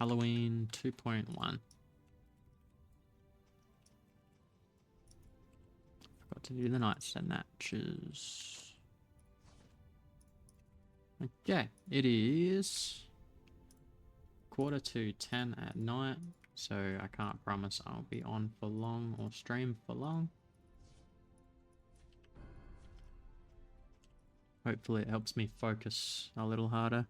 Halloween 2.1. Forgot to do the nightstand matches. Okay, it is 9:45 at night, so I can't promise I'll be on for long or stream for long. Hopefully it helps me focus a little harder.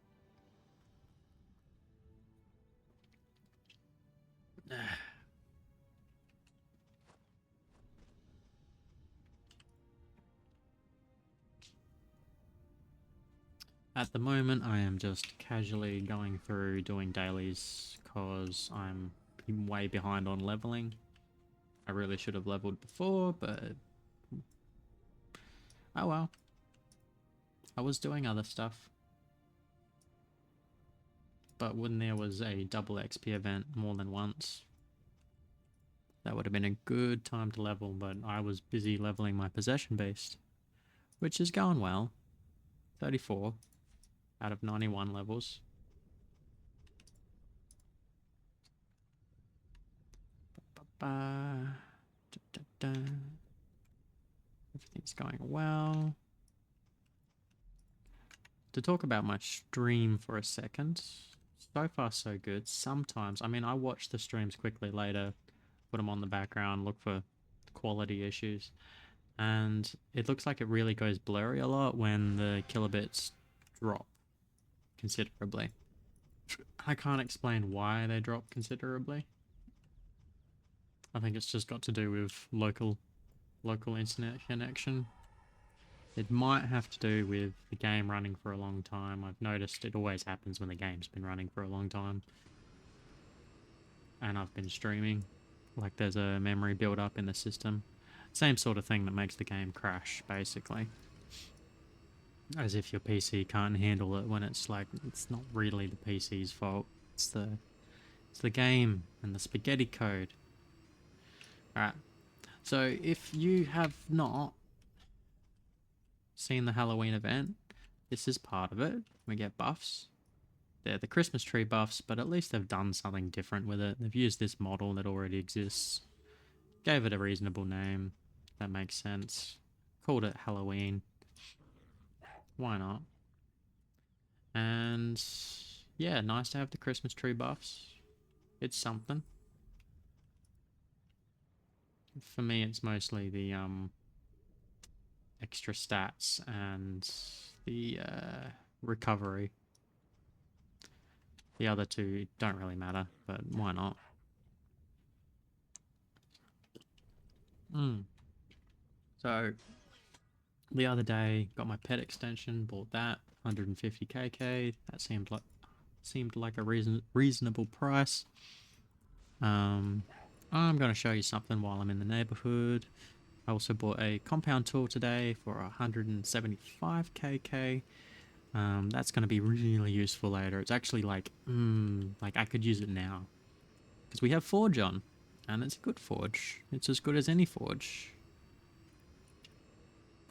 At the moment, I am just casually going through doing dailies because I'm way behind on leveling. I really should have leveled before, but oh well. I was doing other stuff. But when there was a double XP event more than once, that would have been a good time to level, but I was busy leveling my possession beast, which is going well. 34 out of 91 levels. Everything's going well. To talk about my stream for a second, so far so good. Sometimes, I mean, I watch the streams quickly later, put them on the background, look for quality issues, and it looks like it really goes blurry a lot when the kilobits drop considerably. I can't explain why they drop considerably. I think it's just got to do with local internet connection. It might have to do with the game running for a long time. I've noticed it always happens when the game's been running for a long time. And I've been streaming. Like there's a memory build up in the system. Same sort of thing that makes the game crash, basically. As if your PC can't handle it when it's like, it's not really the PC's fault. It's the game and the spaghetti code. Alright. So if you have not seen the Halloween event, this is part of it. We get buffs. They're the Christmas tree buffs, but at least they've done something different with it. They've used this model that already exists, gave it a reasonable name that makes sense, called it Halloween. Why not? And yeah, nice to have the Christmas tree buffs. It's something. For me, it's mostly the extra stats and the recovery. The other two don't really matter, but why not? So the other day got my pet extension, bought that 150 kk. That seemed like a reasonable price. I'm going to show you something while I'm in the neighborhood. I also bought a compound tool today for 175 kk. That's going to be really useful later. It's actually like I could use it now. Because we have Forge on. And it's a good Forge. It's as good as any Forge.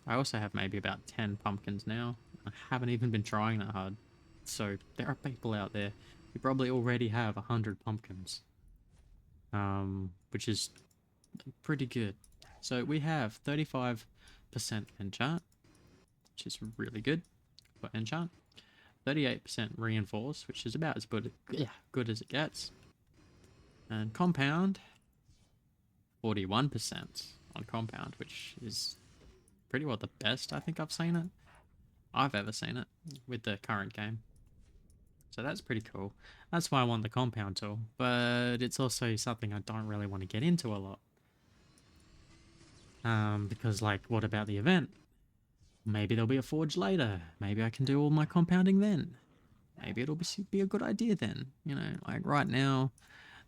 I also have maybe about 10 pumpkins now. I haven't even been trying that hard. So there are people out there who probably already have 100 pumpkins. Which is pretty good. So we have 35% enchant, which is really good for enchant. 38% reinforce, which is about as good as it gets. And compound, 41% on compound, which is pretty well the best I think I've ever seen it with the current game. So that's pretty cool. That's why I want the compound tool, but it's also something I don't really want to get into a lot. Because like, what about the event? Maybe there'll be a forge later. Maybe I can do all my compounding then. Maybe it'll be a good idea then. You know, like right now,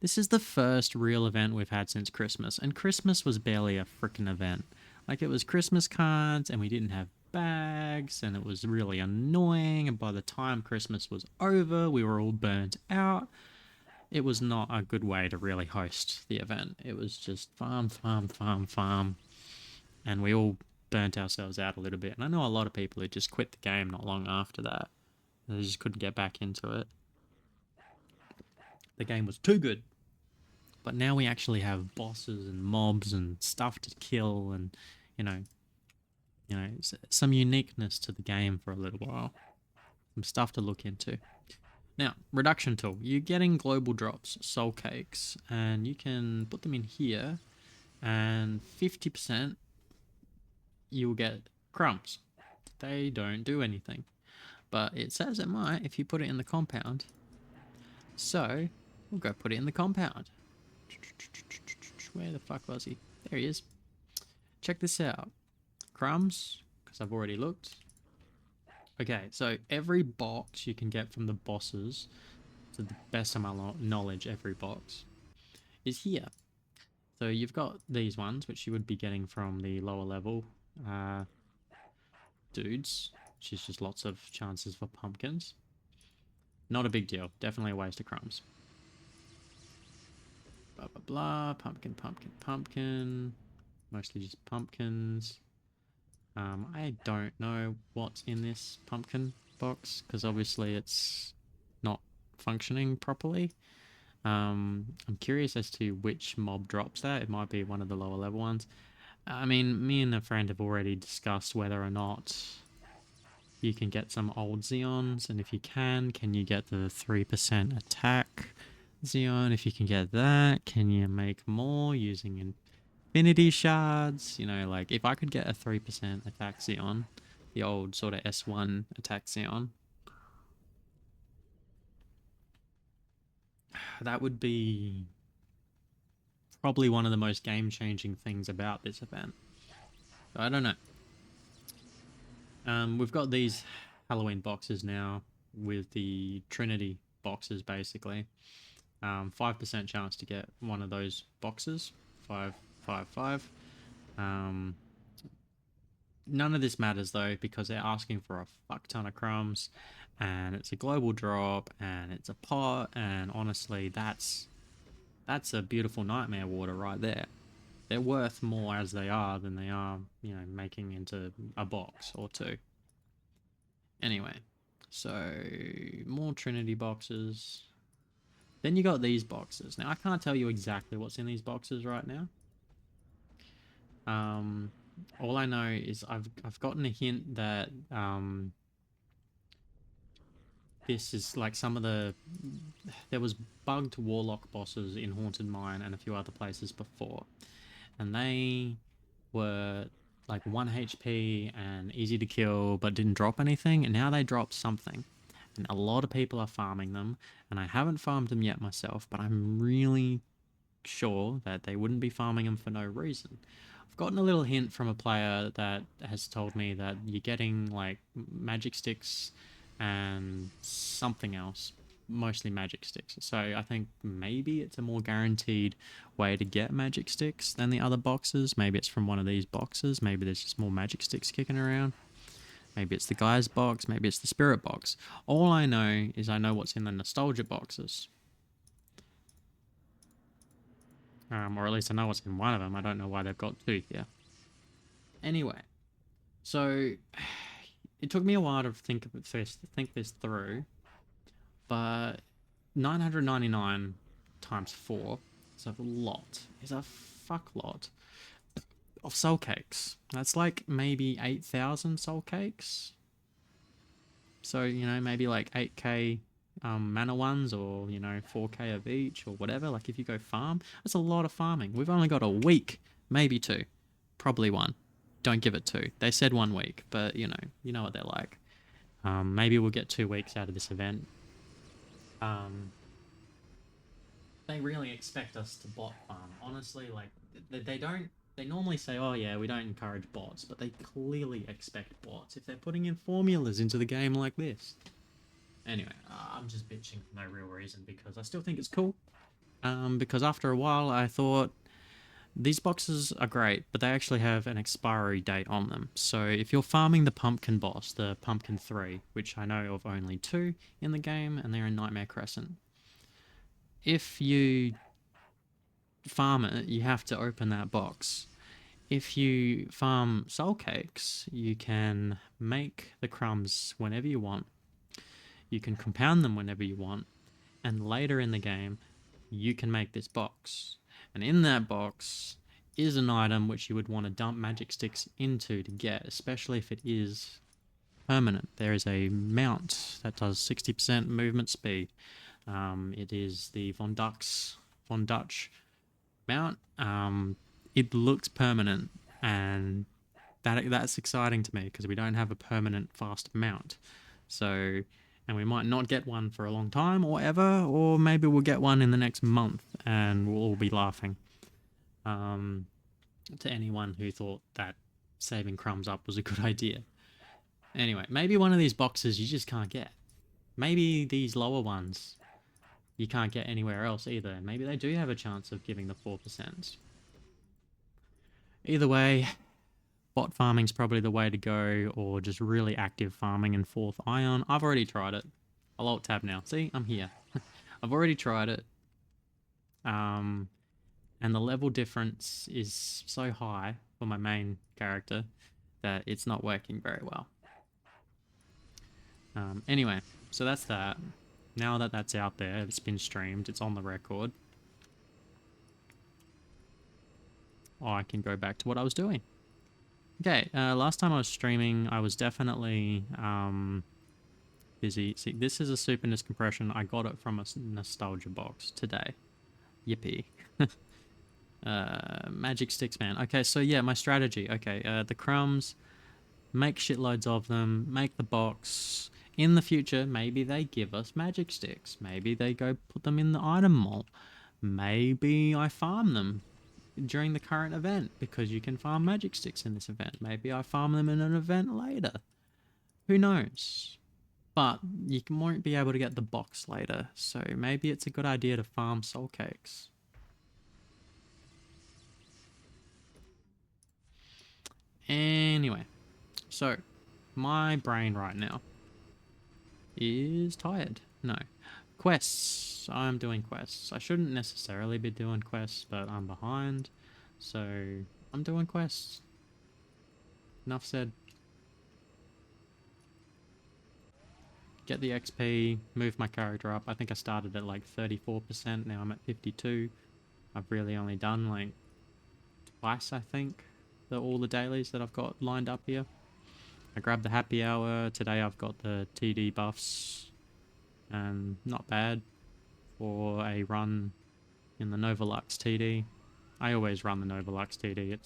this is the first real event we've had since Christmas, and Christmas was barely a freaking event. Like, it was Christmas cards, and we didn't have bags, and it was really annoying, and by the time Christmas was over, we were all burnt out. It was not a good way to really host the event. It was just farm, and we all burnt ourselves out a little bit. And I know a lot of people who just quit the game not long after that. They just couldn't get back into it. The game was too good. But now we actually have bosses and mobs and stuff to kill, and you know, some uniqueness to the game for a little while. Some stuff to look into. Now, reduction tool. You're getting global drops, soul cakes, and you can put them in here, and 50% you'll get crumbs. They don't do anything, but it says it might if you put it in the compound. So, we'll go put it in the compound. Where the fuck was he? There he is. Check this out. Crumbs, because I've already looked. Okay, so every box you can get from the bosses, to the best of my knowledge, every box, is here. So you've got these ones, which you would be getting from the lower level dudes, which is just lots of chances for pumpkins. Not a big deal. Definitely a waste of crumbs. Blah, blah, blah. Pumpkin, pumpkin, pumpkin. Mostly just pumpkins. I don't know what's in this pumpkin box, because obviously it's not functioning properly. I'm curious as to which mob drops that. It might be one of the lower level ones. I mean, me and a friend have already discussed whether or not you can get some old Xeons, and if you can you get the 3% attack Xeon? If you can get that, can you make more using infinity shards? You know, like, if I could get a 3% attack Xeon, the old sort of S1 attack Xeon, that would be probably one of the most game-changing things about this event. I don't know. We've got these Halloween boxes now with the Trinity boxes, basically. 5% chance to get one of those boxes. 5, 5, 5. None of this matters though, because they're asking for a fuck ton of crumbs, and it's a global drop, and it's a pot, and honestly, that's a beautiful nightmare water right there. They're worth more as they are than they are, you know, making into a box or two. Anyway, so more Trinity boxes. Then you got these boxes. Now, I can't tell you exactly what's in these boxes right now. All I know is I've gotten a hint that this is like some of the... There was bugged warlock bosses in Haunted Mine and a few other places before, and they were like 1 HP and easy to kill but didn't drop anything, and now they drop something. And a lot of people are farming them, and I haven't farmed them yet myself, but I'm really sure that they wouldn't be farming them for no reason. I've gotten a little hint from a player that has told me that you're getting like magic sticks and something else, mostly magic sticks. So I think maybe it's a more guaranteed way to get magic sticks than the other boxes. Maybe it's from one of these boxes. Maybe there's just more magic sticks kicking around. Maybe it's the guy's box, maybe it's the spirit box. All I know is I know what's in the nostalgia boxes. Or at least I know what's in one of them. I don't know why they've got two here. Anyway, so it took me a while to think this through, but 999 times 4 is a lot. Is a fuck lot of soul cakes. That's like maybe 8,000 soul cakes. So, you know, maybe like 8k mana ones, or, you know, 4k of each or whatever. Like, if you go farm, that's a lot of farming. We've only got a week, maybe 2, probably 1. Don't give it 2. They said 1 week, but you know what they're like. Maybe we'll get 2 weeks out of this event. They really expect us to bot farm. Honestly, like, they don't. They normally say, oh yeah, we don't encourage bots, but they clearly expect bots if they're putting in formulas into the game like this. Anyway, I'm just bitching for no real reason, because I still think it's cool. Because after a while I thought, these boxes are great, but they actually have an expiry date on them. So if you're farming the pumpkin boss, the pumpkin 3, which I know of only 2 in the game, and they're in Nightmare Crescent, if you farm it, you have to open that box. If you farm soul cakes, you can make the crumbs whenever you want. You can compound them whenever you want. And later in the game, you can make this box. And in that box is an item which you would want to dump magic sticks into to get, especially if it is permanent. There is a mount that does 60% movement speed. It is the Von Dutch mount. It looks permanent, and that's exciting to me because we don't have a permanent fast mount. So, and we might not get one for a long time or ever, or maybe we'll get one in the next month and we'll all be laughing. To anyone who thought that saving crumbs up was a good idea. Anyway, maybe one of these boxes you just can't get. Maybe these lower ones you can't get anywhere else either. Maybe they do have a chance of giving the 4%. Either way, bot farming's probably the way to go, or just really active farming in 4th Ion. I've already tried it. I'll alt tab now. See, I'm here. I've already tried it. And the level difference is so high for my main character that it's not working very well. Anyway, so that's that. Now that that's out there, it's been streamed, it's on the record. I can go back to what I was doing. Okay, last time I was streaming, I was definitely busy. See, this is a Super NIS compression. I got it from a nostalgia box today. Yippee. Magic sticks, man. Okay, so yeah, my strategy. Okay, the crumbs, make shitloads of them, make the box. In the future, maybe they give us magic sticks. Maybe they go put them in the item mall. Maybe I farm them during the current event because you can farm magic sticks in this event. Maybe I farm them in an event later. Who knows? But you won't be able to get the box later, so maybe it's a good idea to farm soul cakes. Anyway, so my brain right now is tired. No. Quests. I'm doing quests. I shouldn't necessarily be doing quests, but I'm behind. So I'm doing quests. Enough said. Get the XP, move my character up. I think I started at like 34%. Now I'm at 52. I've really only done like twice, I think, all the dailies that I've got lined up here. I grabbed the happy hour. Today I've got the TD buffs. And not bad for a run in the Novolux TD. I always run the Novolux TD.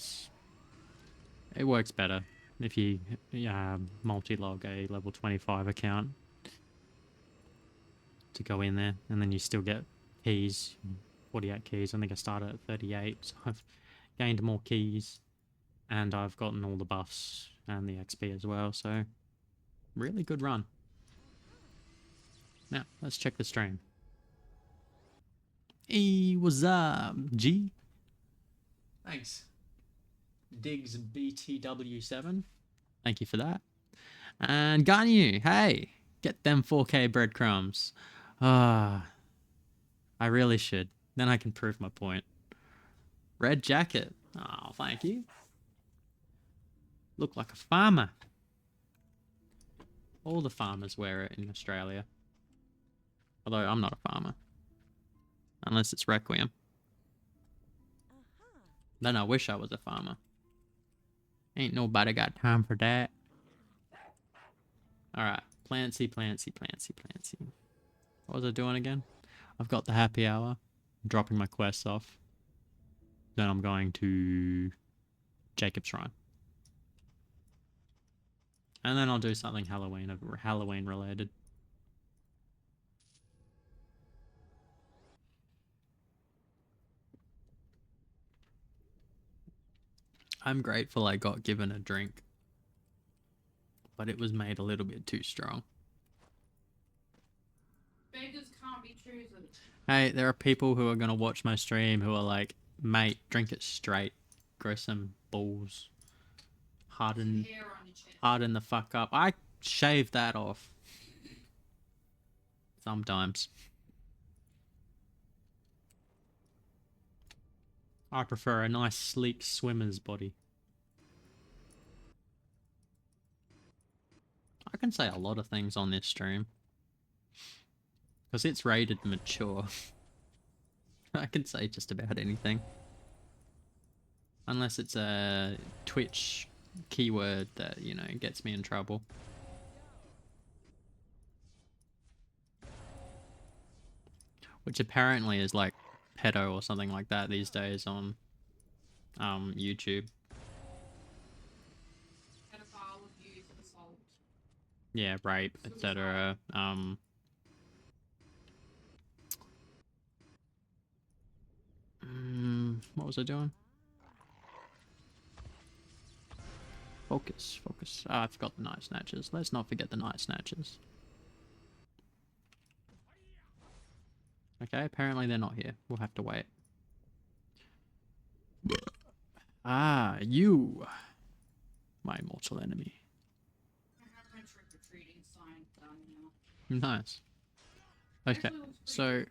It works better if you multi-log a level 25 account to go in there, and then you still get keys, 48 keys. I think I started at 38, so I've gained more keys, and I've gotten all the buffs and the XP as well, so really good run. Now, let's check the stream. Hey, what's up, G? Thanks. Diggs BTW7. Thank you for that. And Ganyu, hey, get them 4K breadcrumbs. I really should. Then I can prove my point. Red jacket. Oh, thank you. Look like a farmer. All the farmers wear it in Australia. Although I'm not a farmer. Unless it's Requiem. Then I wish I was a farmer. Ain't nobody got time for that. Alright. Plancy. What was I doing again? I've got the happy hour. I'm dropping my quests off. Then I'm going to Jacob's Shrine. And then I'll do something Halloween related. I'm grateful I got given a drink, but it was made a little bit too strong. Beggars can't be choosers. Hey, there are people who are going to watch my stream who are like, mate, drink it straight. Grow some balls. Harden the fuck up. I shave that off. Sometimes. I prefer a nice sleek swimmer's body. I can say a lot of things on this stream. Because it's rated mature. I can say just about anything. Unless it's a Twitch keyword that, you know, gets me in trouble. Which apparently is like pedo or something like that these days on YouTube. Pedophile, abuse, assault. Yeah, rape, etc. What was I doing? Focus, focus. Ah, I forgot the night snatchers. Let's not forget the night snatchers. Okay, apparently they're not here. We'll have to wait. Ah, you, my mortal enemy. I have my trick-or-treating sign done now. Nice. Okay, so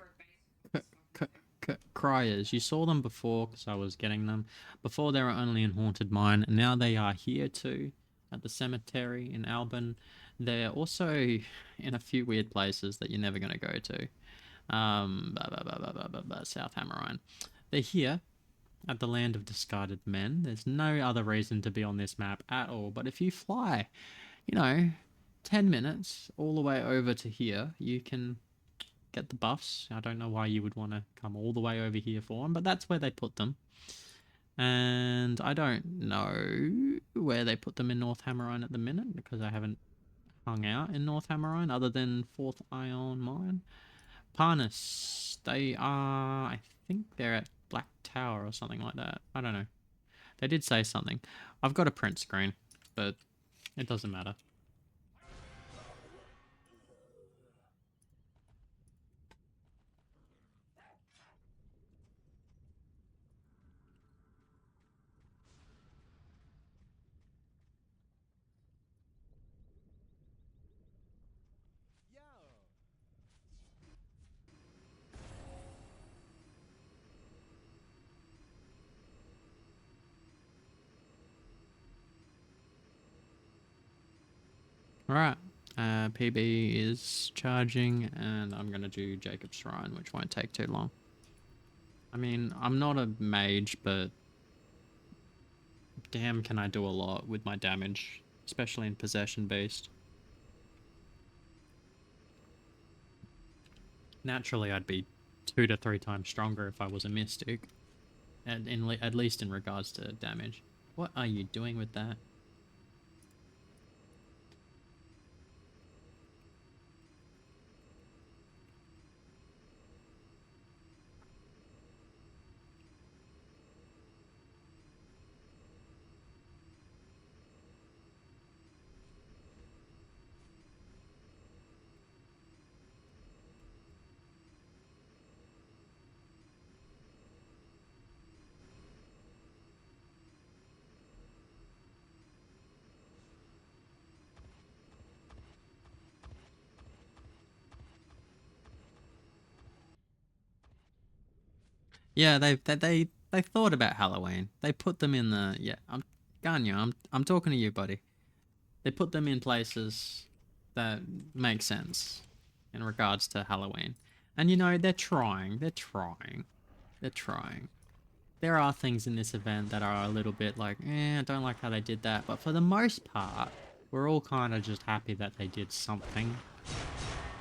Good for a basic criers, you saw them before because I was getting them. Before they were only in Haunted Mine, and now they are here too, at the cemetery in Albin. They're also in a few weird places that you're never going to go to. South Hammerine. They're here at the land of discarded men. There's no other reason to be on this map at all. But if you fly, you know, 10 minutes all the way over to here, you can get the buffs. I don't know why you would want to come all the way over here for them, but that's where they put them. And I don't know where they put them in North Hammerine at the minute because I haven't hung out in North Hammerine other than 4th Ion Mine. Parnas, they are, I think they're at Black Tower or something like that. I don't know. They did say something. I've got a print screen, but it doesn't matter. Alright, PB is charging, and I'm going to do Jacob's Shrine, which won't take too long. I mean, I'm not a mage, but damn can I do a lot with my damage, especially in possession based. Naturally, I'd be 2 to 3 times stronger if I was a mystic, at least in regards to damage. What are you doing with that? Yeah, they thought about Halloween. They put them in the I'm Ganya. I'm talking to you, buddy. They put them in places that make sense in regards to Halloween, and you know they're trying. They're trying. They're trying. There are things in this event that are a little bit like, I don't like how they did that, but for the most part, we're all kind of just happy that they did something.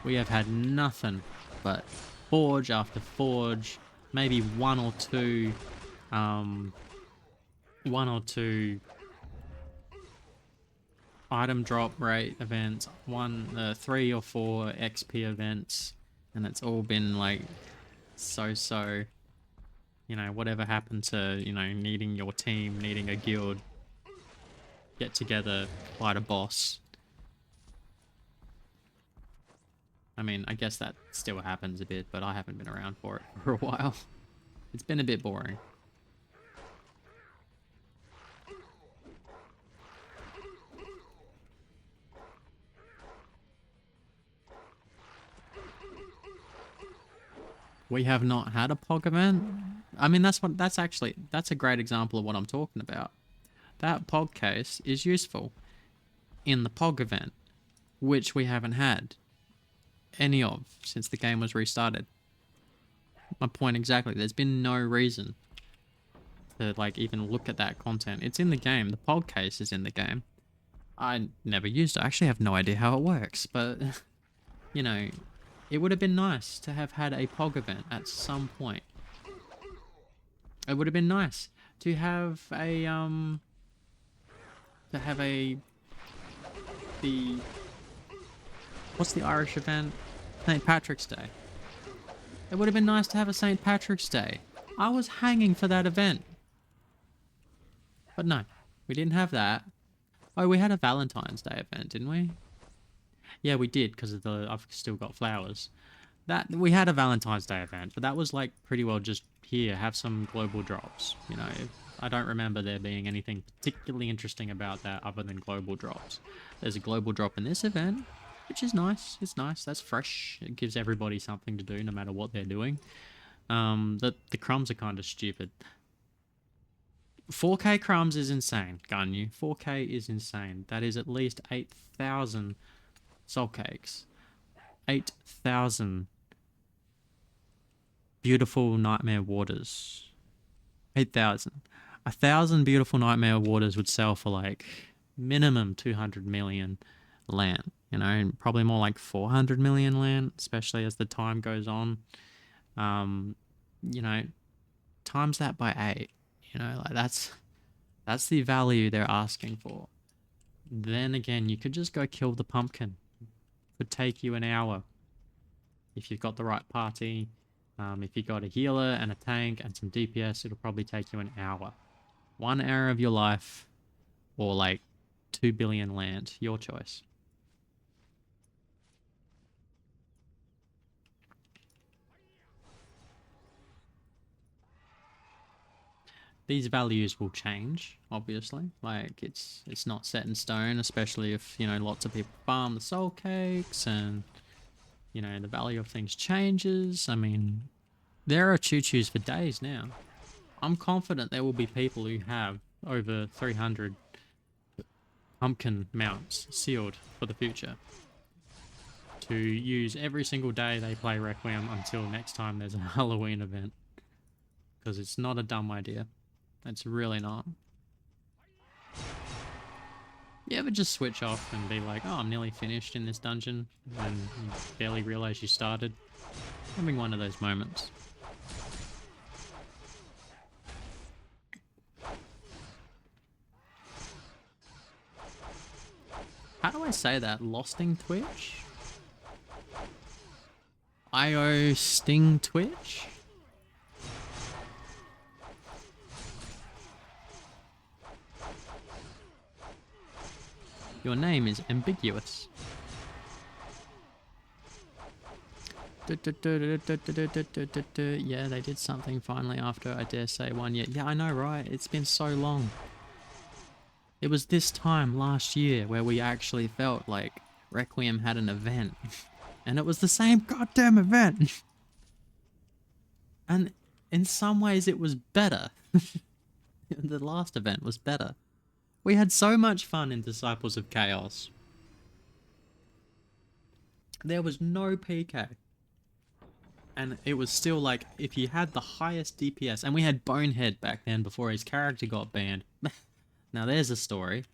We have had nothing but forge after forge, maybe one or two item drop rate events, 3 or 4 XP events, and it's all been like so. You know, whatever happened to, you know, needing your team, needing a guild, get together, fight a boss. I mean, I guess that still happens a bit, but I haven't been around for it for a while. It's been a bit boring. We have not had a POG event. I mean, that's a great example of what I'm talking about. That POG case is useful in the POG event, which we haven't had any of since the game was restarted. My point exactly. There's been no reason to like even look at that content. It's in the game. The pod case is in the game. I never used it. I actually have no idea how it works, but you know, it would have been nice to have had a POG event at some point. It would have been nice to have a the what's the Irish event? St. Patrick's Day. It would have been nice to have a St. Patrick's Day. I was hanging for that event. But no, we didn't have that. Oh, we had a Valentine's Day event, didn't we? Yeah, we did, because of the I've still got flowers. That we had a Valentine's Day event, but that was like pretty well just here, have some global drops. You know, I don't remember there being anything particularly interesting about that other than global drops. There's a global drop in this event, which is nice. It's nice. That's fresh. It gives everybody something to do, no matter what they're doing. The crumbs are kind of stupid. 4K crumbs is insane, Gunyu. 4K is insane. That is at least 8,000 soul cakes. 8,000 beautiful nightmare waters. 8,000. 1,000 beautiful nightmare waters would sell for like minimum 200 million land. You know, and probably more like 400 million land, especially as the time goes on. You know, times that by 8. You know, like that's the value they're asking for. Then again, you could just go kill the pumpkin. Could take you an hour if you've got the right party. If you got a healer and a tank and some DPS, it'll probably take you an hour. 1 hour of your life, or like 2 billion land. Your choice. These values will change, obviously. Like it's not set in stone, especially if, you know, lots of people farm the soul cakes and, you know, the value of things changes. I mean, there are choo-choos for days now. I'm confident there will be people who have over 300 pumpkin mounts sealed for the future to use every single day they play Requiem until next time there's a Halloween event. Because it's not a dumb idea. It's really not. You ever just switch off and be like, oh, I'm nearly finished in this dungeon, and you barely realize you started? Having one of those moments. How do I say that? Losting Twitch? IO Sting Twitch? Your name is ambiguous. Yeah, they did something finally after, I dare say, 1 year. Yeah, I know, right? It's been so long. It was this time last year where we actually felt like Requiem had an event. And it was the same goddamn event. And in some ways it was better. The last event was better. We had so much fun in Disciples of Chaos. There was no PK. And it was still like, if you had the highest DPS, and we had Bonehead back then before his character got banned. Now there's a story.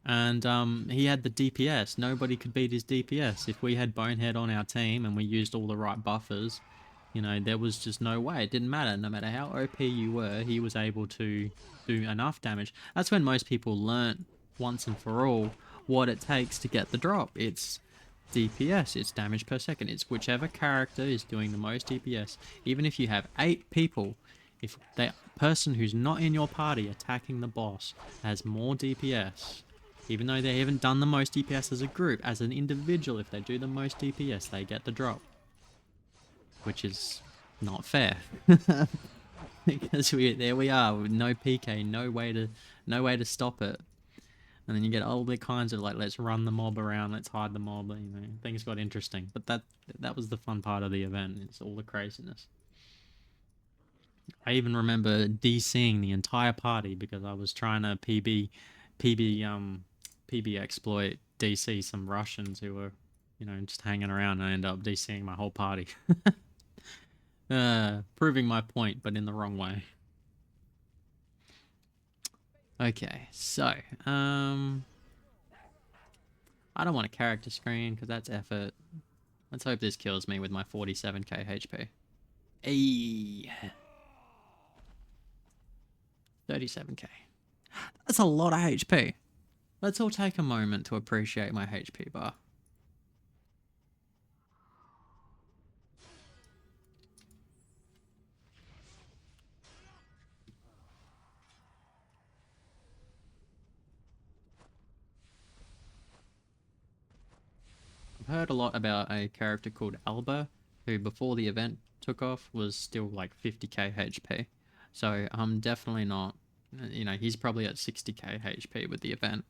And he had the DPS. Nobody could beat his DPS. If we had Bonehead on our team and we used all the right buffers, you know, there was just no way. It didn't matter. No matter how OP you were, he was able to do enough damage. That's when most people learnt once and for all what it takes to get the drop. It's DPS, it's damage per second. It's whichever character is doing the most DPS. Even if you have 8 people, if the person who's not in your party attacking the boss has more DPS, even though they haven't done the most DPS as a group, as an individual, if they do the most DPS, they get the drop. Which is not fair. Because there we are with no PK, no way to stop it. And then you get all the kinds of like, let's run the mob around, let's hide the mob, you know, things got interesting. But that was the fun part of the event, it's all the craziness. I even remember DCing the entire party because I was trying to PB exploit DC some Russians who were, you know, just hanging around, and I ended up DCing my whole party. Proving my point, but in the wrong way. Okay, so, I don't want a character screen because that's effort. Let's hope this kills me with my 47k HP. Ayy. 37k. That's a lot of HP. Let's all take a moment to appreciate my HP bar. I've heard a lot about a character called Alba, who before the event took off was still like 50k HP. So I'm definitely not, you know, he's probably at 60k HP with the event.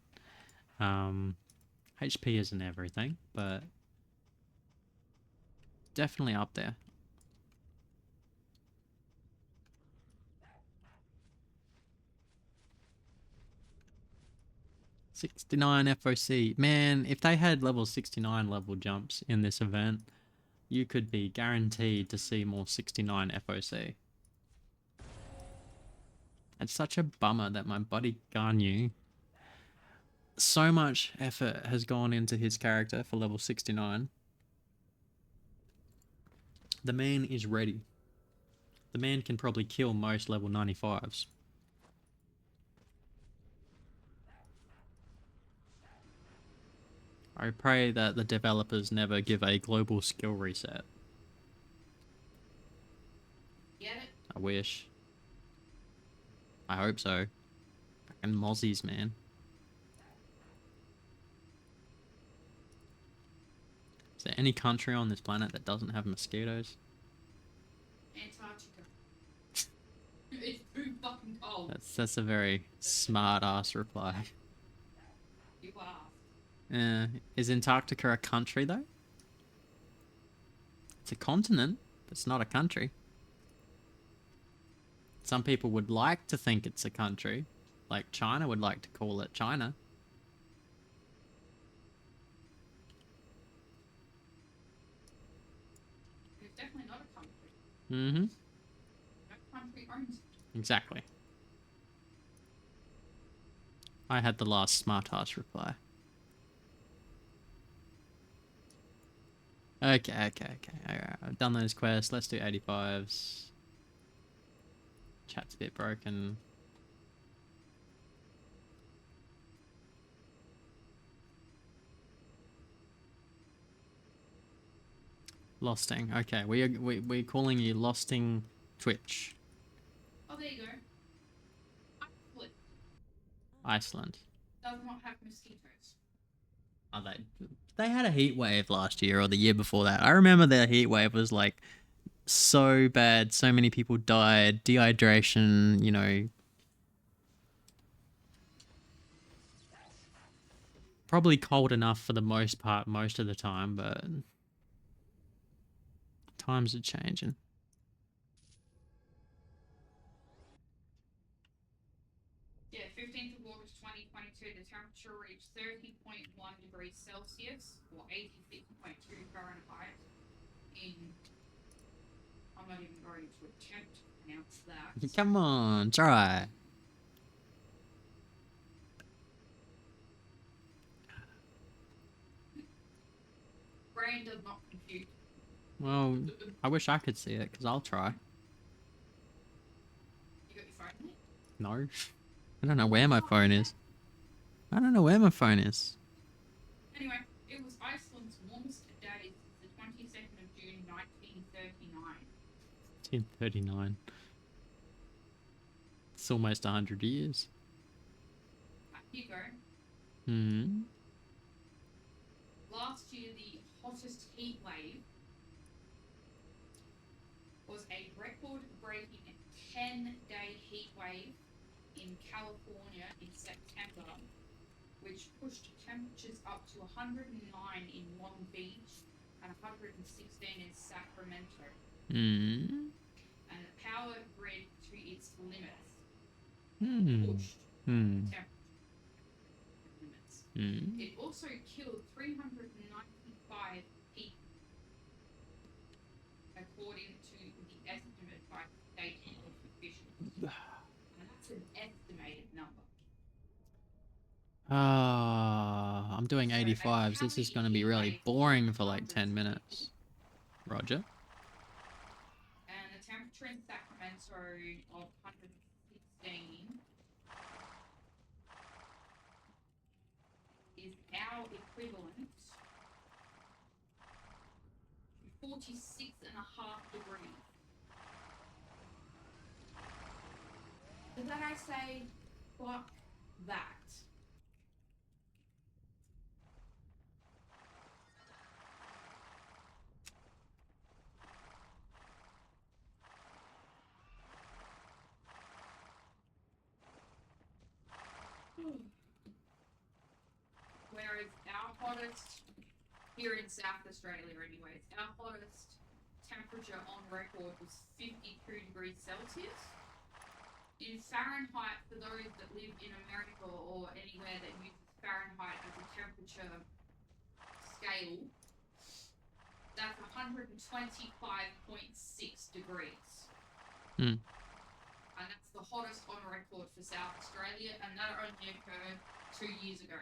HP isn't everything, but definitely up there. 69 FOC. Man, if they had level 69 level jumps in this event, you could be guaranteed to see more 69 FOC. It's such a bummer that my buddy Ganyu, so much effort has gone into his character for level 69. The man is ready. The man can probably kill most level 95s. I pray that the developers never give a global skill reset. Get it? I wish. I hope so. Fucking mozzies, man. Is there any country on this planet that doesn't have mosquitoes? Antarctica. It's too fucking cold. That's a very smart ass reply. You are. Is Antarctica a country though? It's a continent. It's not a country. Some people would like to think it's a country. Like China would like to call it China. It's definitely not a country. Mm-hmm. No country owns it. Exactly. I had the last smart ass reply. Okay. Alright, I've done those quests. Let's do 85s. Chat's a bit broken. Losting. Okay, we're calling you Losting Twitch. Oh, there you go. Iceland Iceland. does not have mosquitoes. Are they? They had a heat wave last year or the year before that. I remember their heat wave was like so bad. So many people died. Dehydration, you know. Probably cold enough for the most part, most of the time, but times are changing. Yeah, 15th of August 2022, the temperature reached 30.1 degrees Celsius or 86.2 Fahrenheit in. I'm not even going to attempt to pronounce that. Come on, try. Brain does not compute. Well, I wish I could see it, because I'll try. You got your phone there? No. I don't know where my phone is. I don't know where my phone is. Anyway, it was Iceland's warmest day since the 22nd of June 1939. 1039. It's almost 100 years. Here you go. Hmm. Last year, the hottest heat wave was a record-breaking 10-day heat wave in California in September, which pushed temperatures up to 109 in Long Beach and 116 in Sacramento. Hmm. And the power grid to its limits. Pushed Hmm. temperature limits. Hmm. It also killed 395 people, according to the I'm doing So, like, 85s. how This is many going to be heat really waves boring for like under 10 50? minutes. Roger. And the temperature in Sacramento of 116 is our equivalent to 46.5 degrees. So then I say, fuck that. Whereas our hottest, here in South Australia anyways, our hottest temperature on record was 52 degrees Celsius. In Fahrenheit, for those that live in America or anywhere that uses Fahrenheit as a temperature scale, that's 125.6 degrees. Hmm. And that's the hottest on record for South Australia, and that only occurred 2 years ago.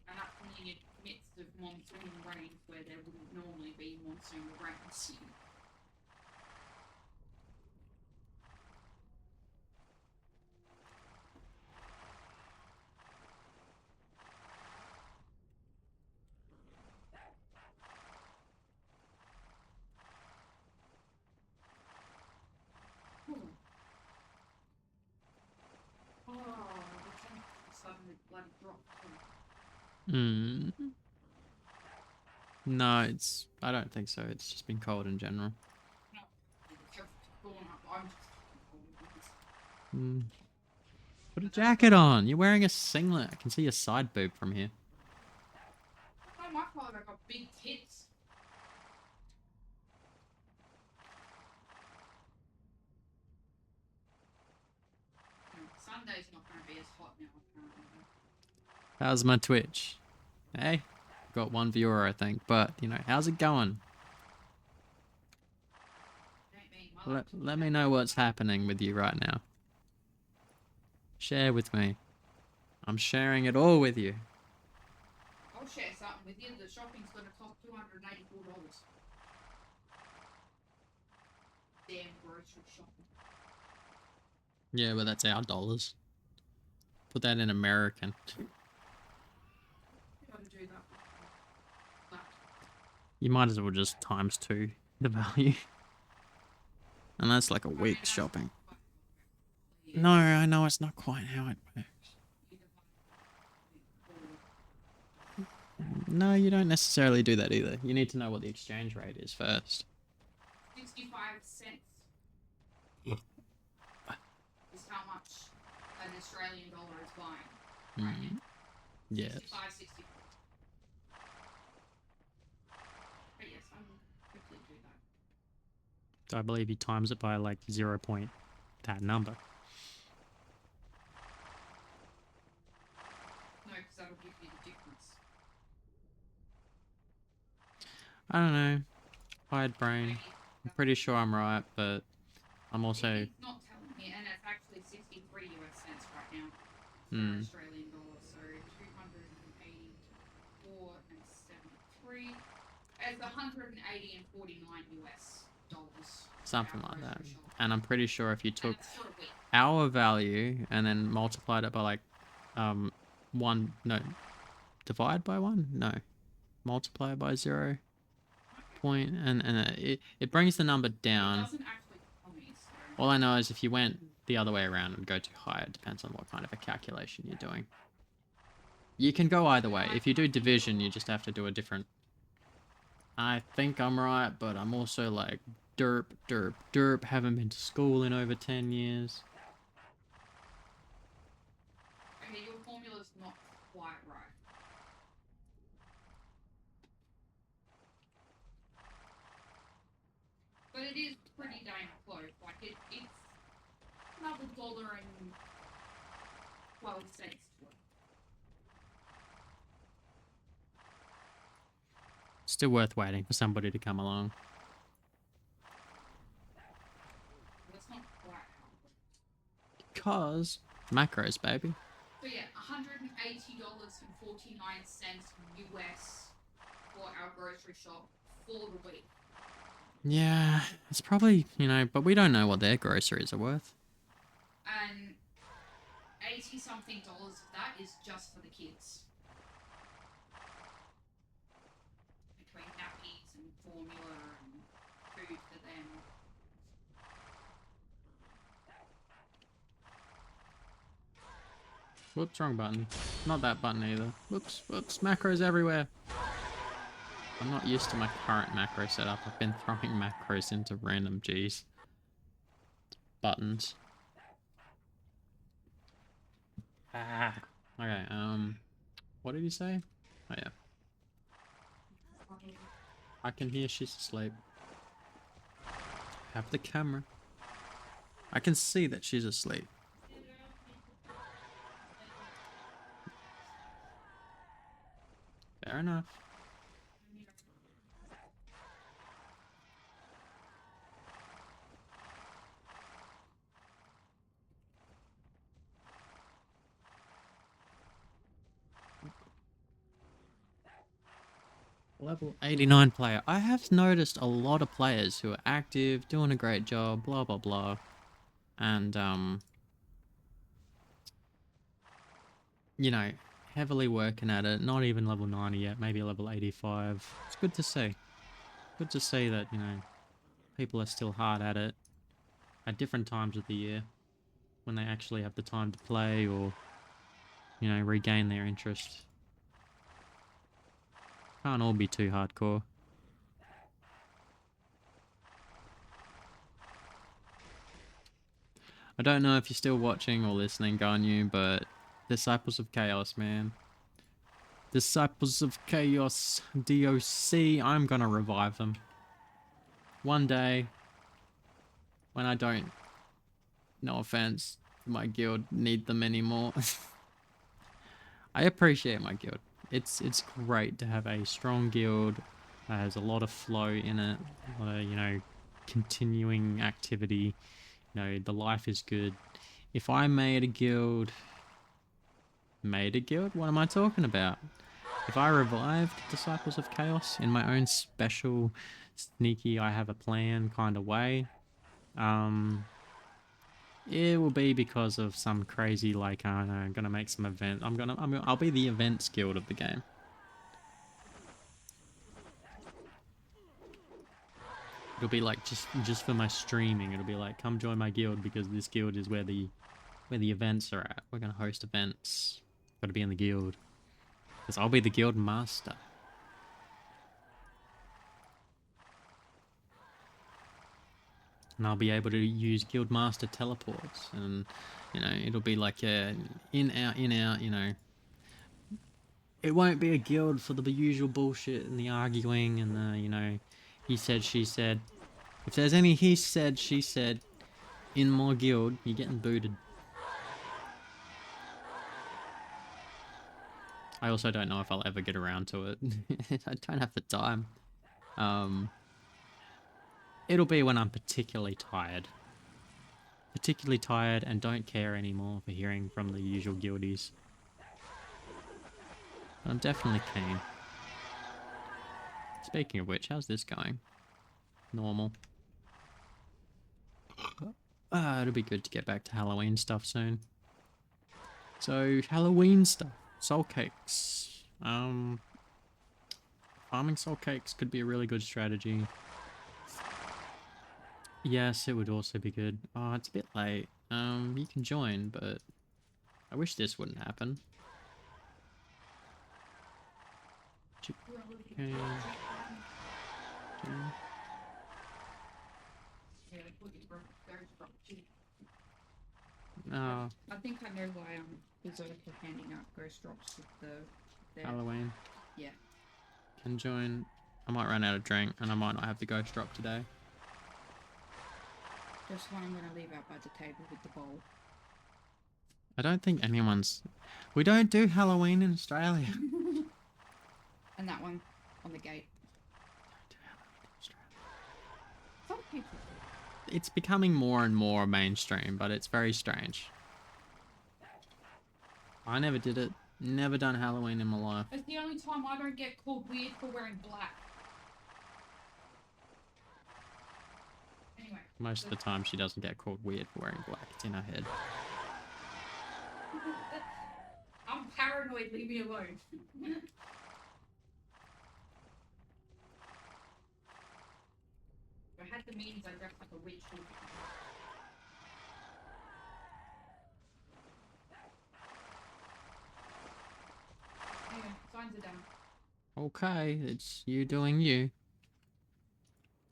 And that's in the midst of monsoon rains where there wouldn't normally be monsoon rains. Oh, the temperature suddenly bloody dropped too. Hmm. No, it's. I don't think so. It's just been cold in general. No, the temperature's gone up. I'm just cold with this. Hmm. Put a jacket on. You're wearing a singlet. I can see your side boob from here. Oh, my father got big tits. Sunday's not going to be as hot now, apparently. How's my Twitch? Hey, got one viewer, I think, but you know, how's it going? Let me know what's happening with you right now. Share with me. I'm sharing it all with you. I'll share something with you. The shopping's going to cost $284. Damn grocery shopping. Yeah, but that's our dollars. Put that in American. Gotta do that. But You might as well just times 2 the value. And that's like a I mean, week's that's shopping. not quite how it No, I know it's not quite how it works. You divide it No, you don't necessarily do that either. You need to know what the exchange rate is first. 65 cents is how much an Australian dollar is buying right now. Yes. 65, 64. But yes, I will quickly do that. So I believe you times it by like 0. That number. No, because that'll give you the difference. I don't know. Tired brain. Maybe I'm pretty sure I'm right, but I'm also. it's not telling me, and it's actually 63 US cents right now for Australian dollars. So 284 and 73. It's 180 and 49 US dollars. Something like that. And I'm pretty sure if you took For a week. our value and then multiplied it by like divide by 1? No. Multiply by 0. Point, and it brings the number down. It doesn't actually tell me, so. All I know is if you went the other way around and go too high, it depends on what kind of a calculation you're doing. You can go either way. If you do division, you just have to do a different. I think I'm right, but I'm also like derp, derp, derp. Haven't been to school in over 10 years. Okay, your formula's not quite right. But it is pretty dang close. Like, it's another dollar and 12 cents to it. Still worth waiting for somebody to come along. That's not quite how it because macros, baby. So yeah, $180.49 US for our grocery shop for the week. Yeah, it's probably, you know, but we don't know what their groceries are worth. And 80 something dollars of that is just for the kids. Between nappies and formula and food for them. Whoops, wrong button. Not that button either. Whoops, whoops, macros everywhere. I'm not used to my current macro setup. I've been throwing macros into random G's. Buttons. Ah. Okay, what did you say? Oh yeah. I can hear she's asleep. Have the camera. I can see that she's asleep. Fair enough. Level 89 player. I have noticed a lot of players who are active, doing a great job, blah blah blah. And you know, heavily working at it, not even level 90 yet, maybe level 85. It's good to see. Good to see that, you know, people are still hard at it at different times of the year when they actually have the time to play or, you know, regain their interest. Can't all be too hardcore. I don't know if you're still watching or listening, Ganyu, but Disciples of Chaos, man. Disciples of Chaos, DOC, I'm gonna revive them. One day, when I don't, no offense, my guild need them anymore. I appreciate my guild. It's great to have a strong guild that has a lot of flow in it, a lot of, you know, continuing activity. You know, the life is good. If I made a guild... What am I talking about? If I revived Disciples of Chaos in my own special, sneaky, I have a plan kind of way, it will be because of some crazy, like, I don't know, I'm gonna make some event. I'll be the events guild of the game. It'll be like just for my streaming. It'll be like, come join my guild because this guild is where the events are at. We're gonna host events. Gotta be in the guild. Because I'll be the guild master. And I'll be able to use guild master teleports. And, you know, it'll be like a in, out, you know. It won't be a guild for the usual bullshit and the arguing and the, you know, he said, she said. If there's any he said, she said in my guild, you're getting booted. I also don't know if I'll ever get around to it. I don't have the time. It'll be when I'm particularly tired. Particularly tired and don't care anymore for hearing from the usual guildies. But I'm definitely keen. Speaking of which, how's this going? Normal. It'll be good to get back to Halloween stuff soon. So, Halloween stuff. Soul cakes. Farming soul cakes could be a really good strategy. Yes, it would also be good. Oh, it's a bit late. You can join, but I wish this wouldn't happen. Okay. Oh, I think I know why Berserk are handing out ghost drops with the Halloween. Yeah. Can join. I might run out of drink and I might not have the ghost drop today. Just one I'm gonna leave out by the table with the bowl. I don't think anyone's... We don't do Halloween in Australia. And that one on the gate. We don't do Halloween in Australia. Some people. It's becoming more and more mainstream, but it's very strange. I never did it. Never done Halloween in my life. It's the only time I don't get called weird for wearing black. Anyway. Most of the time she doesn't get called weird for wearing black. It's in her head. I'm paranoid, leave me alone. I had the meetings, I dressed like a witch. Anyway, signs are done. Okay, it's you doing you.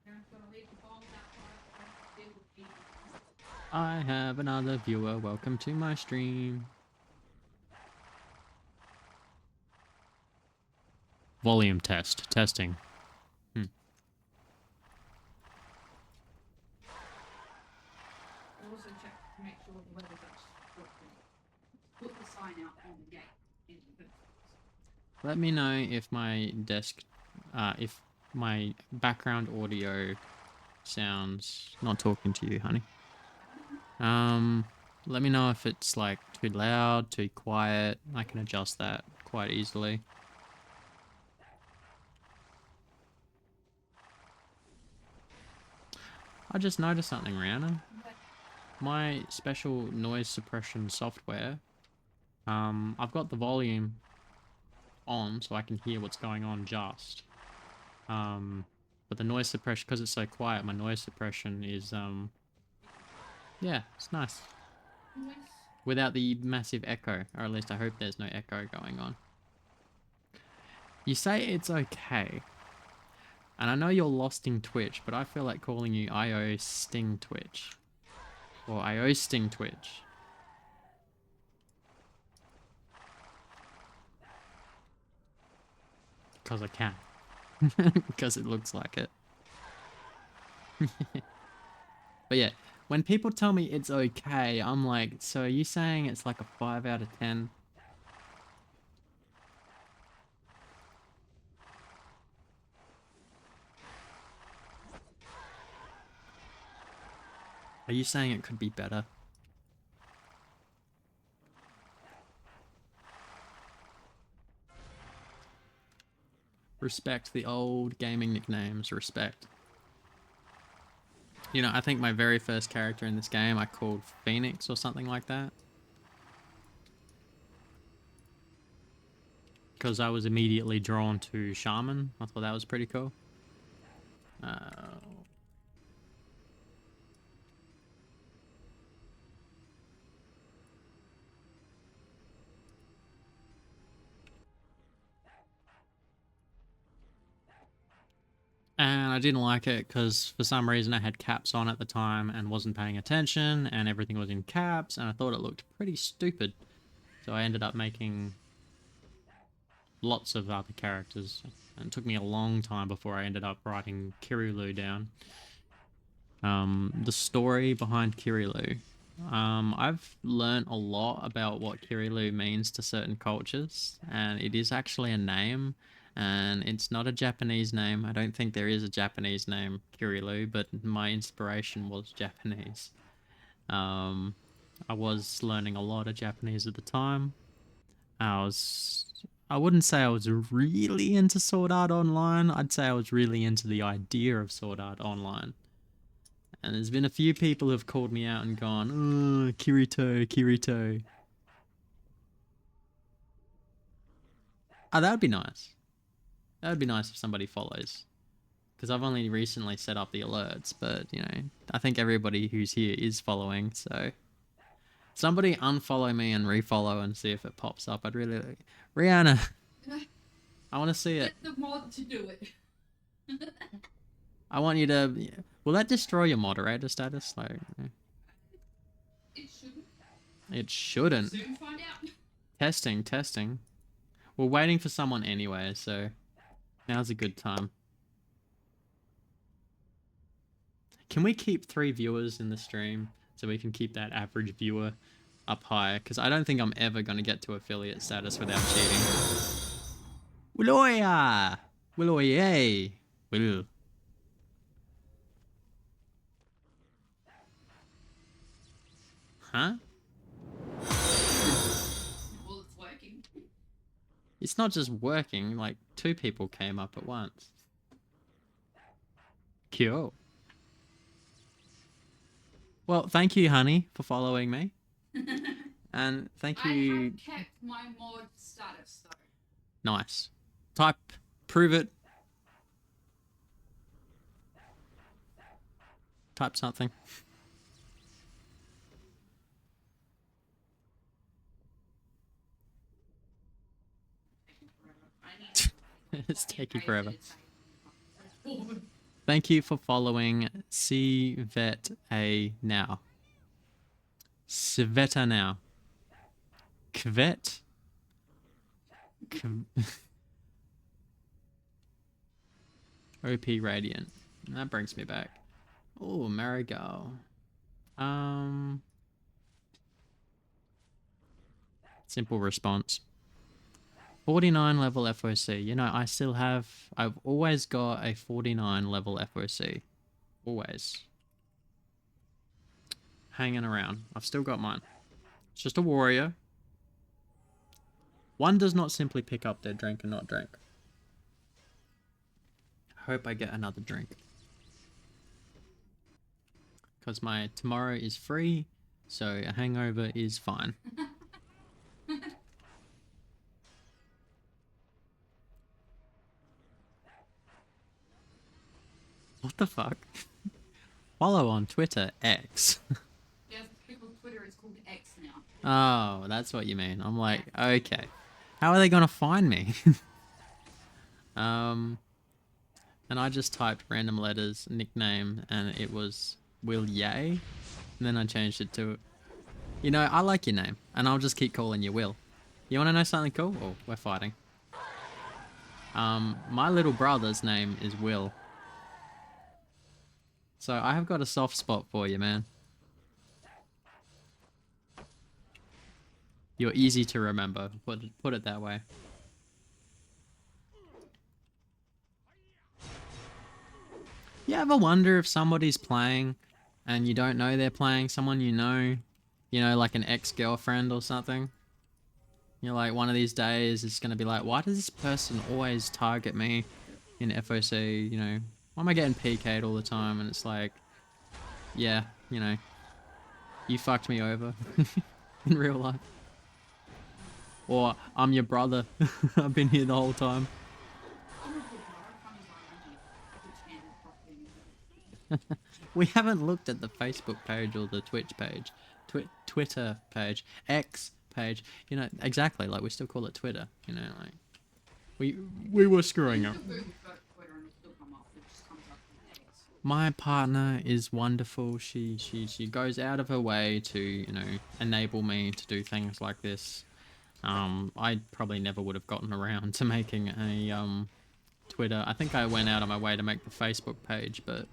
Parents gotta leave the balls outside. Deal with people. I have another viewer. Welcome to my stream. Volume test. Testing. Also check to make sure the weather's actually put the sign out on the gate. In the Let me know if my if my background audio sounds not talking to you, honey. Let me know if it's like too loud, too quiet. I can adjust that quite easily. I just noticed something, Rihanna. My special noise suppression software, I've got the volume on so I can hear what's going on just. But the noise suppression, because it's so quiet, my noise suppression is, yeah, it's nice. Nice. Without the massive echo, or at least I hope there's no echo going on. You say it's okay. And I know you're lost in Twitch, but I feel like calling you IO Sting Twitch. Or IO Sting Twitch. Because I can. Because it looks like it. But yeah, when people tell me it's okay, I'm like, so are you saying it's like a 5 out of 10? Are you saying it could be better? Respect the old gaming nicknames, respect. You know, I think my very first character in this game I called Phoenix or something like that. Because I was immediately drawn to Shaman. I thought that was pretty cool. And I didn't like it because for some reason I had caps on at the time and wasn't paying attention and everything was in caps and I thought it looked pretty stupid. So I ended up making lots of other characters. And it took me a long time before I ended up writing Kirilu down. The story behind Kirilu. I've learnt a lot about what Kirilu means to certain cultures, and it is actually a name, and it's not a Japanese name. I don't think there is a Japanese name, Kirilu, but my inspiration was Japanese. I was learning a lot of Japanese at the time. I wouldn't say I was really into Sword Art Online. I'd say I was really into the idea of Sword Art Online. And there's been a few people who've called me out and gone, oh, Kirito, Kirito. Oh, that would be nice. That would be nice if somebody follows. Because I've only recently set up the alerts, but, you know, I think everybody who's here is following, so... Somebody unfollow me and refollow and see if it pops up. I'd really... Rihanna! I want to see it. Get the mod to do it. I want you to... Will that destroy your moderator status? Like, It shouldn't. it shouldn't. Soon find out. Testing. We're waiting for someone anyway, so now's a good time. Can we keep 3 viewers in the stream so we can keep that average viewer up high? Because I don't think I'm ever going to get to affiliate status without cheating. Willoya! Willoye! Will. Huh? Well, It's not just working, like 2 people came up at once. Cool. Well, thank you, honey, for following me. And thank I you. have kept my mod status though. Nice. Type, prove it. Type something. It's taking forever. Thank you for following CVET A now. Sveta now. Kvet. OP Radiant. That brings me back. Oh, Marigal. Simple response. 49 level FOC. You know, I've always got a 49 level FOC. Always. Hanging around. I've still got mine. It's just a warrior. One does not simply pick up their drink and not drink. Hope I get another drink. Because my tomorrow is free, so a hangover is fine. What the fuck? Follow on Twitter, X. Yes, because Twitter is called X now. Oh, that's what you mean. I'm like, okay. How are they gonna find me? And I just typed random letters, nickname, and it was Will Yay. And then I changed it to, you know, I like your name, and I'll just keep calling you Will. You wanna know something cool? Oh, we're fighting. My little brother's name is Will. So I have got a soft spot for you, man. You're easy to remember, put it that way. You ever wonder if somebody's playing and you don't know they're playing, someone you know, like an ex-girlfriend or something? You're like, one of these days it's gonna be like, why does this person always target me in FOC, you know? Why am I getting PK'd all the time? And it's like, yeah, you know, you fucked me over in real life. Or, I'm your brother, I've been here the whole time. We haven't looked at the Facebook page or the Twitch page, Twitter page, X page. You know, exactly. Like, we still call it Twitter. You know, like we were screwing up. My partner is wonderful. She goes out of her way to, you know, enable me to do things like this. I probably never would have gotten around to making a Twitter. I think I went out of my way to make the Facebook page, but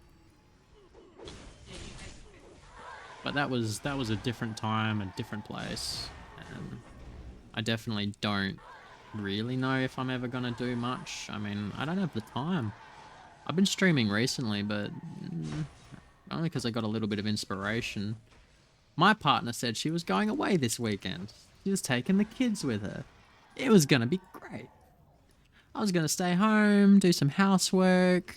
that was a different time, a different place, and I definitely don't really know if I'm ever gonna do much. I mean, I don't have the time. I've been streaming recently, but only because I got a little bit of inspiration. My partner said she was going away this weekend. She was taking the kids with her. It was gonna be great. I was gonna stay home, do some housework,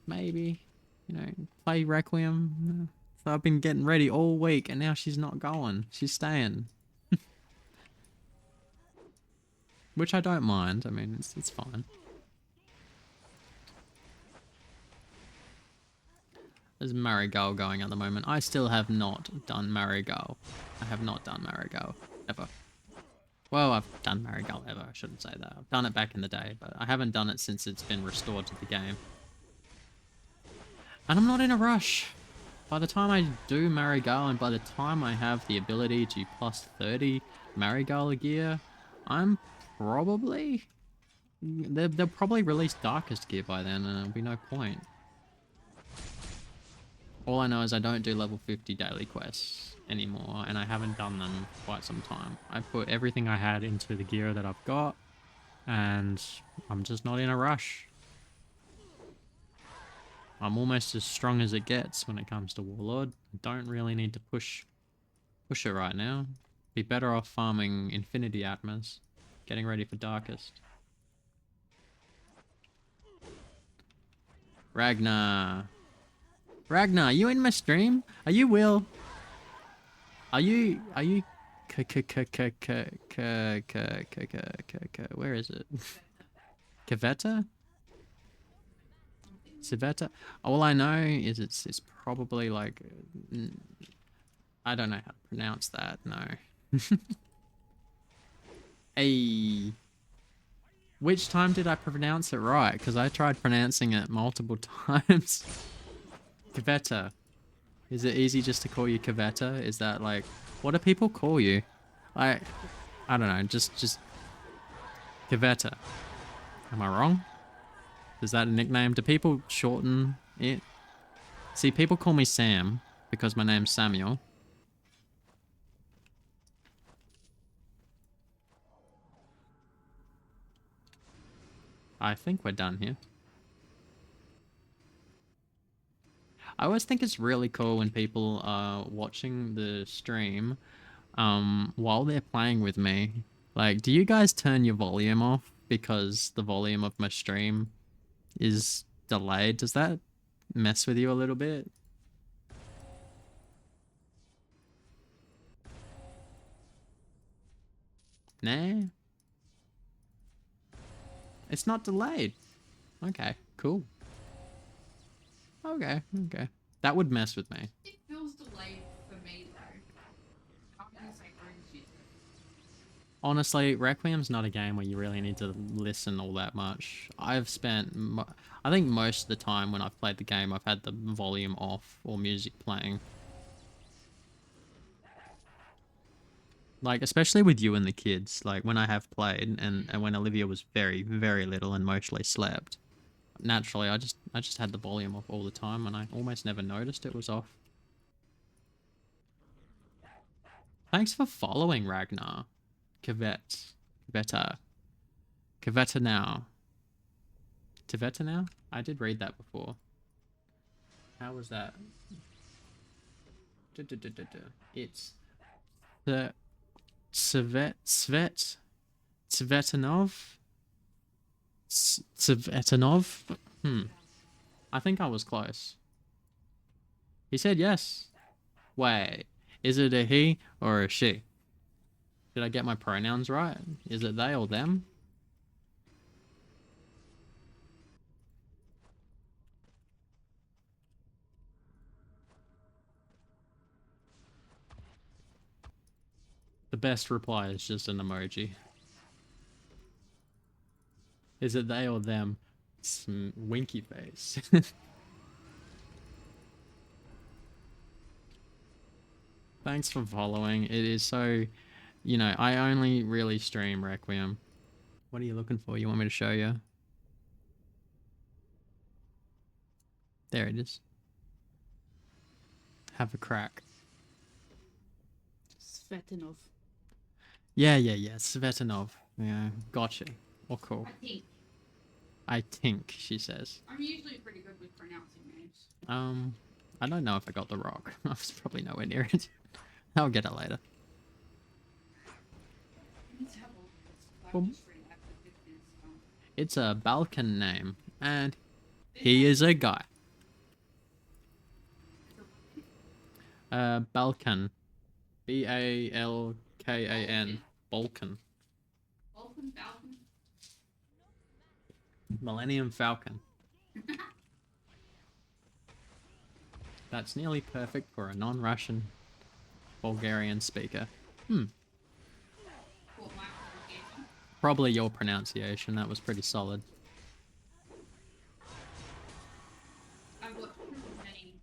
maybe, you know, play Requiem. So I've been getting ready all week, and now she's not going. She's staying. Which I don't mind. I mean, it's fine. There's Marigal going at the moment. I still have not done Marigal. I have not done Marigal ever. Well, I've done Marigal ever. I shouldn't say that. I've done it back in the day, but I haven't done it since it's been restored to the game. And I'm not in a rush. By the time I do Marigal, and by the time I have the ability to plus 30 Marigal gear, I'm probably... They'll probably release Darkest gear by then, and there'll be no point. All I know is I don't do level 50 daily quests anymore, and I haven't done them for quite some time. I put everything I had into the gear that I've got, and I'm just not in a rush. I'm almost as strong as it gets when it comes to Warlord. I don't really need to push it right now. Be better off farming Infinity Atmas. Getting ready for darkest. Ragnar. Ragnar, you in my stream? Are you Will? Are you where is it? Kaveta? Civeta? All I know is it's probably like I don't know how to pronounce that. No. Hey. Which time did I pronounce it right? Because I tried pronouncing it multiple times. Kaveta. Is it easy just to call you Kaveta? Is that like, what do people call you? I don't know, just Kaveta. Am I wrong? Is that a nickname? Do people shorten it? See, people call me Sam because my name's Samuel. I think we're done here. I always think it's really cool when people are watching the stream while they're playing with me. Like, do you guys turn your volume off because the volume of my stream is delayed? Does that mess with you a little bit? Nah. It's not delayed. Okay, cool. Okay. That would mess with me. It feels delayed for me though. I'm gonna say shit. Honestly, Requiem's not a game where you really need to listen all that much. I've spent, I think most of the time when I've played the game, I've had the volume off or music playing. Like, especially with you and the kids, like when I have played and when Olivia was very, very little and mostly slept. Naturally, I just had the volume off all the time and I almost never noticed it was off. Thanks for following, Ragnar. Kaveta now. Tveta now? I did read that before. How was that? It's the Svetanov? Svetanov? I think I was close. He said yes. Wait, is it a he or a she? Did I get my pronouns right? Is it they or them? The best reply is just an emoji. Is it they or them? Some winky face. Thanks for following. It is so, you know, I only really stream Requiem. What are you looking for? You want me to show you? There it is. Have a crack. Svetanov. Yeah. Svetanov. Yeah, gotcha. Well, cool. I think, she says. I'm usually pretty good with pronouncing names. I don't know if I got the rock. I was probably nowhere near it. I'll get it later. It's a Balkan name, and he is a guy. Balkan. Balkan. Balkan. Falcon. Millennium Falcon. That's nearly perfect for a non-Russian Bulgarian speaker. Probably your pronunciation. That was pretty solid. I've watched many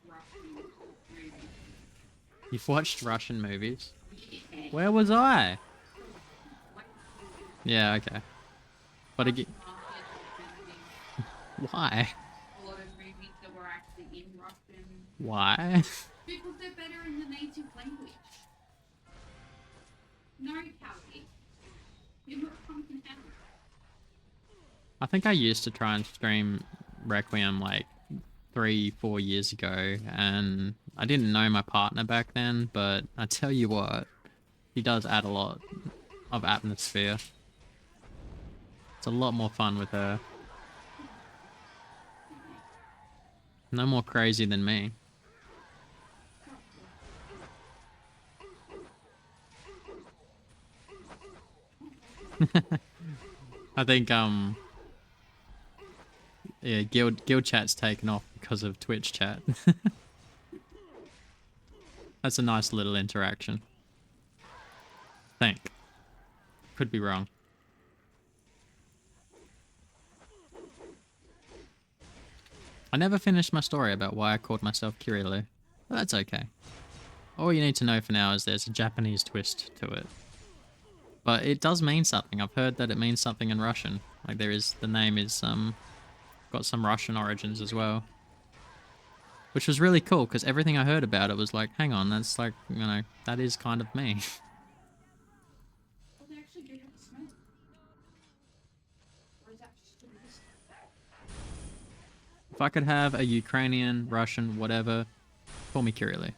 Russian movies. You've watched Russian movies? Where was I? Yeah, okay. But again, why? A lot of movies that were actually in Russian. Why? Because they're better in the native language. No, Callie. You're not pumpkin head. I think I used to try and stream Requiem like 3-4 years ago, and I didn't know my partner back then, but I tell you what, he does add a lot of atmosphere. It's a lot more fun with her. No more crazy than me. I think yeah, guild chat's taken off because of Twitch chat. That's a nice little interaction. Think. Could be wrong. I never finished my story about why I called myself Kirilo. But that's okay. All you need to know for now is there's a Japanese twist to it. But it does mean something. I've heard that it means something in Russian. Like the name is got some Russian origins as well. Which was really cool because everything I heard about it was like, hang on, that's like, you know, that is kind of me. Well, they actually do have a smell. Or is that just a list? If I could have a Ukrainian, Russian, whatever, call me Kirili.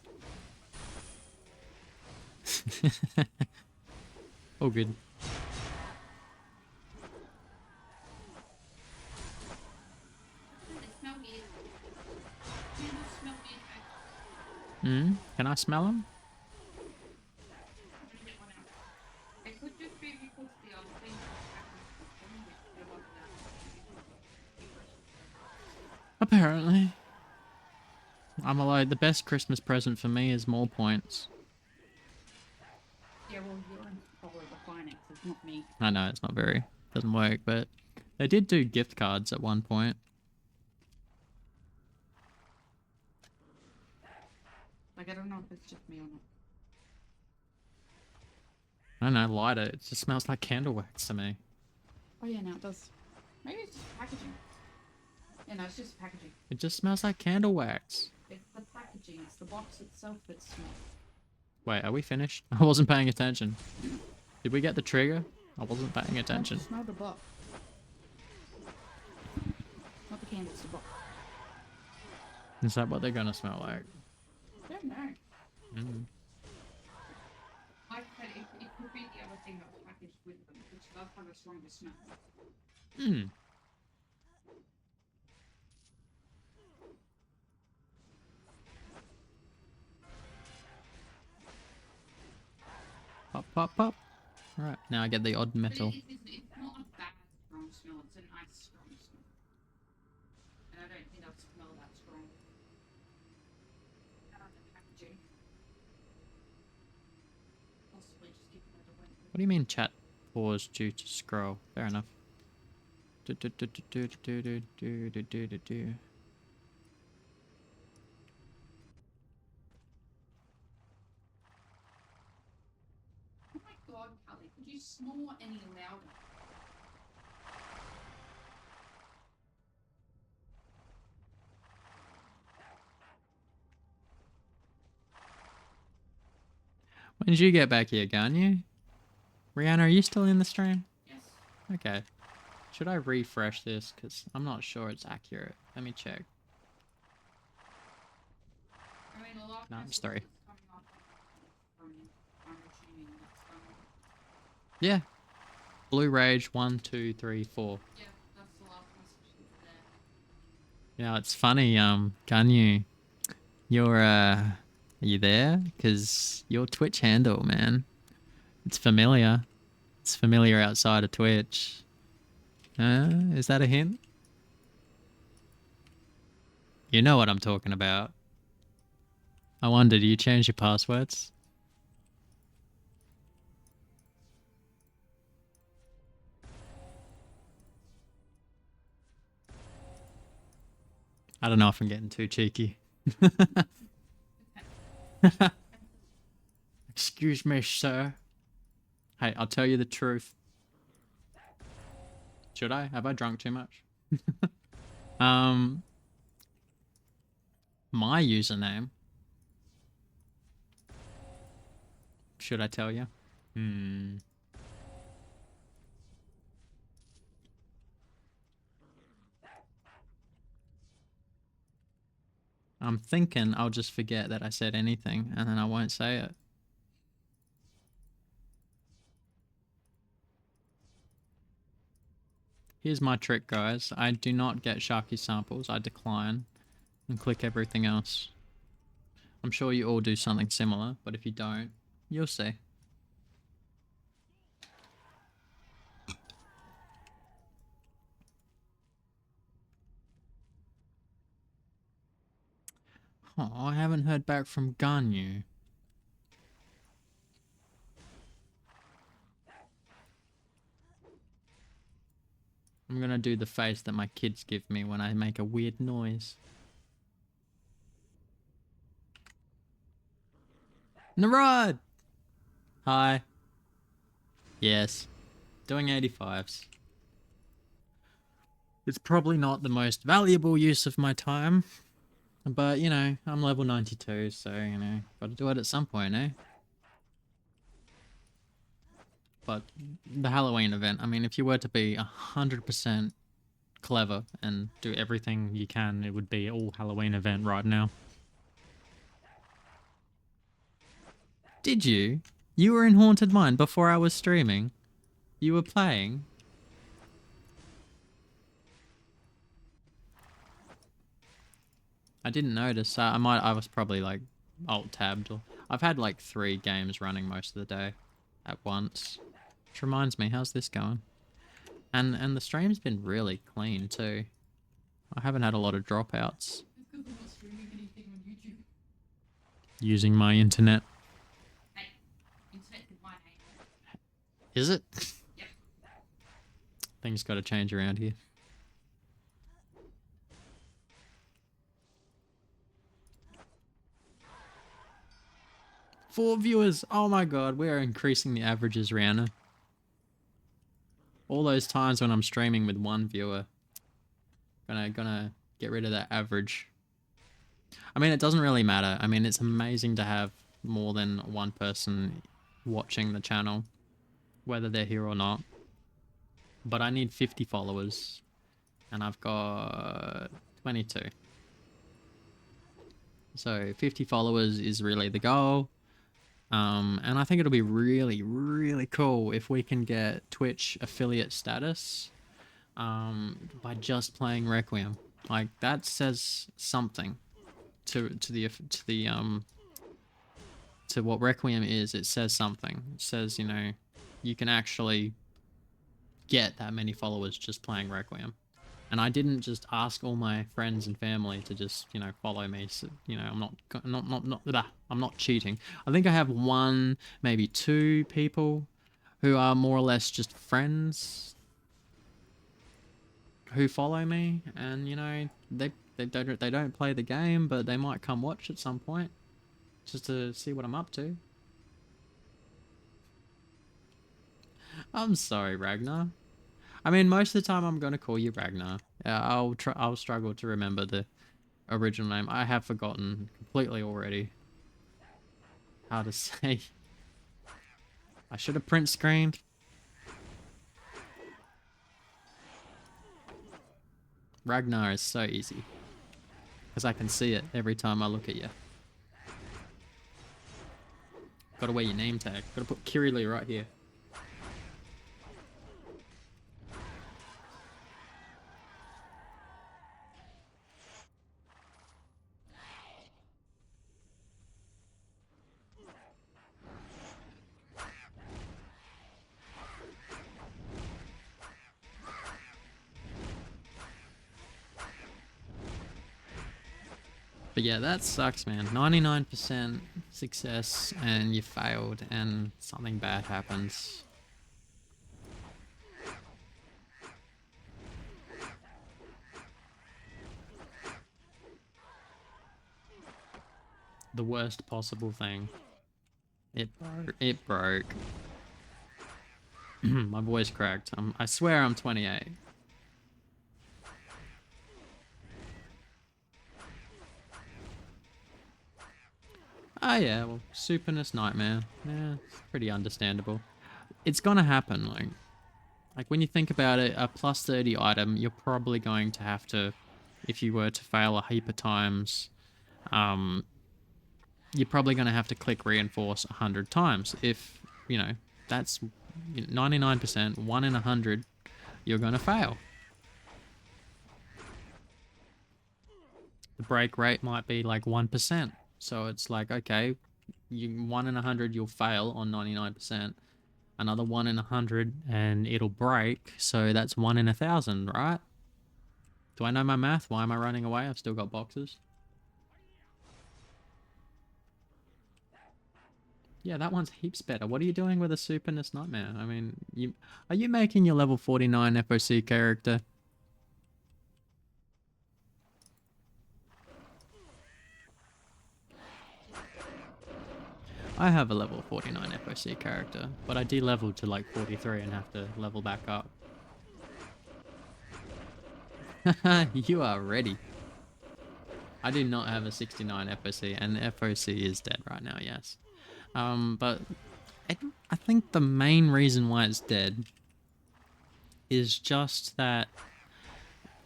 All good. They smell weird. Candles smell weird. Can I smell them? I'm gonna get one out. They could just be because the other thing which they love that. Apparently. I'm allowed. The best Christmas present for me is more points. Yeah, well, you're in control of the finances, not me. I know it's not very, doesn't work, but they did do gift cards at one point. Like, I don't know if it's just me or not. I don't know, light it. It just smells like candle wax to me. Oh yeah, now it does. Maybe it's just packaging. Yeah, no, it's just packaging. It just smells like candle wax. It's the packaging. It's the box itself that smells. Wait, are we finished? I wasn't paying attention. Did we get the trigger? I wasn't paying attention. Smell the box. Not the candles, the box. Is that what they're gonna smell like? I don't know. Mm. Like I said, it could be the other thing that was packaged with them, which does have a stronger smell. Mm. Pop, pop, pop. Alright, now I get the odd metal. But it's not a bad strong smell, it's a nice strong smell. And I don't think I've smelled that strong. Out of the packaging. Possibly just give it a win. What do you mean chat pause due to scroll? Fair enough. Do, do, do, do, do, do, do, do, do, do, do, do. Oh my god, Callie, could you snore any louder? When did you get back here, Garnier? Rihanna, are you still in the stream? Yes. Okay. Should I refresh this? Because I'm not sure it's accurate. Let me check. I mean, a lot of No, times it's 3. it's coming up from, I'm assuming that's Yeah. Blue Rage 1, 2, 3, 4. yeah, that's the last message that's there. Yeah, it's funny, Ganyu, you're, are you there? Because your Twitch handle, man, it's familiar. It's familiar outside of Twitch. Is that a hint? You know what I'm talking about. I wonder, do you change your passwords? I don't know if I'm getting too cheeky. Excuse me, sir. Hey, I'll tell you the truth. Should I? Have I drunk too much? My username. Should I tell you? I'm thinking I'll just forget that I said anything and then I won't say it. Here's my trick, guys. I do not get Sharky samples. I decline and click everything else. I'm sure you all do something similar, but if you don't, you'll see. Oh, I haven't heard back from Ganyu. I'm gonna do the face that my kids give me when I make a weird noise. Narod! Hi. Yes. Doing 85s. It's probably not the most valuable use of my time. But, you know, I'm level 92, so, you know, gotta do it at some point, eh? But the Halloween event, I mean, if you were to be 100% clever and do everything you can, it would be all Halloween event right now. Did you? You were in Haunted Mine before I was streaming? You were playing? I didn't notice. I was probably like alt-tabbed. I've had like 3 games running most of the day at once. Which reminds me, how's this going? And the stream's been really clean too. I haven't had a lot of dropouts. Using my internet. Hey, internet is my name. Is it? Yep. Things gotta change around here. Four viewers! Oh my god, we are increasing the averages, Rihanna. All those times when I'm streaming with 1 viewer. Gonna get rid of that average. I mean, it doesn't really matter. I mean, it's amazing to have more than 1 person watching the channel, whether they're here or not. But I need 50 followers, and I've got 22. So 50 followers is really the goal. And I think it'll be really, really cool if we can get Twitch affiliate status by just playing Requiem. Like, that says something to what Requiem is. It says something. It says, you know, you can actually get that many followers just playing Requiem. And I didn't just ask all my friends and family to just, you know, follow me. So, you know, I'm not cheating. I think I have 1, maybe 2 people who are more or less just friends who follow me, and you know, they don't play the game, but they might come watch at some point just to see what I'm up to. I'm sorry, Ragnar. I mean, most of the time I'm gonna call you Ragnar. I'll struggle to remember the original name. I have forgotten completely already how to say. I should have print screened. Ragnar is so easy because I can see it every time I look at you. Gotta wear your name tag. Gotta put Kirili right here. But yeah, that sucks, man. 99% success and you failed and something bad happens. The worst possible thing. It broke. My voice cracked. I swear I'm 28. Ah, yeah, well, superness nightmare. Yeah, it's pretty understandable. It's gonna happen, like when you think about it, a plus 30 item, you're probably going to have to, if you were to fail a heap of times, you're probably going to have to click reinforce 100 times. If, you know, that's 99%, 1 in 100, you're going to fail. break rate might be like 1%. So it's like, okay, 1 in 100 you'll fail on 99%. Another 1 in 100 and it'll break. So that's 1 in 1,000, right? Do I know my math? Why am I running away? I've still got boxes. Yeah, that one's heaps better. What are you doing with a Superness Nightmare? I mean, are you making your level 49 FOC character? I have a level 49 FOC character, but I de-leveled to like 43 and have to level back up. You are ready. I do not have a 69 FOC, and the FOC is dead right now, yes. But I think the main reason why it's dead is just that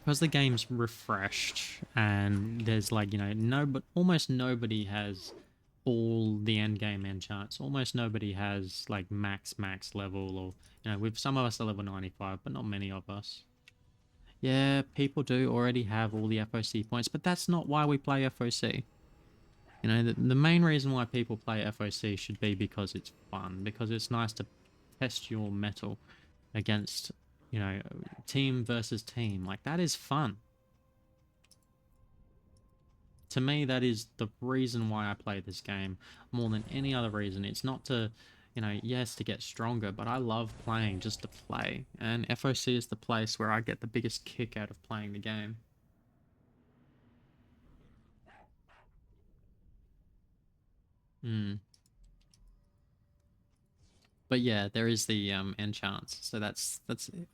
because the game's refreshed and there's like, you know, almost nobody has all the end game enchants. Almost nobody has like max level, or you know, with some of us are level 95, but not many of us. Yeah, people do already have all the FOC points, but that's not why we play FOC. You know, the main reason why people play FOC should be because it's fun, because it's nice to test your mettle against, you know, team versus team. Like, that is fun. To me, that is the reason why I play this game more than any other reason. It's not to, you know, yes, to get stronger, but I love playing just to play. And FOC is the place where I get the biggest kick out of playing the game. But yeah, there is the enchants. So that's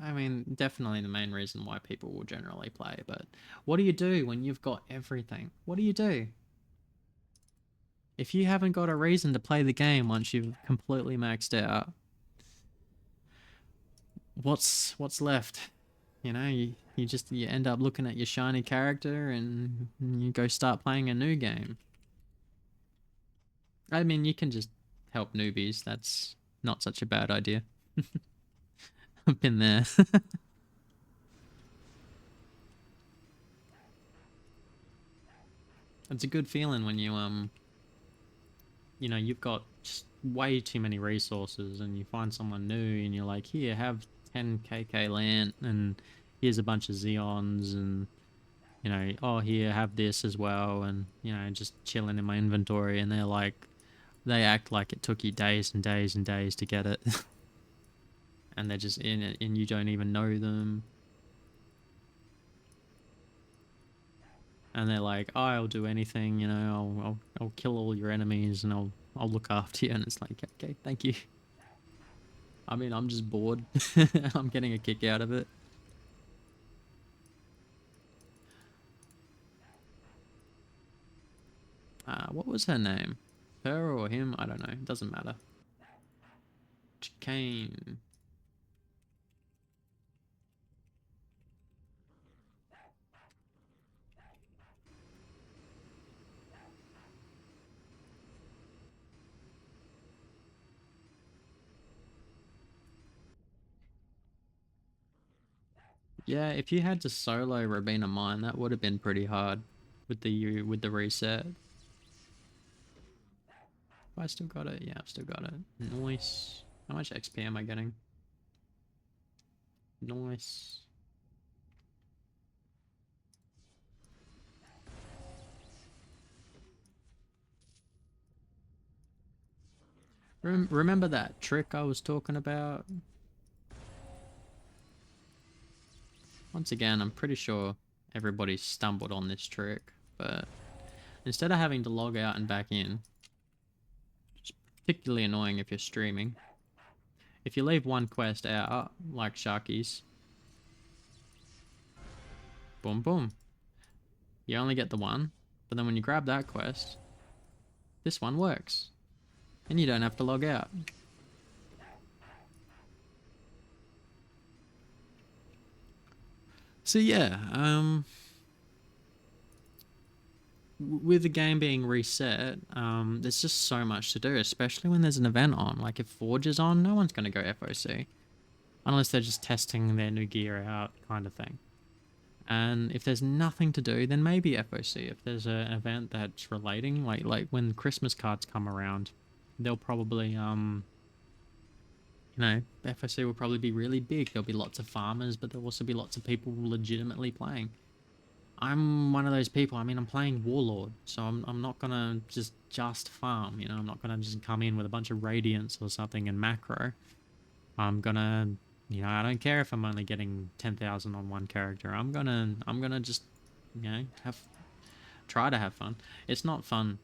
I mean, definitely the main reason why people will generally play. But what do you do when you've got everything? What do you do? If you haven't got a reason to play the game once you've completely maxed out, what's left? You know, you end up looking at your shiny character and you go start playing a new game. I mean, you can just help newbies. That's not such a bad idea. I've been there. It's a good feeling when you know, you've got just way too many resources and you find someone new and you're like, here, have 10 KK land and here's a bunch of Xeons and, you know, oh, here, have this as well, and, you know, just chilling in my inventory, and they're like, they act like it took you days and days and days to get it. And they're just in it and you don't even know them. And they're like, oh, I'll do anything, you know, I'll kill all your enemies and I'll look after you. And it's like, okay, thank you. I mean, I'm just bored. I'm getting a kick out of it. What was her name? Her or him? I don't know. It doesn't matter. Chicane. Yeah, if you had to solo Robina Mine, that would have been pretty hard with the reset. Have I still got it? Yeah, I've still got it. Nice. How much XP am I getting? Nice. Remember that trick I was talking about? Once again, I'm pretty sure everybody stumbled on this trick, but instead of having to log out and back in, it's particularly annoying if you're streaming. If you leave one quest out, like Sharky's, boom boom, you only get the one, but then when you grab that quest, this one works, and you don't have to log out. So yeah, with the game being reset, there's just so much to do, especially when there's an event on. Like if Forge is on, no one's going to go FOC. Unless they're just testing their new gear out kind of thing. And if there's nothing to do, then maybe FOC. If there's an event that's relating, like when Christmas cards come around, they'll probably FOC will probably be really big. There'll be lots of farmers, but there'll also be lots of people legitimately playing. I'm one of those people. I mean, I'm playing Warlord, so I'm not gonna just farm. You know, I'm not gonna just come in with a bunch of radiance or something and macro. I'm gonna, I don't care if I'm only getting 10,000 on one character. I'm gonna just, try to have fun. It's not fun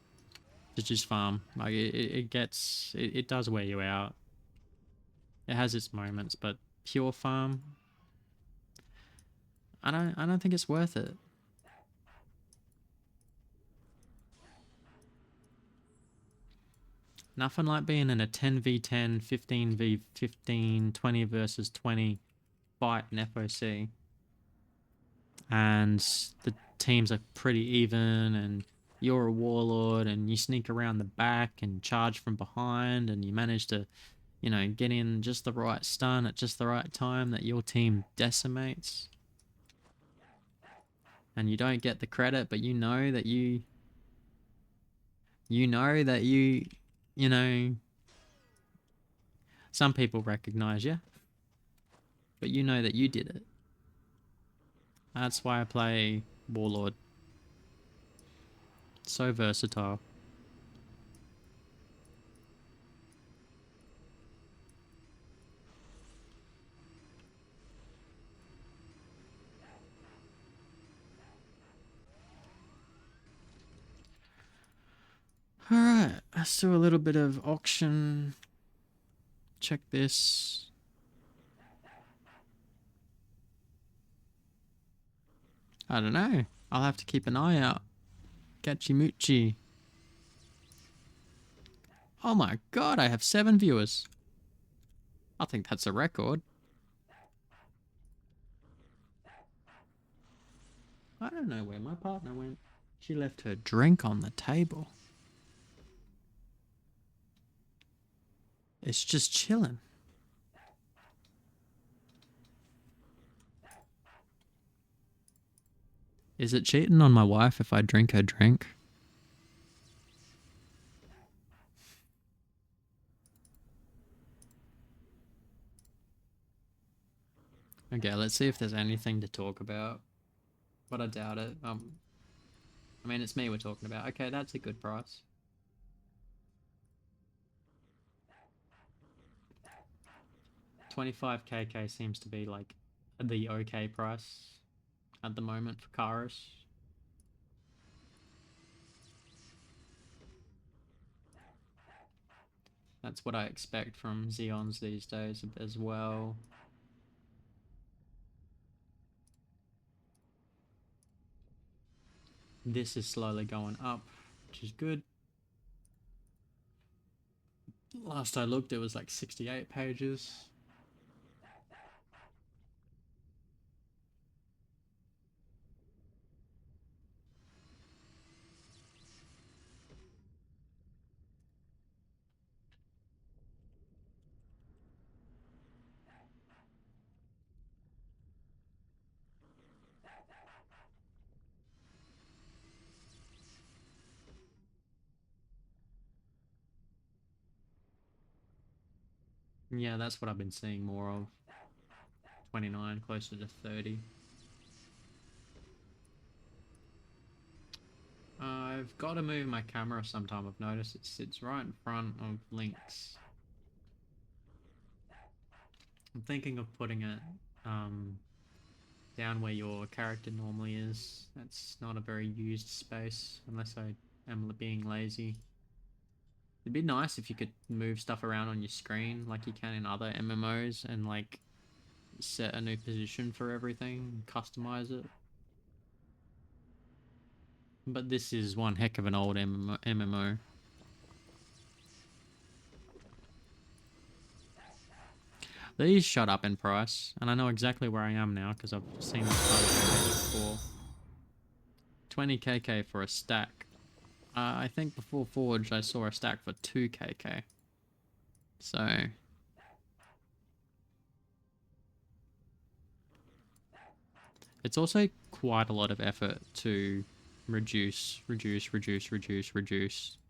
to just farm. Like it does wear you out. It has its moments, but pure farm, I don't think it's worth it. Nothing like being in a 10v10, 15v15, 20 versus 20 fight in FOC. And the teams are pretty even, and you're a warlord, and you sneak around the back and charge from behind, and you manage to, get in just the right stun at just the right time that your team decimates. And you don't get the credit, but you know that you know, some people recognize you, but you know that you did it. That's why I play Warlord. So versatile. Alright, let's do a little bit of auction. Check this. I don't know. I'll have to keep an eye out. Gachimuchi. Oh my god, I have 7 viewers. I think that's a record. I don't know where my partner went. She left her drink on the table. It's just chilling. Is it cheating on my wife if I drink her drink? Okay, let's see if there's anything to talk about. But I doubt it. I mean, it's me we're talking about. Okay, that's a good price. 25 KK seems to be like the okay price at the moment for Karis. That's what I expect from Xeons these days as well. This is slowly going up, which is good. Last I looked, it was like 68 pages. Yeah, that's what I've been seeing more of. 29, closer to 30. I've got to move my camera sometime. I've noticed it sits right in front of links. I'm thinking of putting it down where your character normally is. That's not a very used space unless I am being lazy. It'd be nice if you could move stuff around on your screen like you can in other MMOs and like set a new position for everything, customize it. But this is one heck of an old MMO. These shut up in price, and I know exactly where I am now because I've seen this price before. 20 KK for a stack. I think before Forge I saw a stack for 2 KK. So It's also quite a lot of effort to reduce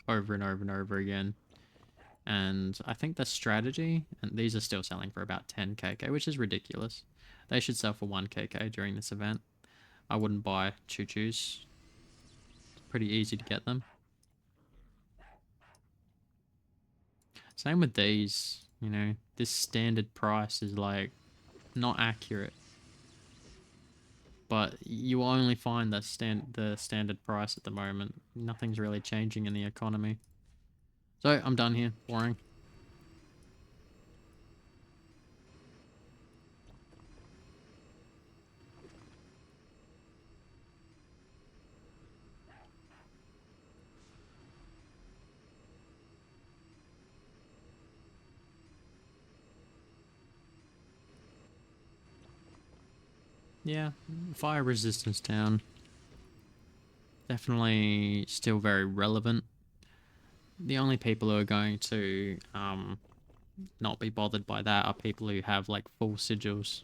over and over and over again. And I think the strategy, and these are still selling for about 10 KK, which is ridiculous. They should sell for 1 KK during this event. I wouldn't buy choo-choos. It's pretty easy to get them. Same with these, you know, this standard price is like not accurate. But you will only find the standard price at the moment. Nothing's really changing in the economy. So I'm done here. Boring. Yeah, fire resistance down. Definitely still very relevant. The only people who are going to not be bothered by that are people who have like full sigils.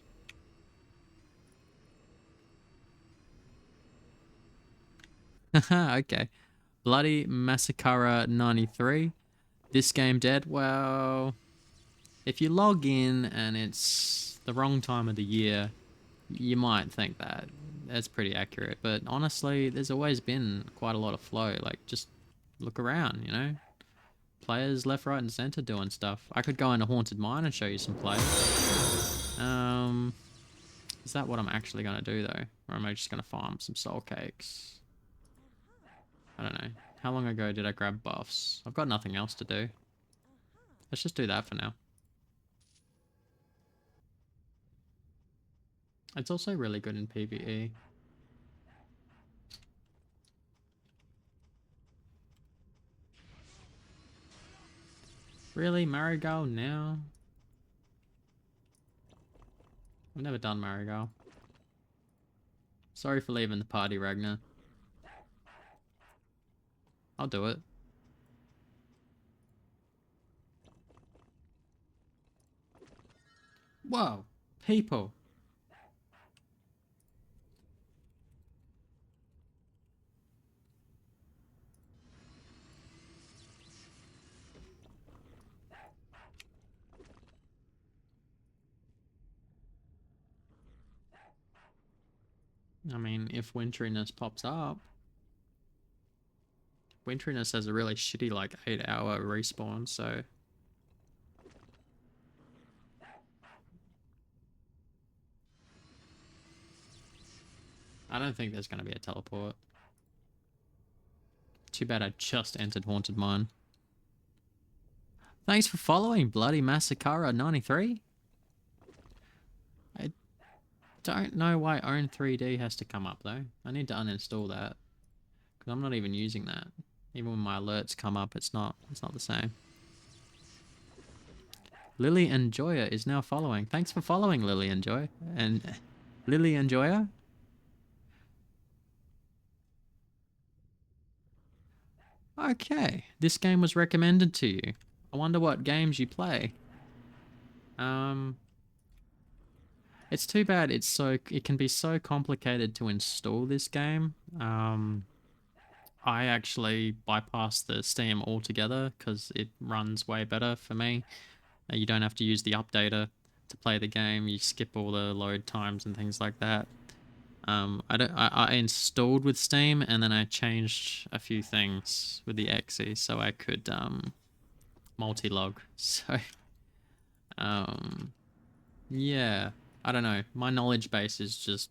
Okay. Bloody Massacre 93. This game dead? Well, if you log in and it's the wrong time of the year, you might think that. That's pretty accurate. But honestly, there's always been quite a lot of flow. Like, just look around, you know? Players left, right, and center doing stuff. I could go into Haunted Mine and show you some players. Is that what I'm actually going to do, though? Or am I just going to farm some soul cakes? I don't know. How long ago did I grab buffs? I've got nothing else to do. Let's just do that for now. It's also really good in PvE. Really? Marigal now? I've never done Marigal. Sorry for leaving the party, Ragnar. I'll do it. Whoa! People! I mean, if winteriness pops up... Winteriness has a really shitty, like, 8-hour respawn, so... I don't think there's going to be a teleport. Too bad I just entered Haunted Mine. Thanks for following, Bloody Massacre 93. I don't know why Own 3D has to come up, though. I need to uninstall that. Because I'm not even using that. Even when my alerts come up, it's not the same. Lily and Joya is now following. Thanks for following, Lily and Joy. And Lily and Joya? Okay, this game was recommended to you. I wonder what games you play. It's too bad it can be so complicated to install this game. I actually bypassed the Steam altogether because it runs way better for me. You don't have to use the updater to play the game. You skip all the load times and things like that. I installed with Steam and then I changed a few things with the exe so I could multi-log. So yeah, I don't know. My knowledge base is just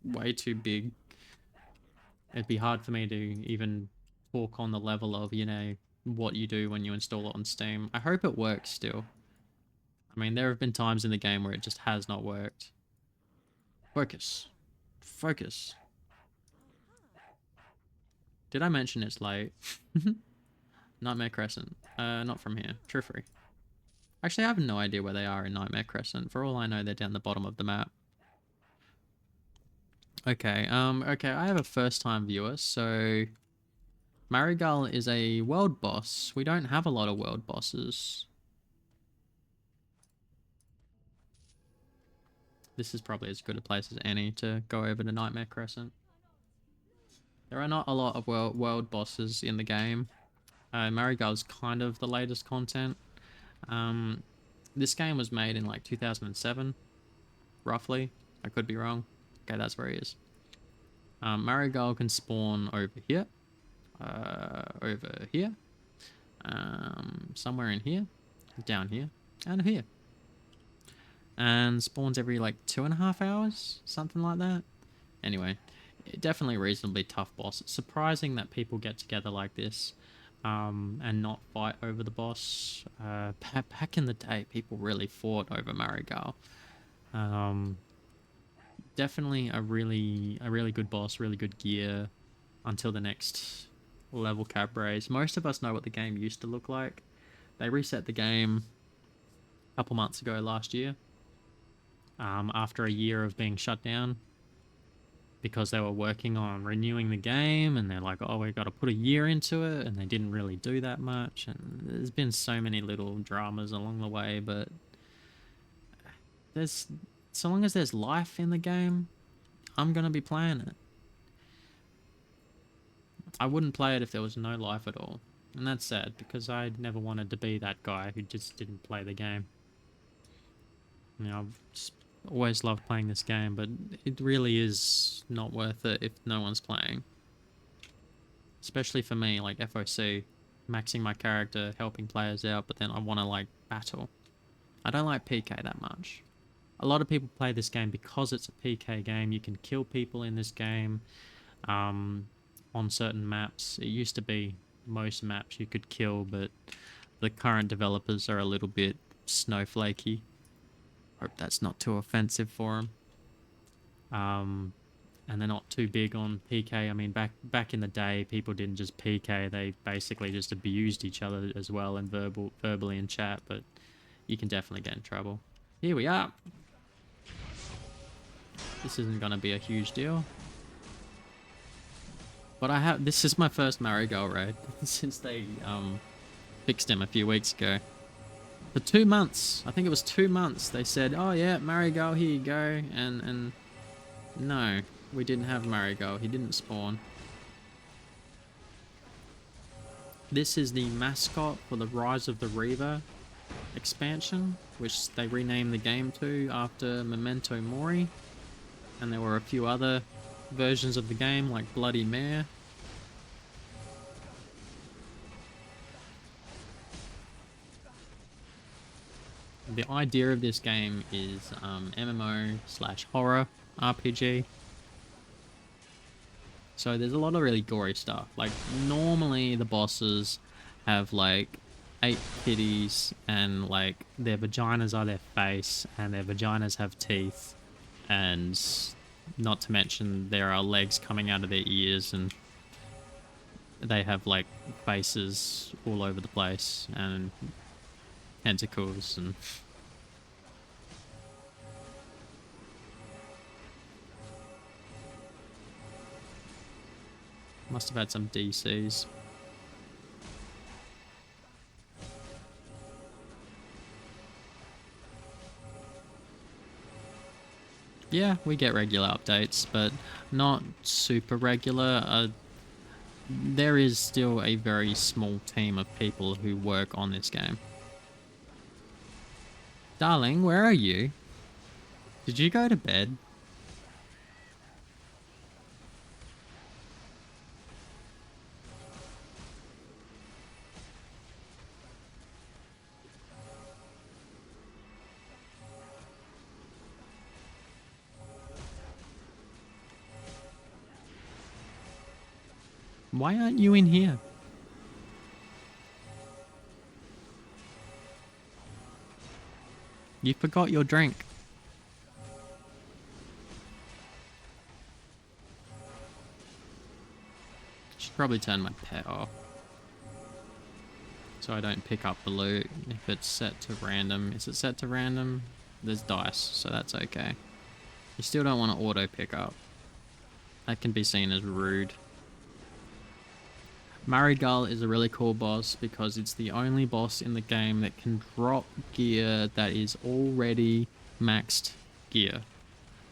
way too big. It'd be hard for me to even talk on the level of, you know, what you do when you install it on Steam. I hope it works still. I mean, there have been times in the game where it just has not worked. Focus. Focus. Did I mention it's late? Nightmare Crescent. Not from here. Triffery. Actually, I have no idea where they are in Nightmare Crescent. For all I know, they're down the bottom of the map. Okay, okay, I have a first-time viewer, so... Marigal is a world boss. We don't have a lot of world bosses. this is probably as good a place as any to go over to Nightmare Crescent. There are not a lot of world bosses in the game. Marigold's kind of the latest content. This game was made in like 2007, roughly. I could be wrong. Okay, that's where he is. Marigold can spawn over here, somewhere in here, down here, and here. And spawns every like 2.5 hours, something like that. Anyway, definitely a reasonably tough boss. It's surprising that people get together like this and not fight over the boss. Back in the day, people really fought over Marigal. Definitely a really good boss, really good gear until the next level cap raise. Most of us know what the game used to look like. They reset the game a couple months ago last year, after a year of being shut down because they were working on renewing the game, and they're like, oh, we've got to put a year into it, and they didn't really do that much, and there's been so many little dramas along the way, but so long as there's life in the game, I'm gonna be playing it. I wouldn't play it if there was no life at all. And that's sad, because I never wanted to be that guy who just didn't play the game. You know, I've just always loved playing this game, but it really is not worth it if no one's playing. Especially for me, like FOC, maxing my character, helping players out, but then I want to, like, battle. I don't like PK that much. A lot of people play this game because it's a PK game. You can kill people in this game on certain maps. It used to be most maps you could kill, but the current developers are a little bit snowflakey. Hope that's not too offensive for them. And they're not too big on PK. I mean, back in the day, people didn't just PK. They basically just abused each other as well, and verbally in chat, but you can definitely get in trouble. Here we are. This isn't going to be a huge deal. But this is my first Marigold raid since they fixed him a few weeks ago. For 2 months, I think it was 2 months, they said, oh yeah, Marigold, here you go, and no, we didn't have Marigold, he didn't spawn. This is the mascot for the Rise of the Reaver expansion, which they renamed the game to after Memento Mori, and there were a few other versions of the game like Bloodymare. The idea of this game is MMO/horror RPG. So there's a lot of really gory stuff. Like, normally the bosses have like 8 titties, and like their vaginas are their face, and their vaginas have teeth, and not to mention there are legs coming out of their ears, and they have like faces all over the place, and tentacles, and must have had some DCs. Yeah, we get regular updates, but not super regular. There is still a very small team of people who work on this game. Darling, where are you? Did you go to bed? Why aren't you in here? You forgot your drink. Should probably turn my pet off, so I don't pick up the loot if it's set to random. Is it set to random? There's dice, so that's okay. You still don't want to auto pick up. That can be seen as rude. Marigal is a really cool boss because it's the only boss in the game that can drop gear that is already maxed gear.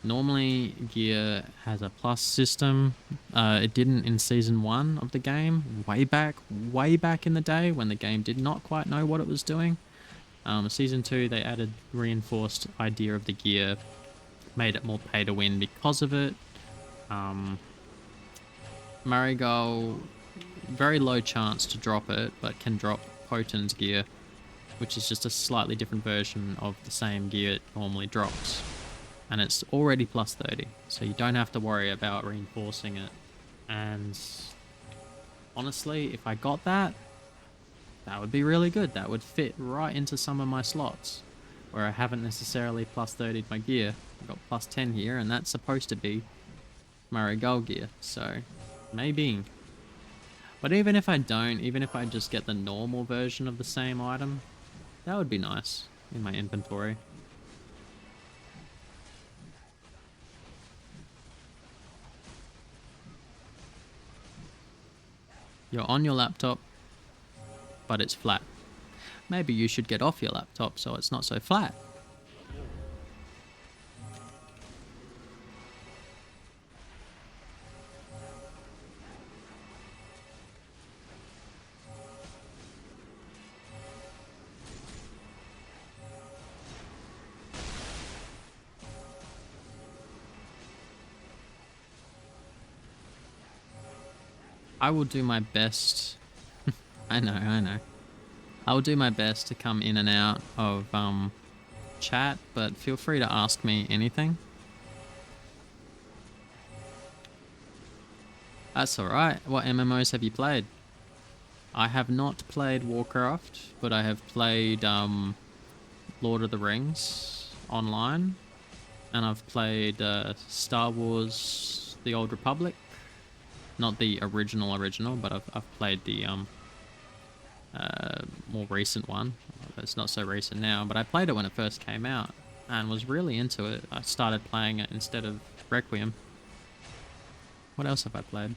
Normally, gear has a plus system. It didn't in Season 1 of the game, way back in the day when the game did not quite know what it was doing. Season 2, they added reinforced idea of the gear, made it more pay to win because of it. Marigal, very low chance to drop it, but can drop Poton's gear, which is just a slightly different version of the same gear it normally drops. And it's already plus 30, so you don't have to worry about reinforcing it. And honestly, if I got that, that would be really good. That would fit right into some of my slots, where I haven't necessarily plus 30'd my gear. I've got plus 10 here, and that's supposed to be Marigal gear, so maybe. But even if I don't, even if I just get the normal version of the same item, that would be nice in my inventory. You're on your laptop, but it's flat. Maybe you should get off your laptop so it's not so flat. I will do my best. I know. I will do my best to come in and out of chat, but feel free to ask me anything. That's alright. What MMOs have you played? I have not played Warcraft, but I have played Lord of the Rings online, and I've played Star Wars The Old Republic. Not the original, but I've played the more recent one. It's not so recent now, but I played it when it first came out and was really into it. I started playing it instead of Requiem. What else have I played?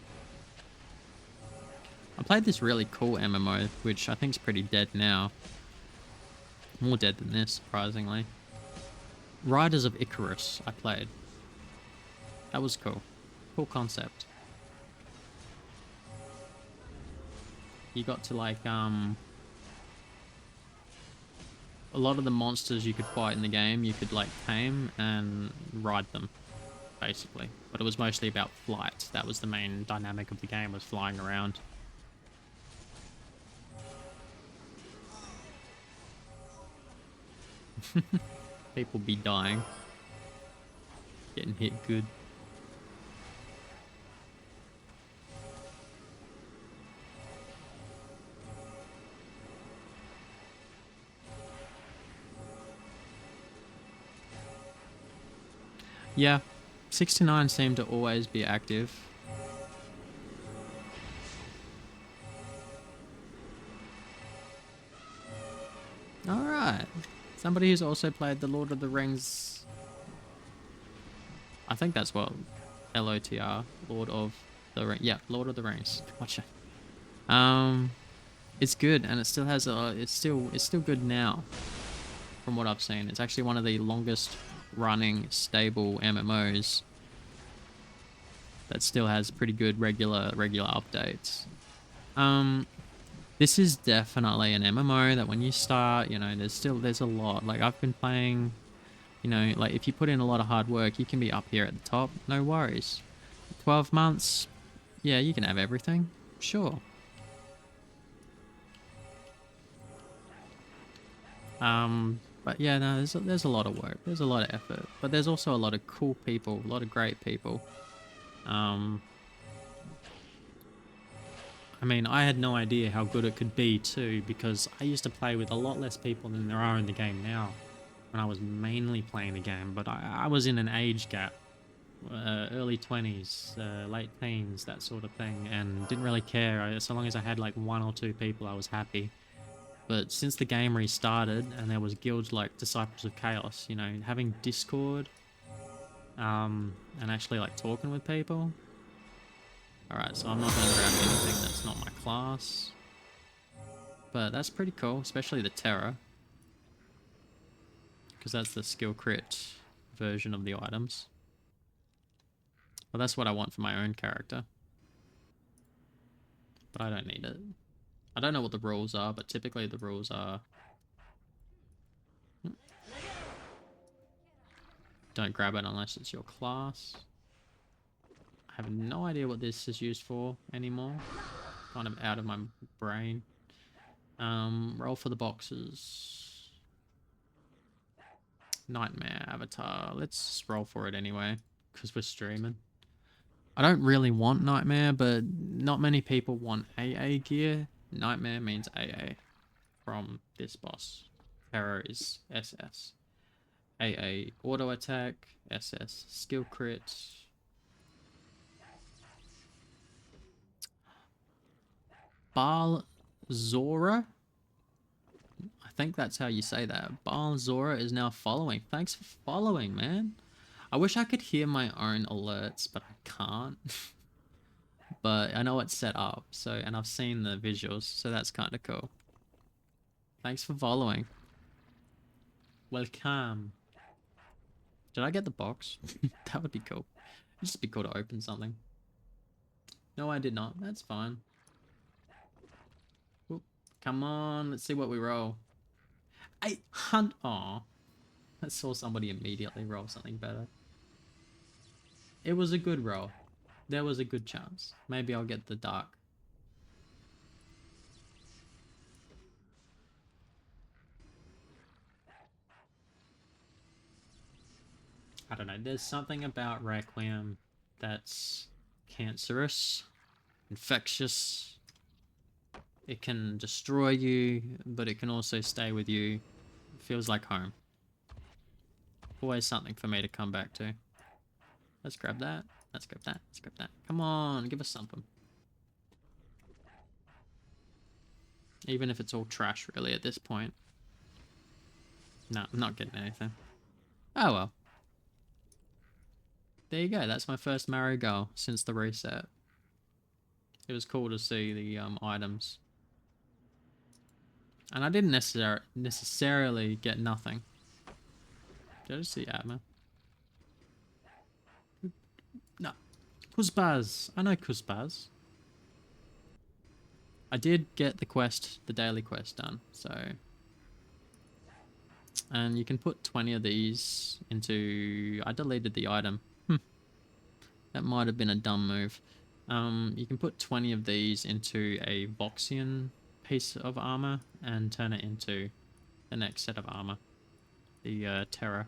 I played this really cool MMO, which I think is pretty dead now. More dead than this, surprisingly. Riders of Icarus, I played. That was cool. Cool concept. You got to like, a lot of the monsters you could fight in the game, you could like tame and ride them, basically. But it was mostly about flight. That was the main dynamic of the game, was flying around. People be dying. Getting hit good. Yeah, 69 seem to always be active. Alright. Somebody who's also played the Lord of the Rings. I think that's what LOTR, Lord of the Rings. Yeah, Lord of the Rings. Gotcha. It's good, and it still has a. It's still good now, from what I've seen. It's actually one of the longest running stable MMOs that still has pretty good regular updates. This is definitely an MMO that when you start, you know, there's a lot. Like, I've been playing, you know, like if you put in a lot of hard work, you can be up here at the top, no worries. 12 months, yeah, you can have everything, sure. But yeah, no, there's a lot of work, there's a lot of effort, but there's also a lot of cool people, a lot of great people. I mean, I had no idea how good it could be too, because I used to play with a lot less people than there are in the game now, when I was mainly playing the game, but I was in an age gap, early 20s, late teens, that sort of thing, and didn't really care. So long as I had like 1 or 2 people, I was happy. But since the game restarted and there was guilds like Disciples of Chaos, you know, having Discord, and actually like talking with people. Alright, so I'm not going to grab anything that's not my class. But that's pretty cool, especially the Terror. Because that's the skill crit version of the items. Well, that's what I want for my own character. But I don't need it. I don't know what the rules are, but typically the rules are... Don't grab it unless it's your class. I have no idea what this is used for anymore. Kind of out of my brain. Roll for the boxes. Nightmare avatar. Let's roll for it anyway, because we're streaming. I don't really want Nightmare, but not many people want AA gear. Nightmare means AA from this boss. Terror is SS. AA auto attack, SS skill crit. Balzora? I think that's how you say that. Balzora is now following. Thanks for following, man. I wish I could hear my own alerts, but I can't. But I know it's set up, so, and I've seen the visuals, so that's kind of cool. Thanks for following. Welcome. Did I get the box? That would be cool. It'd just be cool to open something. No, I did not. That's fine. Oop. Come on, let's see what we roll. 800. Aw. I saw somebody immediately roll something better. It was a good roll. There was a good chance. Maybe I'll get the dark. I don't know. There's something about Requiem that's cancerous, infectious. It can destroy you, but it can also stay with you. It feels like home. Always something for me to come back to. Let's grab that. Let's grab that. Let's grab that. Come on, give us something. Even if it's all trash, really, at this point. No, I'm not getting anything. Oh well. There you go. That's my first Mario goal since the reset. It was cool to see the items. And I didn't necessarily get nothing. Did I just see Atma? No. Kuzbaz. I know Kuzbaz. I did get the quest, the daily quest done, so... And you can put 20 of these into... I deleted the item. That might have been a dumb move. You can put 20 of these into a Voxian piece of armor and turn it into the next set of armor. The Terror.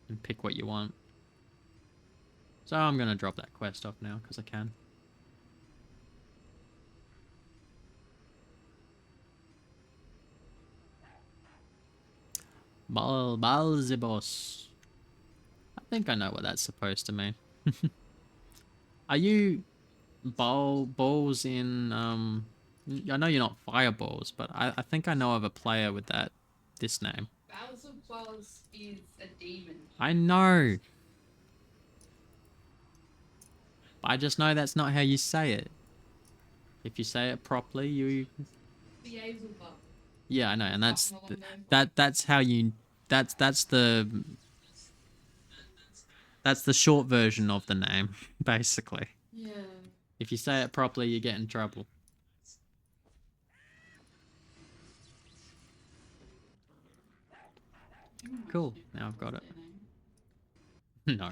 And pick what you want. So I'm going to drop that quest off now because I can. Balzibos. I think I know what that's supposed to mean. Are you balls in I know you're not fireballs, but I think I know of a player with this name. Balzibos is a demon. I know. I just know that's not how you say it. If you say it properly, you... Beelzebub. Yeah, I know, and that's how you... That's the short version of the name, basically. Yeah. If you say it properly, you get in trouble. Cool. Now I've got it. No.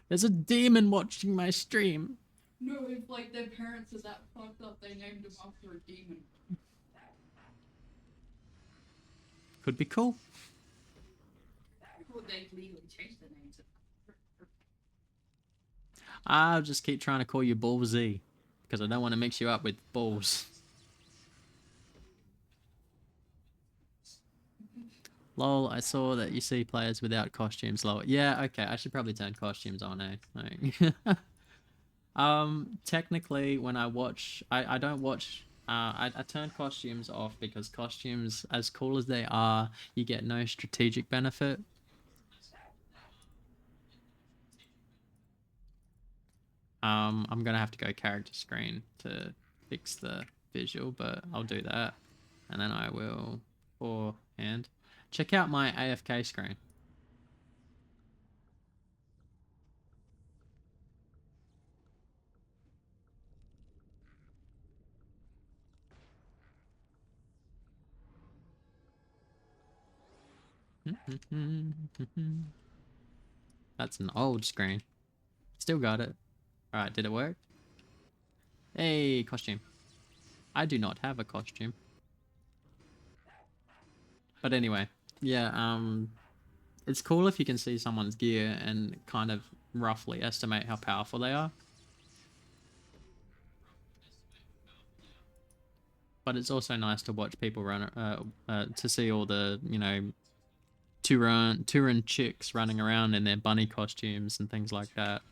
There's a demon watching my stream. No, if like their parents are that fucked up, they named him after a demon. Could be cool. Well, they legally changed their name to... I'll just keep trying to call you Ball Z. Because I don't want to mix you up with balls. Lol, I saw that you see players without costumes lower. Yeah, okay, I should probably turn costumes on, eh? Like, technically, when I watch... I don't watch... I turn costumes off because costumes, as cool as they are, you get no strategic benefit. I'm gonna have to go character screen to fix the visual, but I'll do that. And then I will forehand. Check out my AFK screen. That's an old screen. Still got it. Alright, did it work? Hey, costume. I do not have a costume. But anyway, yeah, it's cool if you can see someone's gear and kind of roughly estimate how powerful they are. But it's also nice to watch people run, to see all the, you know, Turan chicks running around in their bunny costumes and things like that.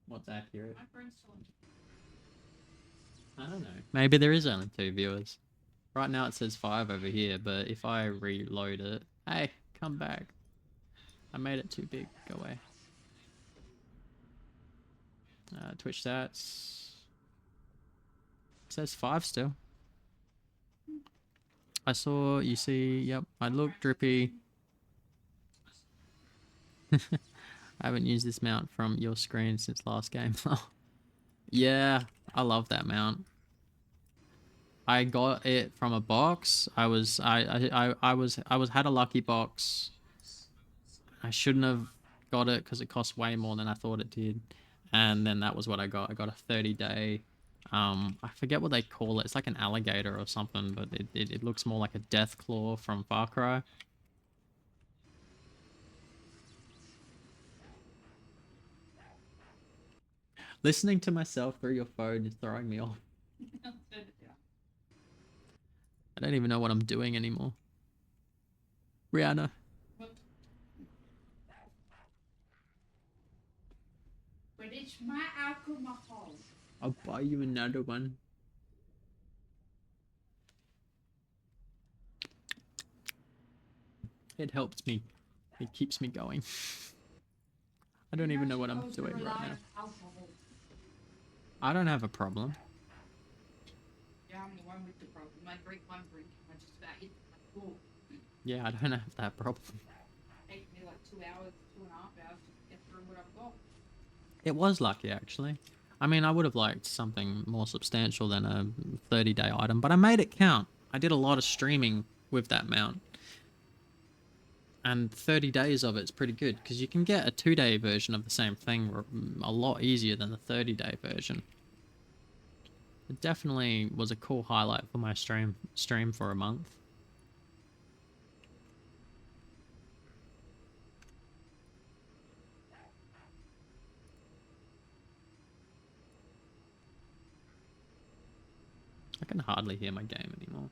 What's accurate? I don't know. Maybe there is only 2 viewers. Right now it says 5 over here, but if I reload it... Hey, come back. I made it too big. Go away. Twitch stats. It says 5 still. I saw, you see, yep, I look drippy. I haven't used this mount from your screen since last game. Yeah, I love that mount. I got it from a box. I had a lucky box. I shouldn't have got it because it cost way more than I thought it did. And then that was what I got. I got a 30-day. I forget what they call it. It's like an alligator or something, but it looks more like a death claw from Far Cry. Listening to myself through your phone is throwing me off. I don't even know what I'm doing anymore. Rihanna. But it's my alcohol. I'll buy you another one. It helps me. It keeps me going. I don't even know what I'm doing right now. I don't have a problem. Yeah, I'm the one with the problem. I drink one drink and I just about hit my floor. Yeah, I don't have that problem. It takes me like 2 hours, 2.5 hours to get through what I've got. It was lucky, actually. I mean, I would have liked something more substantial than a 30-day item, but I made it count. I did a lot of streaming with that mount. And 30 days of it's pretty good, because you can get a 2-day version of the same thing a lot easier than the 30-day version. It definitely was a cool highlight for my stream for a month. I can hardly hear my game anymore.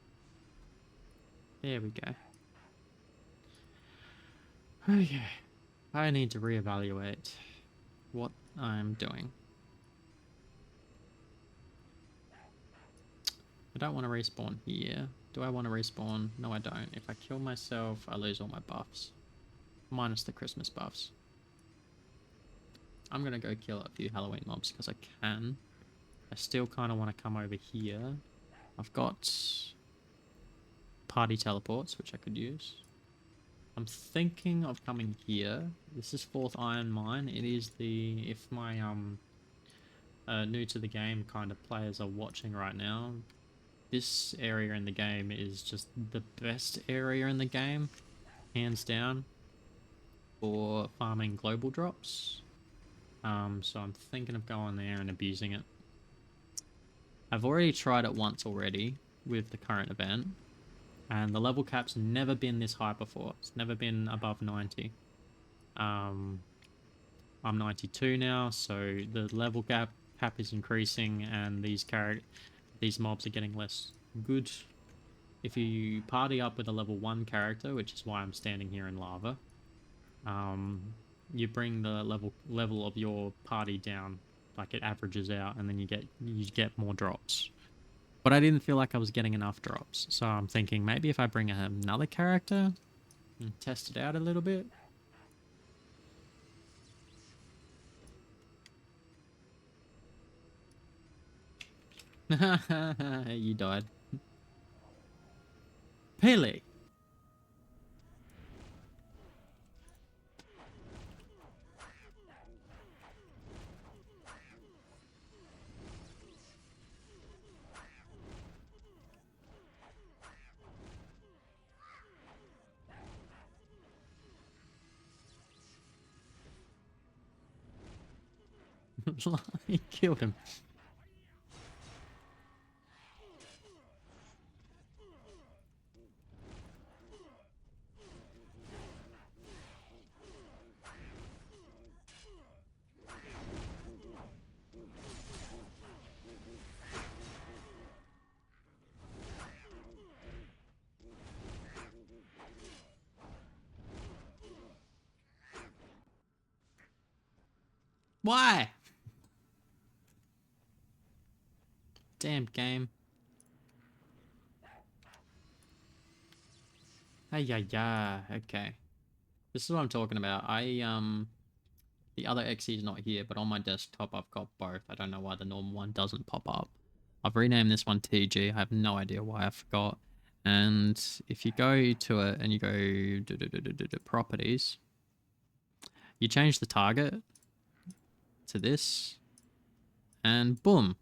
There we go. Okay. I need to reevaluate what I'm doing. I don't want to respawn here. Do I want to respawn? No, I don't. If I kill myself, I lose all my buffs. Minus the Christmas buffs. I'm going to go kill a few Halloween mobs because I can. I still kind of want to come over here. I've got party teleports, which I could use. I'm thinking of coming here. This is 4th Iron Mine. It is the... If my new to the game kind of players are watching right now, this area in the game is just the best area in the game, hands down, for farming global drops. So I'm thinking of going there and abusing it. I've already tried it once already with the current event, and the level cap's never been this high before. It's never been above 90. I'm 92 now, so the level cap is increasing, and these mobs are getting less good. If you party up with a level 1 character, which is why I'm standing here in lava, you bring the level of your party down, like it averages out, and then you get more drops. But I didn't feel like I was getting enough drops, so I'm thinking maybe if I bring another character and test it out a little bit. You died. Pele. He killed him. Why? Damn game. Hey, yeah. Okay. This is what I'm talking about. The other XE is not here, but on my desktop I've got both. I don't know why the normal one doesn't pop up. I've renamed this one TG. I have no idea why I forgot. And if you go to it and you go properties, you change the target to this, and boom.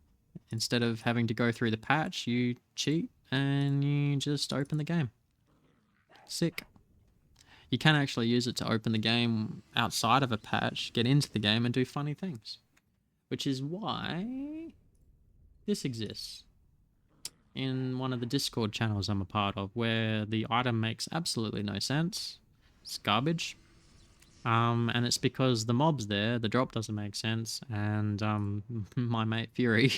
Instead of having to go through the patch, you cheat and you just open the game. Sick. You can actually use it to open the game outside of a patch, get into the game and do funny things. Which is why this exists in one of the Discord channels I'm a part of, where the item makes absolutely no sense. It's garbage. And it's because the mob's there, the drop doesn't make sense, and my mate Fury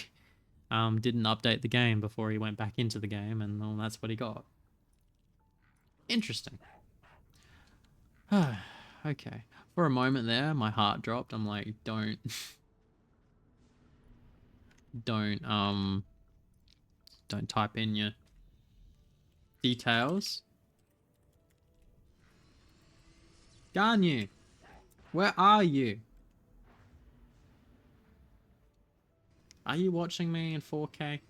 didn't update the game before he went back into the game, and well, that's what he got. Interesting. Okay. For a moment there, my heart dropped. I'm like, don't don't type in your details. Ganyu, where are you? Are you watching me in 4K?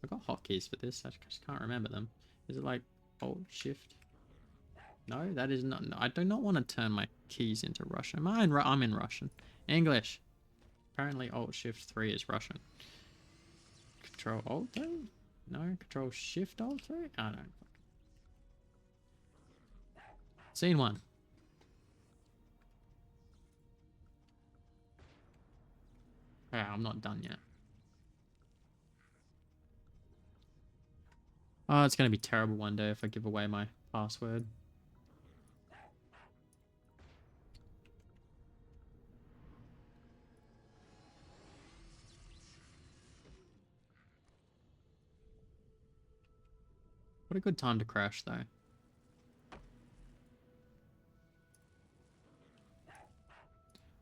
I got hotkeys for this. I just can't remember them. Is it like Alt Shift? No, that is not. No, I do not want to turn my keys into Russian. I'm in Russian. English. Apparently, Alt Shift 3 is Russian. Control Alt 3? No, Control Shift Alt 3? I don't know. Scene 1. Yeah, I'm not done yet. Oh, it's going to be terrible one day if I give away my password. What a good time to crash, though.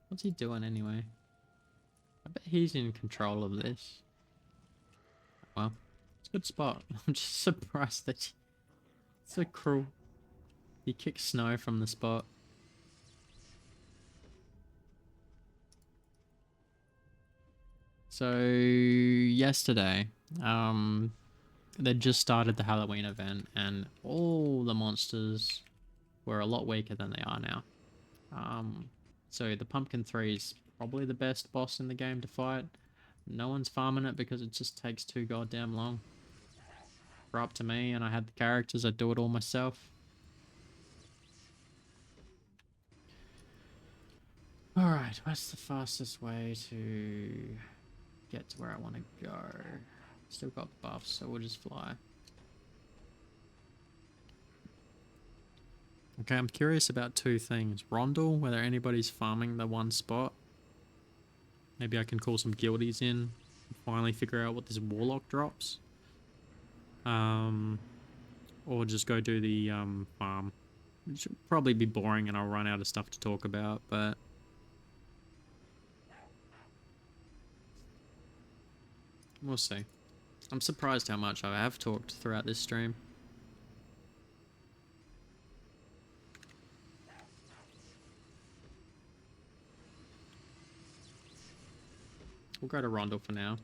What's he doing anyway? I bet he's in control of this. Well, it's a good spot. I'm just surprised that it's so cruel. He kicks snow from the spot. So yesterday, they just started the Halloween event, and all the monsters were a lot weaker than they are now. So the Pumpkin 3 is probably the best boss in the game to fight. No one's farming it because it just takes too goddamn long. If it were up to me and I had the characters, I'd do it all myself. Alright, what's the fastest way to get to where I want to go? Still got buffs, so we'll just fly. Okay, I'm curious about two things. Rondel, whether anybody's farming the one spot. Maybe I can call some guildies in and finally figure out what this warlock drops. Or just go do the farm. It should probably be boring and I'll run out of stuff to talk about, but we'll see. I'm surprised how much I have talked throughout this stream. We'll go to Rondel for now.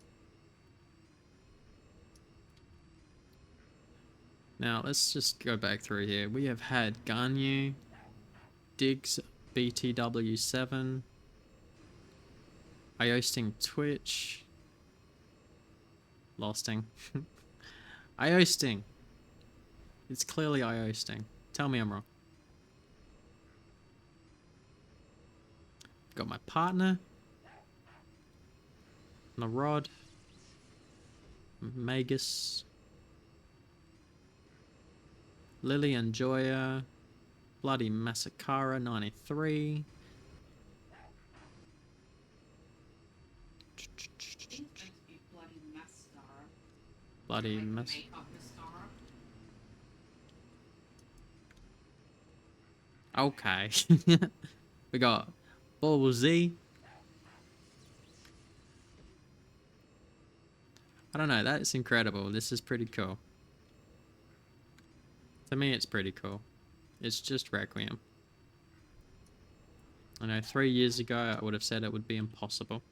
Now, let's just go back through here. We have had Ganyu, Diggs, BTW7, Iosting Twitch, Losting. Iosting. It's clearly Iosting. Tell me I'm wrong. Got my partner. The rod. Magus. Lily and Joya. Bloody Massacra 93. It is meant to be bloody mascara. Bloody Like mess. makeup mascara. Okay. We got Bubble Z. I don't know, that's incredible. This is pretty cool. To me, it's pretty cool. It's just Requiem. I know 3 years ago I would have said it would be impossible.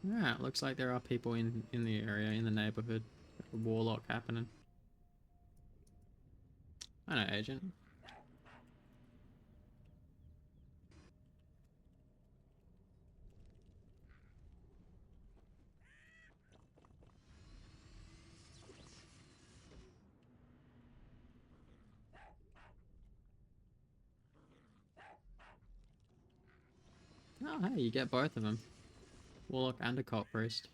Yeah, it looks like there are people in the area, in the neighborhood. A warlock happening. I know, Agent. Oh, hey, you get both of them. Warlock and a cult priest.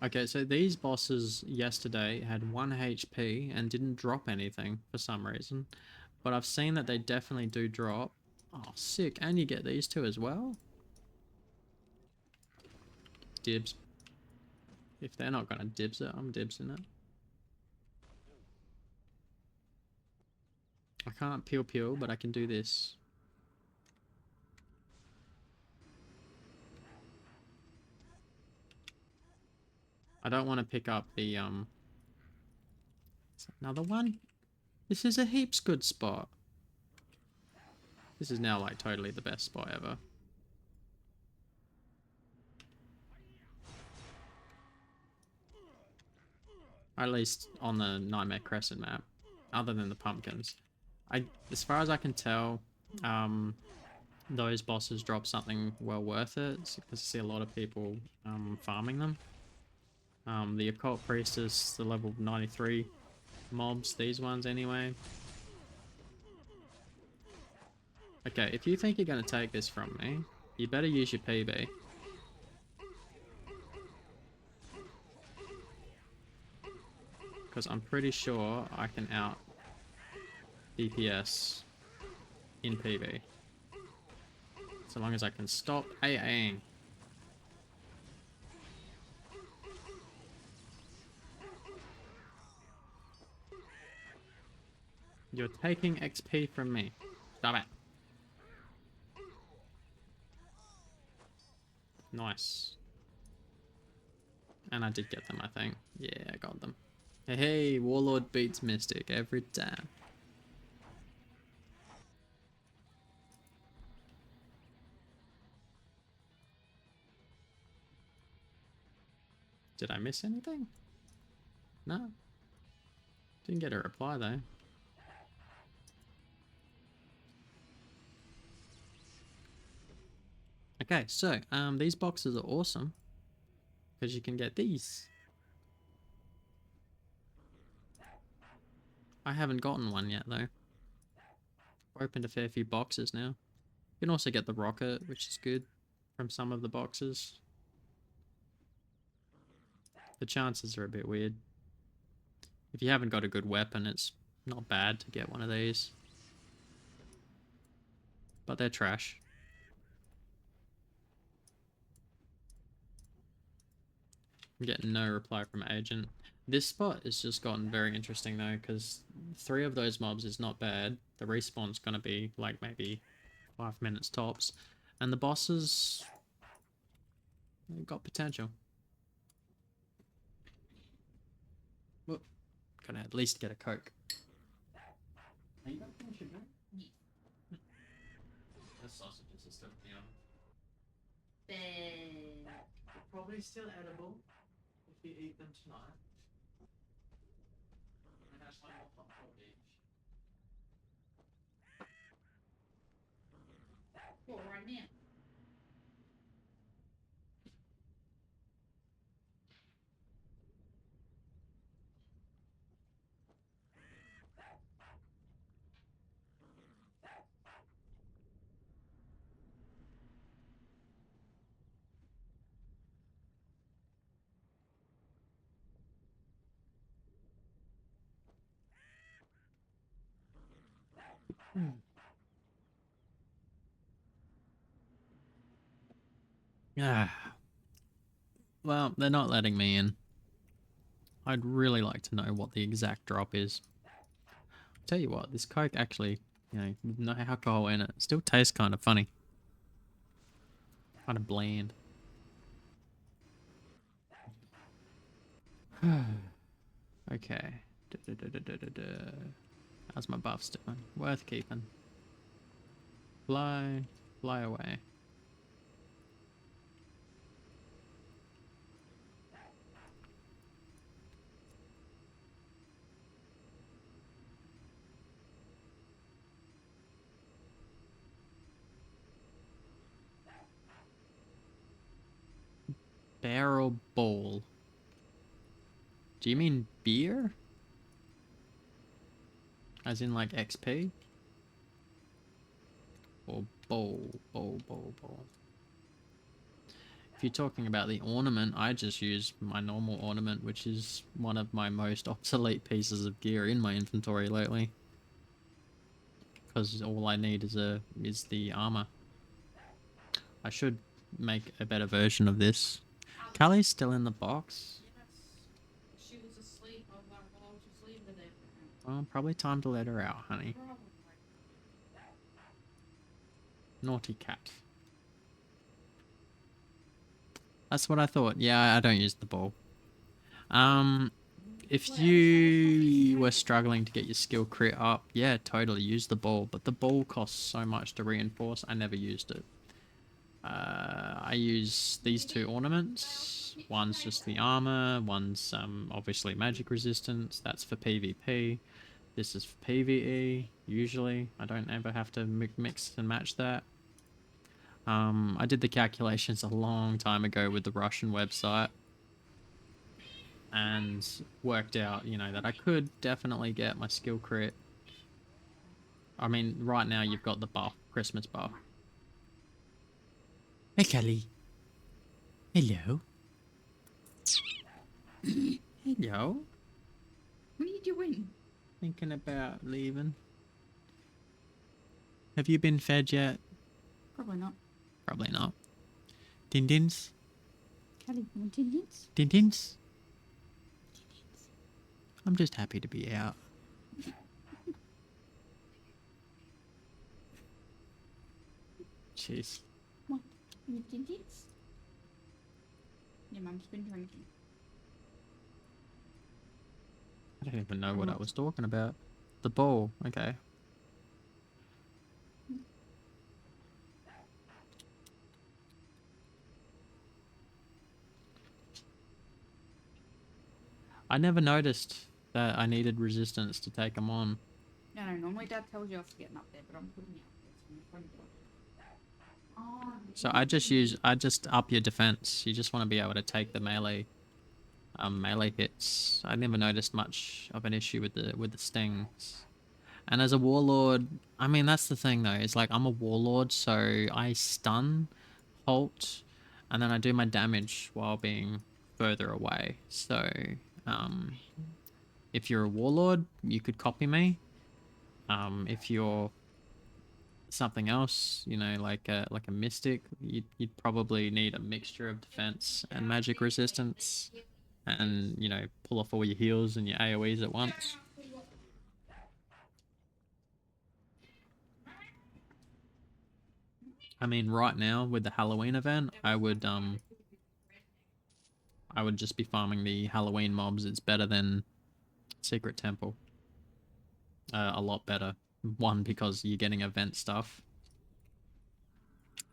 Okay, so these bosses yesterday had 1 HP and didn't drop anything for some reason. But I've seen that they definitely do drop. Oh, sick. And you get these two as well? Dibs. If they're not gonna dibs it, I'm dibsing it. I can't peel, but I can do this. I don't want to pick up the, is that another one? This is a heaps good spot. This is now, like, totally the best spot ever. At least on the Nightmare Crescent map. Other than the pumpkins. As far as I can tell, those bosses drop something well worth it. Because I see a lot of people farming them. The Occult Priestess, the level 93 mobs, these ones anyway. Okay, if you think you're going to take this from me, you better use your PB. Because I'm pretty sure I can out DPS in PB. So long as I can stop AAing. You're taking XP from me. Stop it. Nice. And I did get them, I think. Yeah, I got them. Hey, Warlord beats Mystic every time. Did I miss anything? No. Didn't get a reply though. Okay, so these boxes are awesome because you can get these. I haven't gotten one yet though. Opened a fair few boxes now. You can also get the rocket, which is good from some of the boxes. The chances are a bit weird. If you haven't got a good weapon, it's not bad to get one of these. But they're trash. I'm getting no reply from Agent. This spot has just gotten very interesting though, because 3 of those mobs is not bad. The respawn's gonna be like maybe 5 minutes tops. And the bosses, they've got potential. Well, gotta at least get a Coke. Are you not finished your drink? Yeah. The sausages are still in the oven. They're Probably still edible if you eat them tonight. And that's one more pot for each. what right now? Ah, well, they're not letting me in. I'd really like to know what the exact drop is. Tell you what, this Coke actually, no alcohol in it. Still tastes kind of funny. Kind of bland. Okay. How's my buffs doing? Worth keeping. Fly. Fly away. Barrel ball. Do you mean beer? As in like XP? Or bowl. If you're talking about the ornament, I just use my normal ornament, which is one of my most obsolete pieces of gear in my inventory lately. Because all I need is the armor. I should make a better version of this. Callie's still in the box. Yes. She was asleep. I was like, well, I'll just leave her there for now. Well, probably time to let her out, honey. Probably. Naughty cat. That's what I thought. Yeah, I don't use the ball. If you were struggling to get your skill crit up, yeah, totally use the ball. But the ball costs so much to reinforce, I never used it. I use these two ornaments. One's just the armor, one's obviously magic resistance. That's for PvP. This is for PvE, usually. I don't ever have to mix and match that. I did the calculations a long time ago with the Russian website. And worked out, that I could definitely get my skill crit. I mean, right now you've got the buff, Christmas buff. Hey, Kelly. Hello. Hello. What are you doing? Thinking about leaving. Have you been fed yet? Probably not. Probably not. Dindins? Kelly, you want Indians? Dindins? I'm just happy to be out. Jeez. What? You want Indians? Your mum's been drinking. I don't even know what I was talking about. The ball. Okay. I never noticed that I needed resistance to take them on. No, normally Dad tells you off for getting up there, but I'm putting you up there so you're front door. Oh, So I just up your defense. You just want to be able to take the melee hits. I never noticed much of an issue with the stings. And as a warlord, I mean that's the thing though. It's like I'm a warlord, so I stun, halt, and then I do my damage while being further away. So, if you're a warlord, you could copy me. If you're something else, like a mystic, you'd probably need a mixture of defense and magic resistance, and pull off all your heals and your AoEs at once. I mean, right now with the Halloween event, I would just be farming the Halloween mobs. It's better than Secret Temple. A lot better. One, because you're getting event stuff,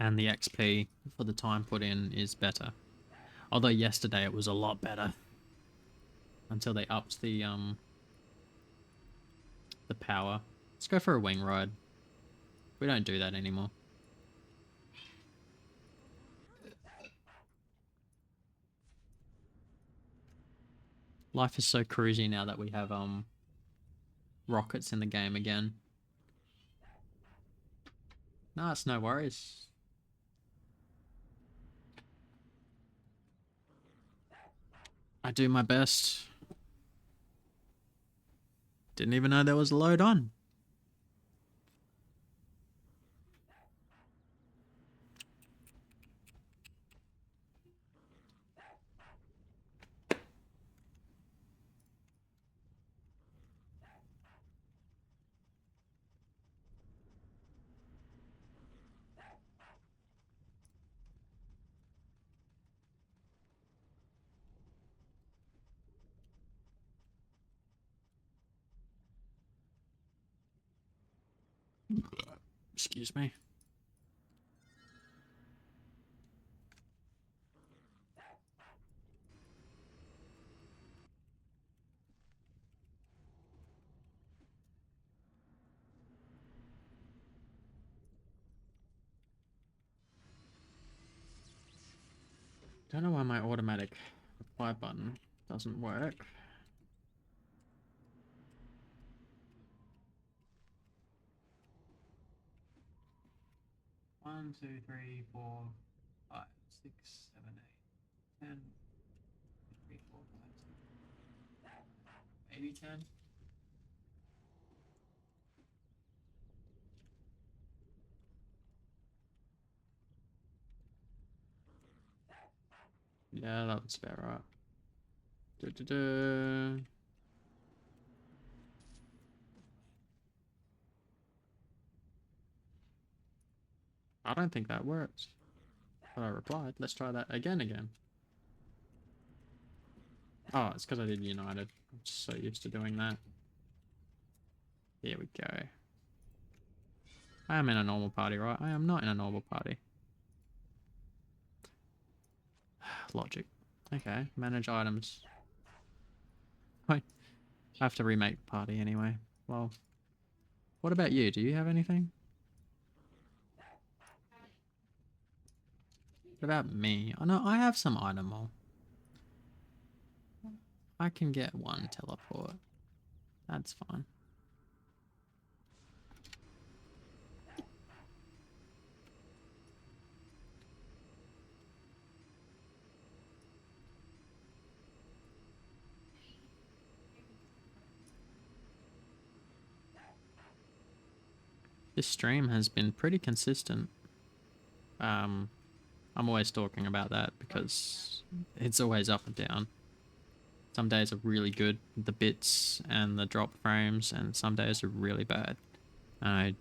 and the XP for the time put in is better. Although yesterday it was a lot better. Until they upped the power. Let's go for a wing ride. We don't do that anymore. Life is so cruisy now that we have rockets in the game again. No, it's no worries. I do my best. Didn't even know there was a load on. Excuse me. Don't know why my automatic reply button doesn't work. One, two, three, 4, 5, 6, 7, 8, 10. 3, 4, 5, 6. Maybe 10. Yeah, that was about right. Du-du-du. I don't think that worked. But I replied. Let's try that again. Oh, it's because I did United. I'm just so used to doing that. Here we go. I am in a normal party, right? I am not in a normal party. Logic. Okay, manage items. I have to remake the party anyway. Well, what about you? Do you have anything? What about me? Oh no, I have some item all. I can get one teleport. That's fine. This stream has been pretty consistent. I'm always talking about that because it's always up and down. Some days are really good with the bits and the drop frames, and some days are really bad. And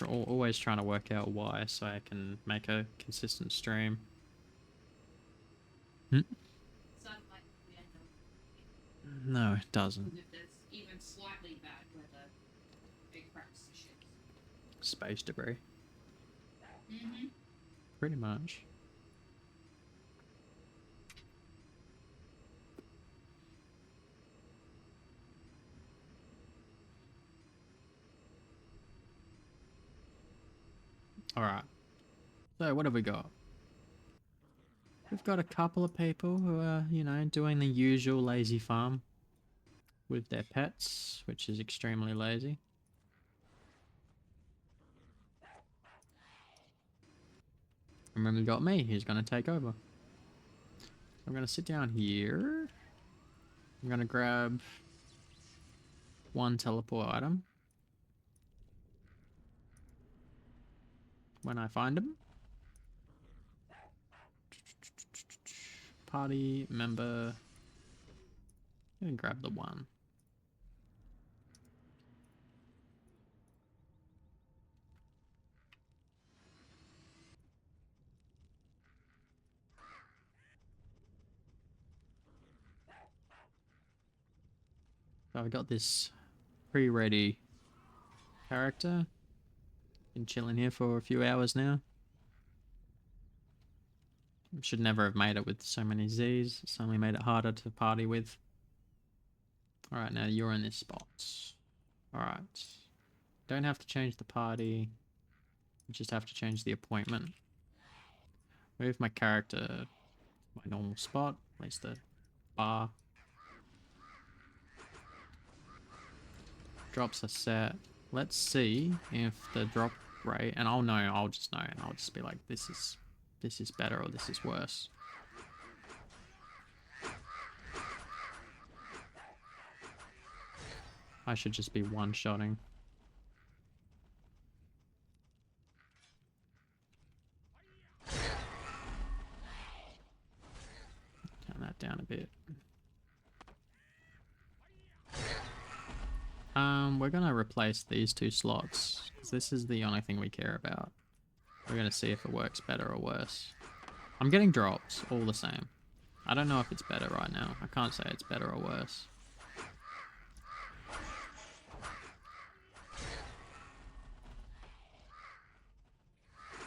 always trying to work out why so I can make a consistent stream. No, it doesn't. If there's even slightly bad weather, it cracks the shit. Space debris. Mm-hmm. Pretty much. Alright. So what have we got? We've got a couple of people who are, you know, doing the usual lazy farm with their pets, which is extremely lazy. And then we got me, who's going to take over. I'm going to sit down here. I'm going to grab one teleport item when I find him. Party member. And grab the one. So I've got this pre-ready character. Been chilling here for a few hours now. Should never have made it with so many Z's. It's only made it harder to party with. Alright, now you're in this spot. Alright. Don't have to change the party. You just have to change the appointment. Move my character to my normal spot. Place the bar. Drops are set. Let's see if the drop rate, and I'll know, I'll just know, and I'll just be like, this is better or this is worse. I should just be one-shotting. Turn that down a bit. We're gonna replace these two slots, because this is the only thing we care about. We're gonna see if it works better or worse. I'm getting drops, all the same. I don't know if it's better right now. I can't say it's better or worse.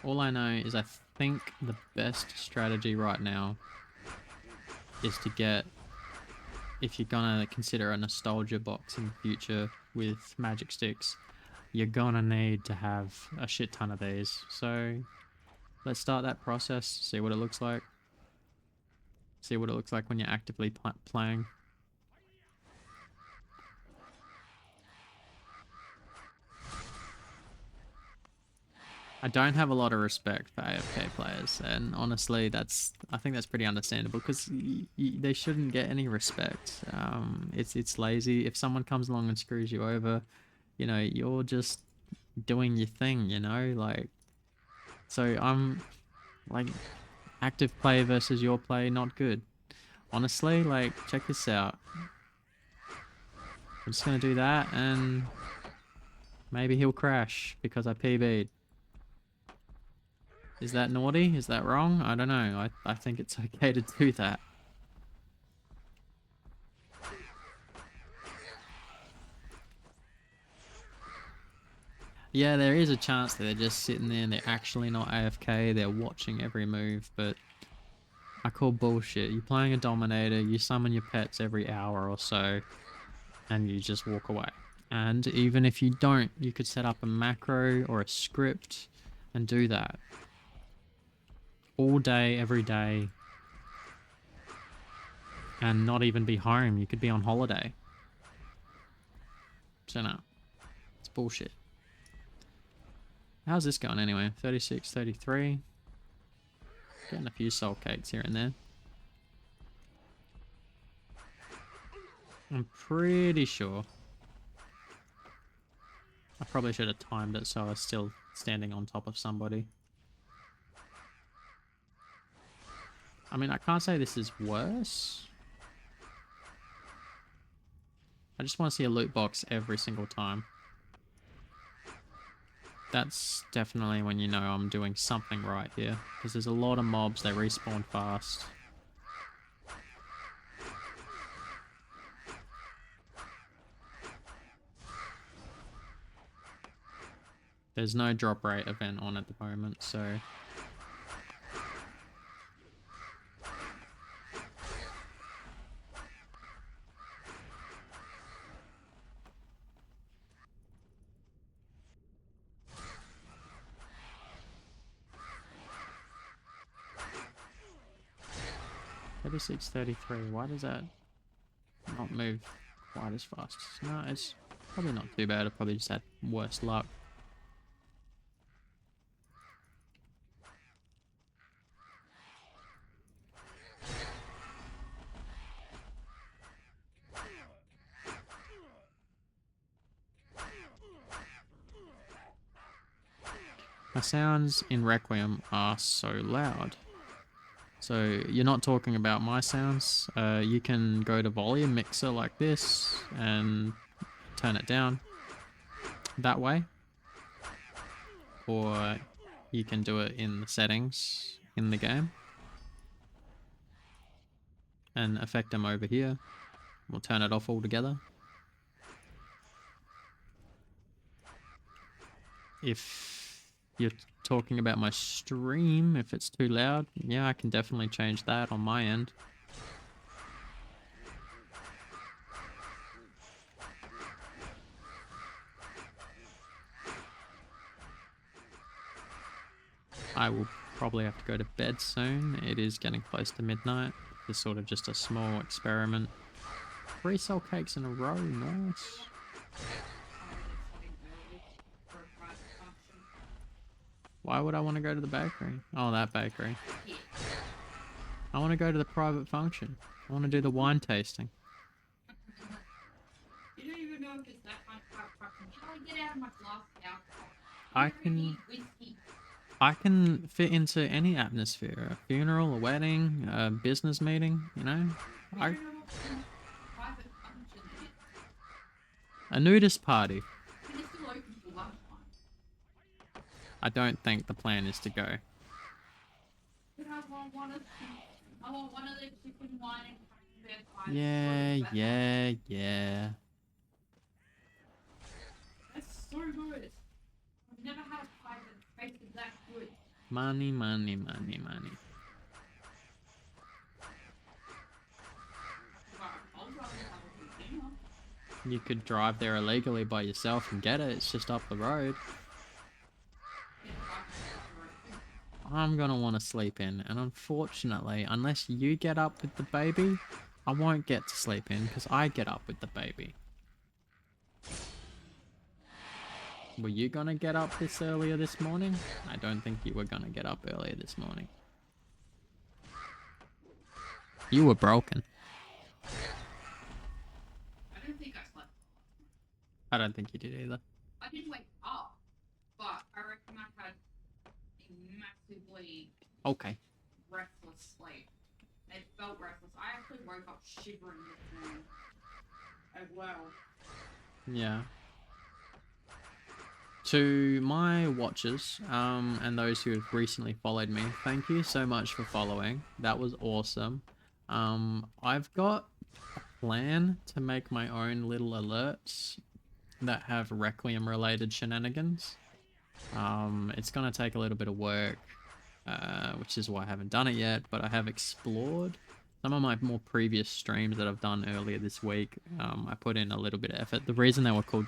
All I know is I think the best strategy right now is to get, if you're gonna consider a nostalgia box in the future with magic sticks, you're gonna need to have a shit ton of these. So let's start that process, see what it looks like. See what it looks like when you're actively playing. I don't have a lot of respect for AFK players, and honestly, I think that's pretty understandable because they shouldn't get any respect. It's lazy. If someone comes along and screws you over, you know, you're just doing your thing, you know, like. So I'm like, active play versus your play, not good. Honestly, like, check this out. I'm just gonna do that, and maybe he'll crash because I PB'd. Is that naughty? Is that wrong? I don't know. I think it's okay to do that. Yeah, there is a chance that they're just sitting there and they're actually not AFK. They're watching every move, but I call bullshit. You're playing a Dominator, you summon your pets every hour or so, and you just walk away. And even if you don't, you could set up a macro or a script and do that. All day, every day, and not even be home. You could be on holiday. So no, it's bullshit. How's this going anyway? 36, 33. Getting a few soul cakes here and there. I'm pretty sure. I probably should have timed it so I was still standing on top of somebody. I mean, I can't say this is worse. I just want to see a loot box every single time. That's definitely when you know I'm doing something right here. Because there's a lot of mobs, they respawn fast. There's no drop rate event on at the moment, so... $36, $33. Why does that not move quite as fast? No, it's probably not too bad. I probably just had worse luck. My sounds in Requiem are so loud. So you're not talking about my sounds. You can go to volume mixer like this and turn it down that way. Or you can do it in the settings in the game. And affect them over here. We'll turn it off altogether. If you're talking about my stream, if it's too loud, yeah, I can definitely change that on my end. I will probably have to go to bed soon. It is getting close to midnight. It's sort of just a small experiment. 3 soul cakes in a row, nice. Why would I want to go to the bakery? Oh, that bakery. I want to go to the private function. I want to do the wine tasting. You don't even know if it's that kind of fucking. How do I get out of my glass alcohol? I can fit into any atmosphere. A funeral, a wedding, a business meeting, you know? A nudist party. I don't think the plan is to go. Yeah. That's so good. I've never had a pie that tasted that good. Money, money, money, money. You could drive there illegally by yourself and get it. It's just up the road. I'm gonna want to sleep in, and unfortunately, unless you get up with the baby, I won't get to sleep in because I get up with the baby. Were you gonna get up earlier this morning? I don't think you were gonna get up earlier this morning. You were broken. I don't think I slept. I don't think you did either. I didn't wake up, but I reckon I had a massively restless sleep. It felt restless. I actually woke up shivering this morning as well. Yeah. To my watchers, and those who have recently followed me, thank you so much for following. That was awesome. I've got a plan to make my own little alerts that have Requiem related shenanigans. It's gonna take a little bit of work, which is why I haven't done it yet, but I have explored some of my more previous streams that I've done earlier this week. I put in a little bit of effort. The reason they were called,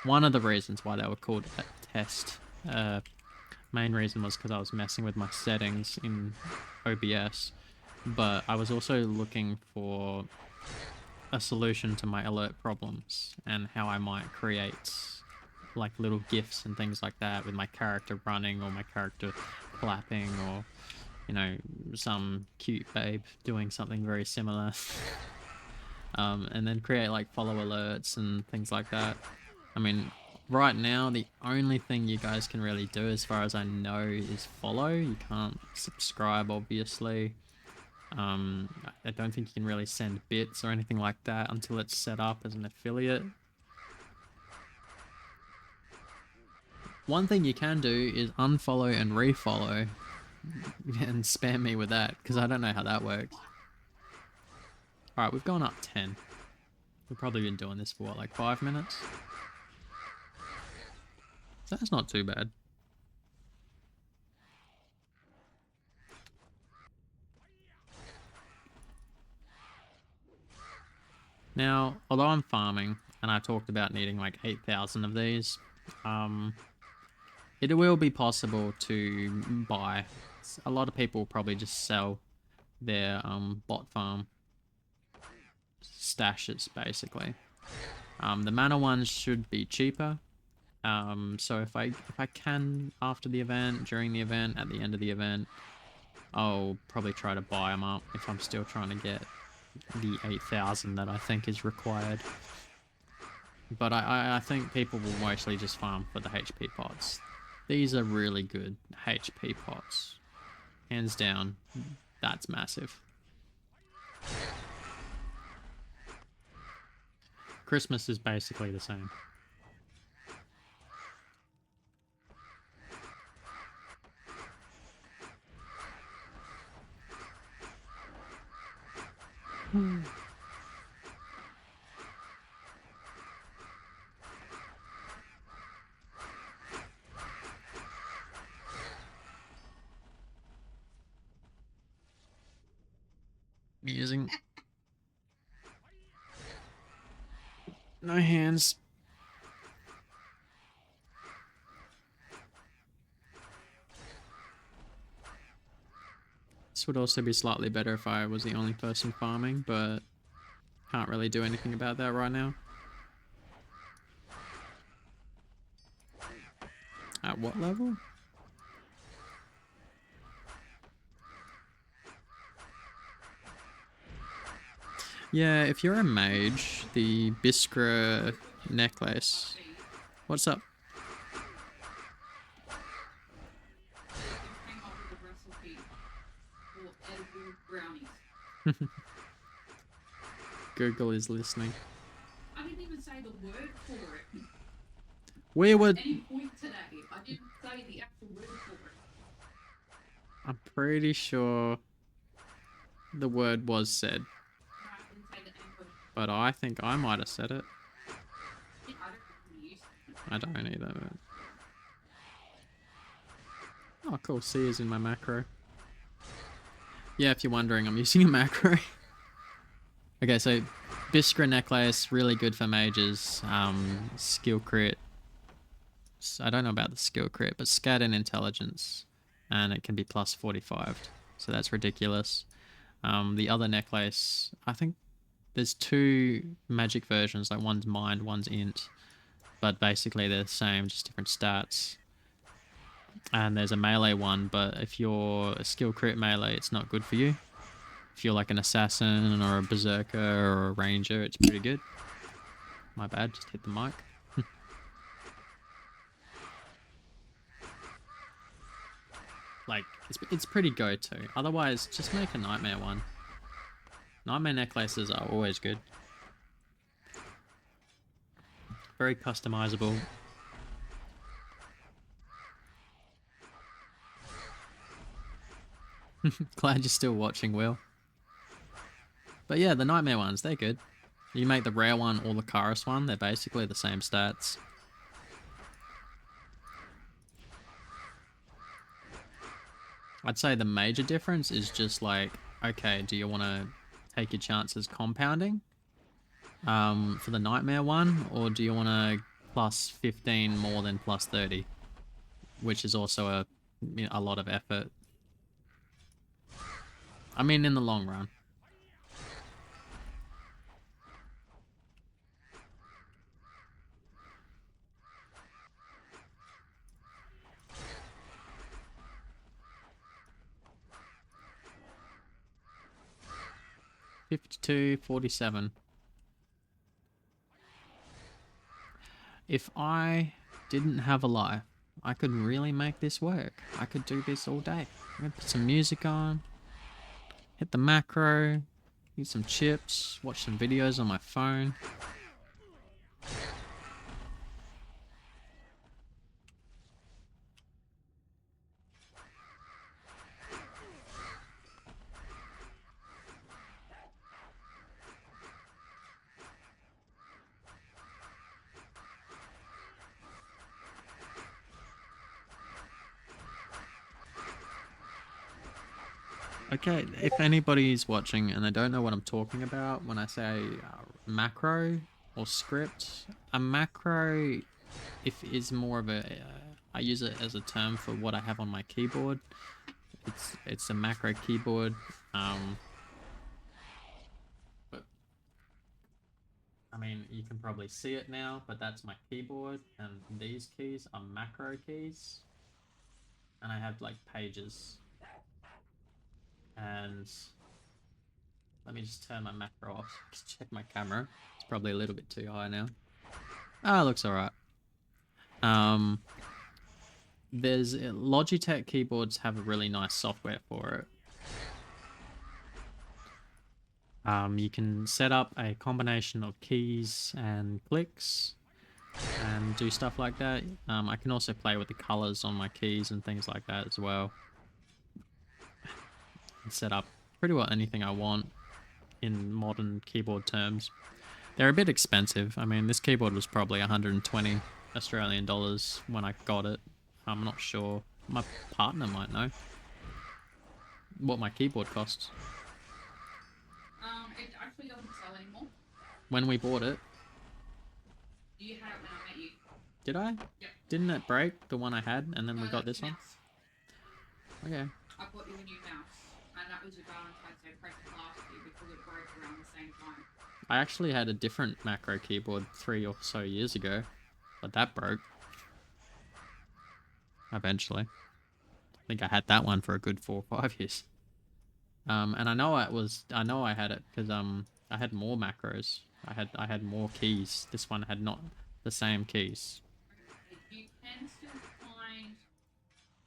one of the reasons why they were called a test, main reason was because I was messing with my settings in OBS, but I was also looking for a solution to my alert problems and how I might create like little gifs and things like that with my character running or my character clapping or, you know, some cute babe doing something very similar. And then create like follow alerts and things like that. I mean, right now the only thing you guys can really do as far as I know is follow. You can't subscribe, obviously. I don't think you can really send bits or anything like that until it's set up as an affiliate. One thing you can do is unfollow and refollow and spam me with that, because I don't know how that works. Alright, we've gone up 10. We've probably been doing this for what, like 5 minutes? That's not too bad. Now, although I'm farming, and I talked about needing like 8,000 of these, it will be possible to buy. A lot of people will probably just sell their bot farm stashes, basically. The mana ones should be cheaper. So if I can after the event, during the event, at the end of the event, I'll probably try to buy them up if I'm still trying to get the 8,000 that I think is required. But I think people will mostly just farm for the HP pots. These are really good HP pots. Hands down, that's massive. Christmas is basically the same. Using no hands. This would also be slightly better if I was the only person farming, but can't really do anything about that right now. At what level? Yeah, if you're a mage, the Biskra necklace. What's up? Came up with a recipe for edible brownies. Google is listening. I didn't even say the word for it. Where would... At any point today, I didn't say the actual word for it. I'm pretty sure the word was said. No, I didn't say the N word. But I think I might have said it. I don't really use it. I don't either. But... Oh, cool. C is in my macro. Yeah, if you're wondering, I'm using a macro. Okay, so Biskra necklace, really good for mages. Skill crit. I don't know about the skill crit, but scat and intelligence. And it can be plus 45. So that's ridiculous. The other necklace, I think there's two magic versions. Like one's mind, one's int. But basically they're the same, just different stats. And there's a melee one, but if you're a skill crit melee, it's not good for you. If you're like an assassin or a berserker or a ranger, it's pretty good. My bad, just hit the mic. Like, it's pretty go-to. Otherwise, just make a nightmare one. Nightmare necklaces are always good. Very customizable. Glad you're still watching, Will. But yeah, the nightmare ones, they're good. You make the rare one or the chorus one, they're basically the same stats. I'd say the major difference is just like, okay, do you want to take your chances compounding for the nightmare one, or do you want to plus 15 more than plus 30, which is also a lot of effort. I mean, in the long run. $52.47. If I didn't have a life, I could really make this work. I could do this all day. I'm gonna put some music on, hit the macro, eat some chips, watch some videos on my phone. Okay, if anybody's watching and they don't know what I'm talking about when I say macro or script, a macro is more of a I use it as a term for what I have on my keyboard. It's a macro keyboard. But I mean, you can probably see it now, but that's my keyboard, and these keys are macro keys, and I have like pages. And let me just turn my macro off. Just check my camera. It's probably a little bit too high now. Ah, it looks alright. There's Logitech keyboards have a really nice software for it. You can set up a combination of keys and clicks and do stuff like that. I can also play with the colors on my keys and things like that as well. And set up pretty well anything I want in modern keyboard terms. They're a bit expensive. I mean, this keyboard was probably 120 Australian dollars when I got it. I'm not sure. My partner might know what my keyboard costs. It actually doesn't sell anymore. When we bought it. You had it when I met you. Did I? Yep. Didn't it break, the one I had, and then we got this one? Okay. I bought you a new mouse, and that was your Valentine's Day present last year because it broke around the same time. I actually had a different macro keyboard 3 or so years ago, but that broke. Eventually. I think I had that one for a good 4 or 5 years. And I know I had it because I had more macros. I had more keys. This one had not the same keys. You can still find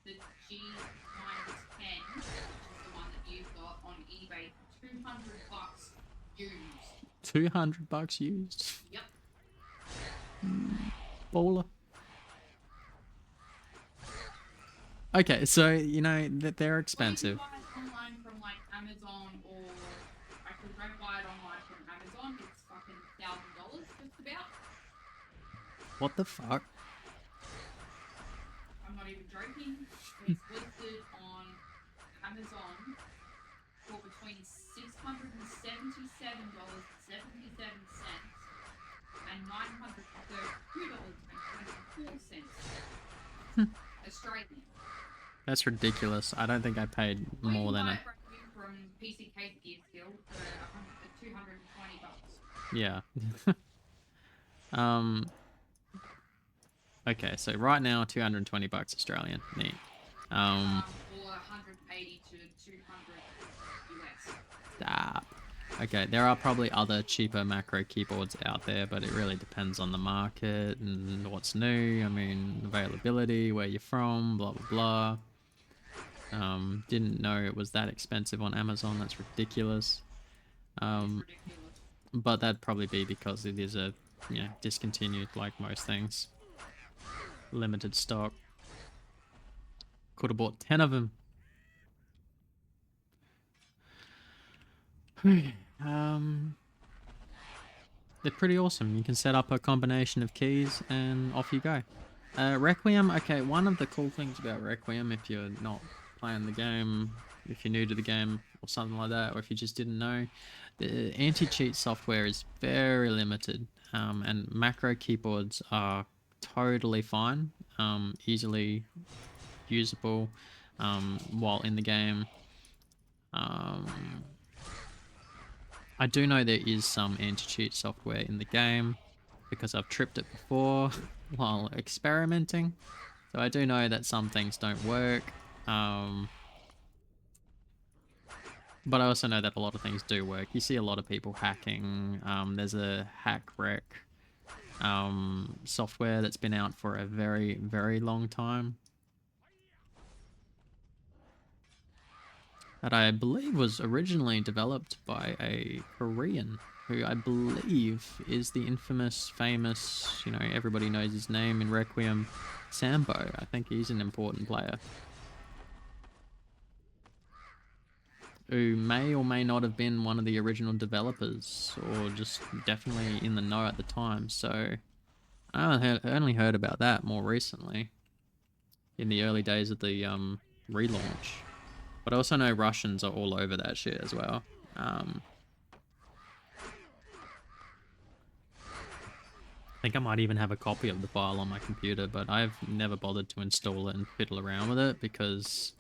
the G-10, which is the one that you've got on eBay, $200 used. $200 used? Yep. Baller. Okay, so you know that they're expensive. Well, you can buy it online from like Amazon, or I could buy it online from Amazon. It's fucking $1,000 just about. What the fuck? I'm not even joking. It's listed on Amazon for between $677.77 and $932.24 Australian. That's ridiculous. I don't think I paid more than a... From PC Case Gear Skill for $220. Yeah. Okay, so right now, $220 Australian. Neat. Or 180 to 200 US. Stop. Okay, there are probably other cheaper macro keyboards out there, but it really depends on the market and what's new. I mean, availability, where you're from, blah, blah, blah. Didn't know it was that expensive on Amazon. That's ridiculous. But that'd probably be because it is a, discontinued like most things. Limited stock. Could have bought 10 of them. They're pretty awesome. You can set up a combination of keys and off you go. Requiem, okay, one of the cool things about Requiem, if you're not playing the game, if you're new to the game or something like that, or if you just didn't know, the anti-cheat software is very limited, and macro keyboards are totally fine, easily usable while in the game. I do know there is some anti-cheat software in the game because I've tripped it before while experimenting. So I do know that some things don't work. But I also know that a lot of things do work. You see a lot of people hacking. There's a hack rec software that's been out for a very, very long time. That I believe was originally developed by a Korean, who I believe is the infamous, famous, everybody knows his name in Requiem, Sambo. I think he's an important player. Who may or may not have been one of the original developers, or just definitely in the know at the time. So I only heard about that more recently, in the early days of the relaunch. But I also know Russians are all over that shit as well. I think I might even have a copy of the file on my computer, but I've never bothered to install it and fiddle around with it because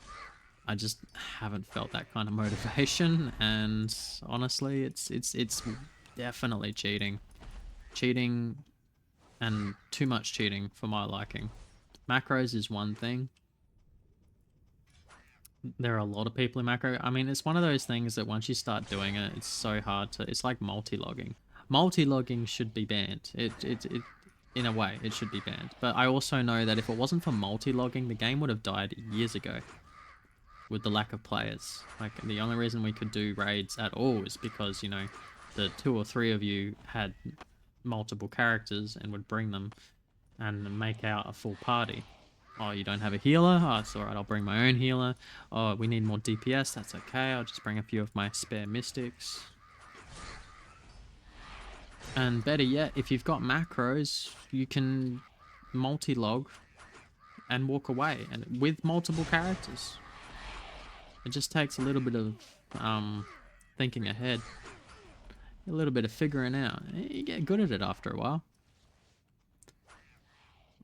I just haven't felt that kind of motivation. And honestly, it's definitely cheating. Cheating, and too much cheating for my liking. Macros is one thing. There are a lot of people in macro. I mean, it's one of those things that once you start doing it, it's so hard to... It's like multi-logging. Multi-logging should be banned. It in a way, it should be banned. But I also know that if it wasn't for multi-logging, the game would have died years ago. With the lack of players. Like, the only reason we could do raids at all is because, the 2 or 3 of you had multiple characters and would bring them and make out a full party. Oh, you don't have a healer? Oh, it's alright, I'll bring my own healer. Oh, we need more DPS? That's okay, I'll just bring a few of my spare mystics. And better yet, if you've got macros, you can multi-log and walk away, and with multiple characters. It just takes a little bit of thinking ahead. A little bit of figuring out. You get good at it after a while.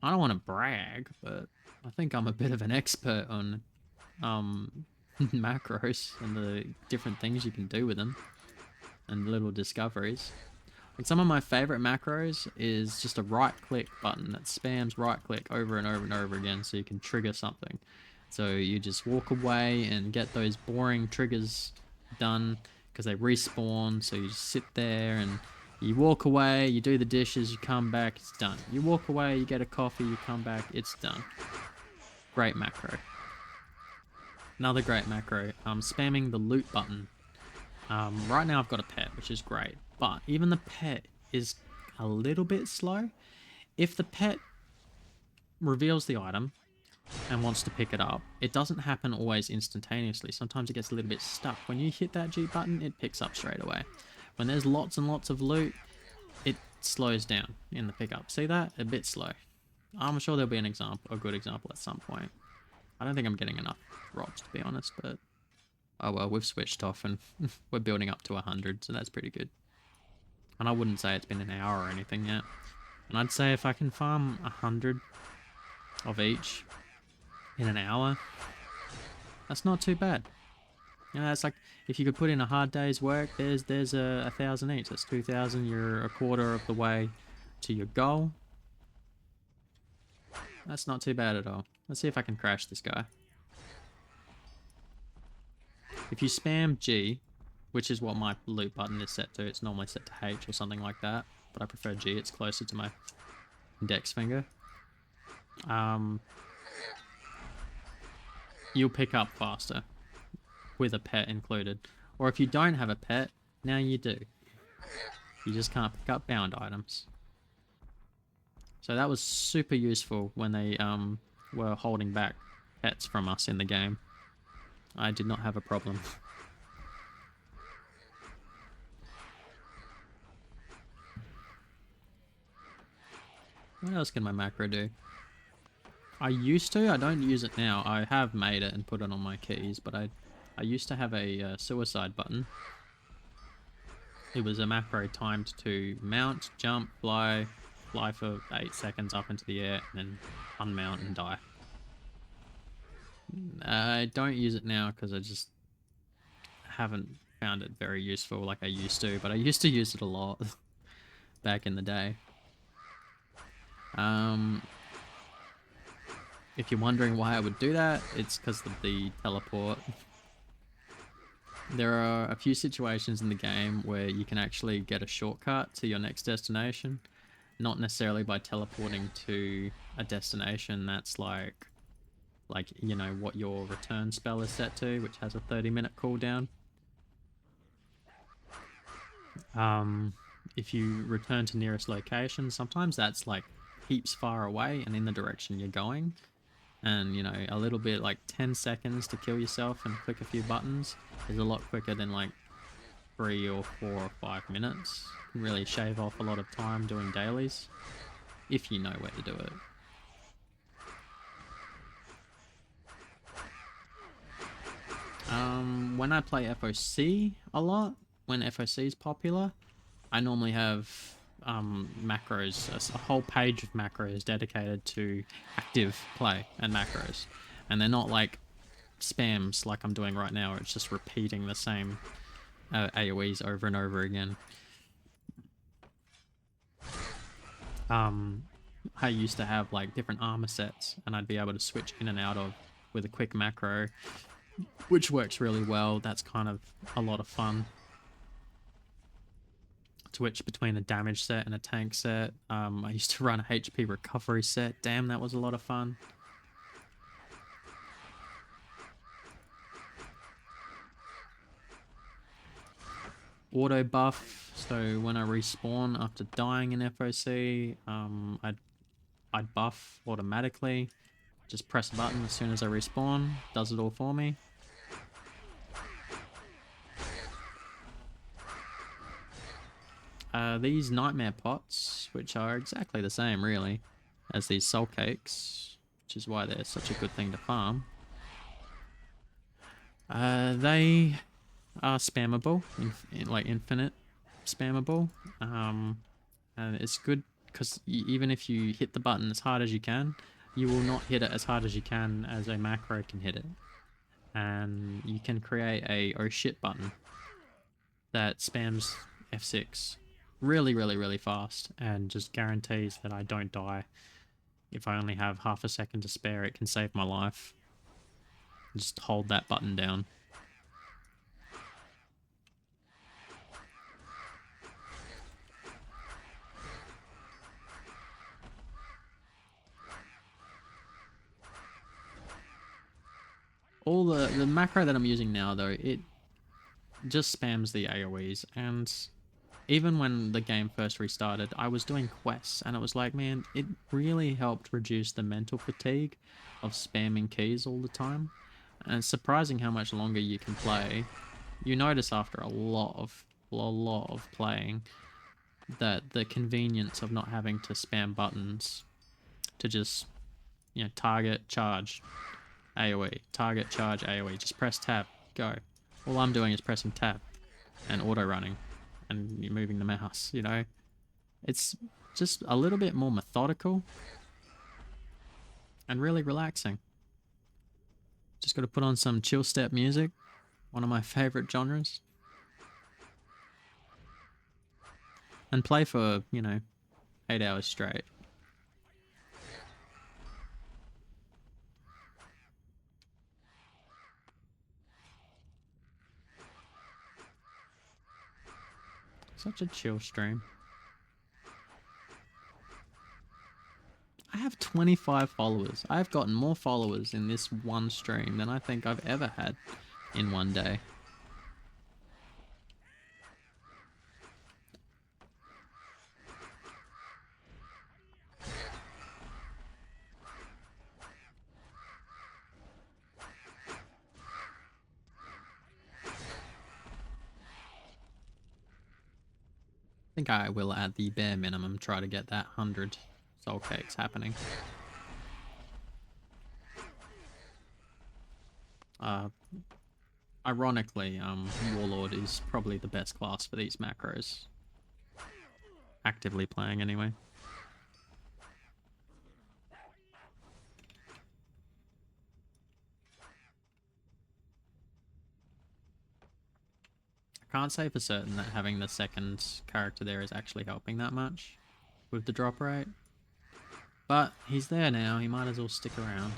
I don't want to brag, but I think I'm a bit of an expert on macros and the different things you can do with them and little discoveries. Like, some of my favorite macros is just a right-click button that spams right-click over and over and over again so you can trigger something. So you just walk away and get those boring triggers done because they respawn. So you just sit there and you walk away, you do the dishes, you come back, it's done. You walk away, you get a coffee, you come back, it's done. Great macro. Another great macro, spamming the loot button. Right now I've got a pet, which is great. But even the pet is a little bit slow. If the pet reveals the item and wants to pick it up, it doesn't happen always instantaneously. Sometimes it gets a little bit stuck. When you hit that G button, it picks up straight away. When there's lots and lots of loot, it slows down in the pickup. See that? A bit slow. I'm sure there'll be an example, a good example at some point. I don't think I'm getting enough drops, to be honest, but oh well, we've switched off and we're building up to 100, so that's pretty good. And I wouldn't say it's been an hour or anything yet. And I'd say if I can farm 100 of each in an hour, that's not too bad. You know, it's like if you could put in a hard day's work, there's a 1,000 each. That's 2,000. You're a quarter of the way to your goal. That's not too bad at all. Let's see if I can crash this guy. If you spam G, which is what my loot button is set to, it's normally set to H or something like that, but I prefer G, it's closer to my index finger. You'll pick up faster with a pet included. Or if you don't have a pet, now you do. You just can't pick up bound items. So that was super useful when they were holding back pets from us in the game. I did not have a problem. What else can my macro do? I used to, I don't use it now. I have made it and put it on my keys, but I used to have a suicide button. It was a macro timed to mount, jump, fly for 8 seconds up into the air, and then unmount and die. I don't use it now because I just haven't found it very useful like I used to, but I used to use it a lot back in the day. If you're wondering why I would do that, it's because of the teleport. There are a few situations in the game where you can actually get a shortcut to your next destination, not necessarily by teleporting to a destination that's like you know what your return spell is set to, which has a 30-minute cooldown. If you return to nearest location, sometimes that's like heaps far away and in the direction you're going, and you know, a little bit like 10 seconds to kill yourself and click a few buttons is a lot quicker than like 3 or 4 or 5 minutes. You can really shave off a lot of time doing dailies if you know where to do it. When I play FOC a lot, when FOC is popular, I normally have macros, a whole page of macros dedicated to active play and macros. And they're not like spams like I'm doing right now, where it's just repeating the same AoEs over and over again. I used to have like different armor sets, and I'd be able to switch in and out of with a quick macro, which works really well. That's kind of a lot of fun. Switch between a damage set and a tank set. I used to run a HP recovery set. Damn, that was a lot of fun. Auto buff, so when I respawn after dying in FOC, I'd buff automatically. Just press a button as soon as I respawn, does it all for me. These nightmare pots, which are exactly the same really as these soul cakes, which is why they're such a good thing to farm. They are spammable, like infinite spammable, and it's good because even if you hit the button as hard as you can, you will not hit it as hard as you can as a macro can hit it. And you can create a oh shit button that spams F6 really fast and just guarantees that I don't die. If I only have half a second to spare, it can save my life. Just hold that button down. All the macro that I'm using now though, it just spams the AoEs, and even when the game first restarted, I was doing quests, and it was like, man, it really helped reduce the mental fatigue of spamming keys all the time. And it's surprising how much longer you can play. You notice after a lot of playing that the convenience of not having to spam buttons to just, you know, target, charge, AoE, target, charge, AoE. Just press tab, go. All I'm doing is pressing tab and auto running and you're moving the mouse, you know. It's just a little bit more methodical and really relaxing. Just got to put on some chill step music, one of my favorite genres, and play for, you know, 8 hours straight. Such a chill stream. I have 25 followers. I've gotten more followers in this one stream than I think I've ever had in one day. I think I will, at the bare minimum, try to get that 100 soul cakes happening. Ironically, Warlord is probably the best class for these macros. Actively playing anyway. I can't say for certain that having the second character there is actually helping that much with the drop rate. But he's there now, he might as well stick around.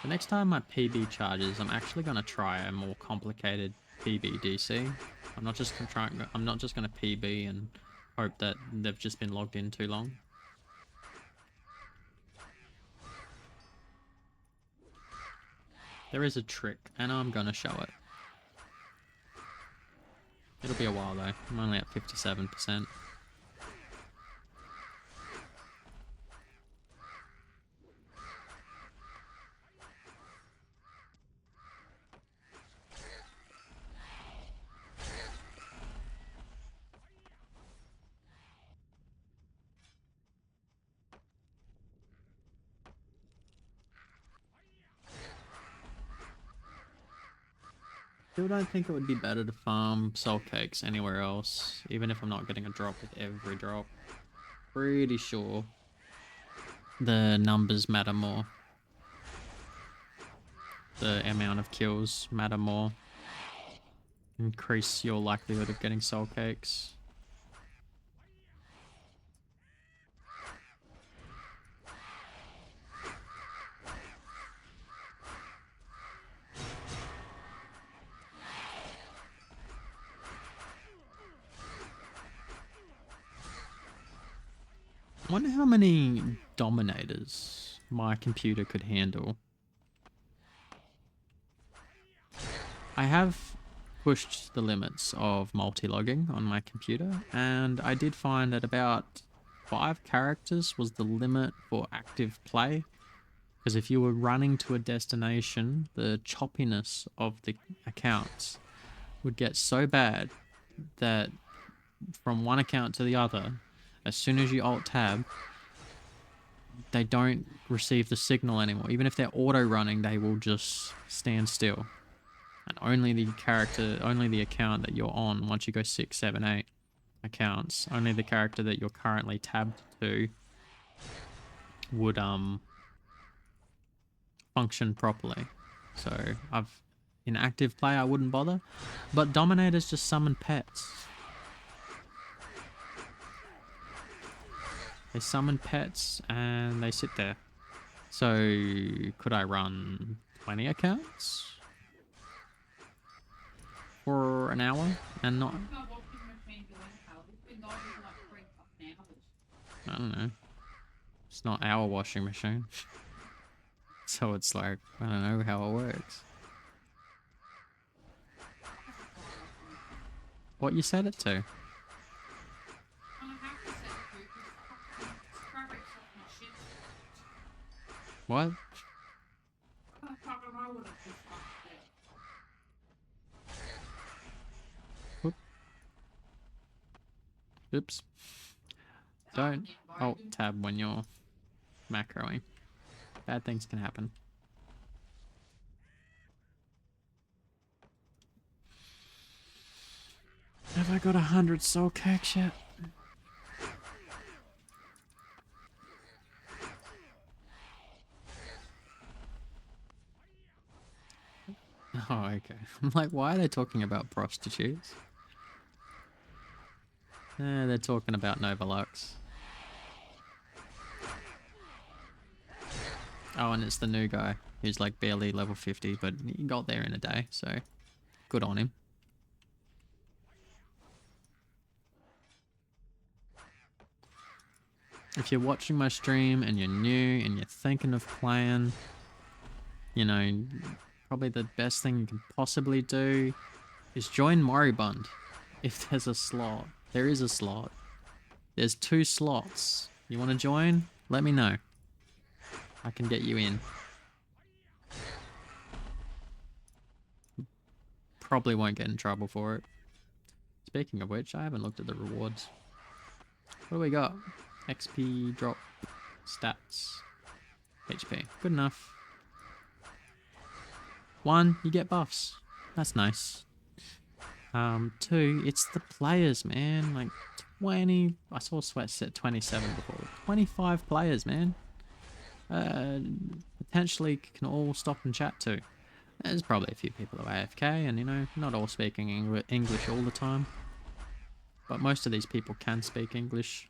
The next time my PB charges, I'm actually going to try a more complicated PB DC. I'm not just going to PB and hope that they've just been logged in too long. There is a trick, and I'm going to show it. It'll be a while though. I'm only at 57%. Still don't think it would be better to farm soul cakes anywhere else, even if I'm not getting a drop with every drop. Pretty sure the numbers matter more. The amount of kills matter more. Increase your likelihood of getting soul cakes. I wonder how many dominators my computer could handle. I have pushed the limits of multi-logging on my computer, and I did find that about 5 characters was the limit for active play. Because if you were running to a destination, the choppiness of the accounts would get so bad that from one account to the other, as soon as you alt-tab, they don't receive the signal anymore. Even if they're auto-running, they will just stand still. And only the account that you're on, once you go 6, 7, 8 accounts, only the character that you're currently tabbed to would function properly. So in active play I wouldn't bother, but dominators just summon pets. They summon pets and they sit there. So could I run 20 accounts for an hour and not? I don't know. It's not our washing machine. So it's like, I don't know how it works. What you set it to? What? Oops. Don't alt tab when you're macroing. Bad things can happen. Have I got 100 soul cakes yet? Oh, okay. I'm like, why are they talking about prostitutes? They're talking about Novolux. Oh, and it's the new guy who's like barely level 50, but he got there in a day, so good on him. If you're watching my stream and you're new and you're thinking of playing, you know, probably the best thing you can possibly do is join Moribund. If there's a slot. There is a slot. There's 2 slots. You want to join? Let me know. I can get you in. Probably won't get in trouble for it. Speaking of which, I haven't looked at the rewards. What do we got? XP drop, stats, HP. Good enough. 1, you get buffs. That's nice. 2, it's the players, man. Like 20. I saw Sweat set 27 before. 25 players, man. Potentially can all stop and chat too. There's probably a few people who are AFK and, you know, not all speaking English all the time. But most of these people can speak English.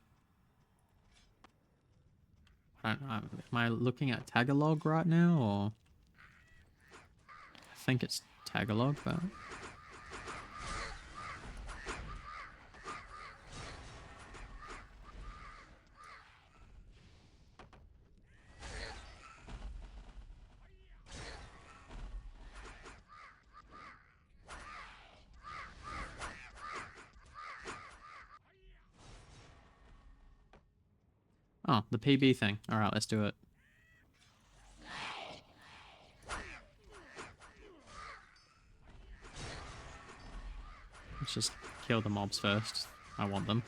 I don't know. Am I looking at Tagalog right now, or I think it's Tagalog, but oh, the PB thing. All right, let's do it. Let's just kill the mobs first. I want them.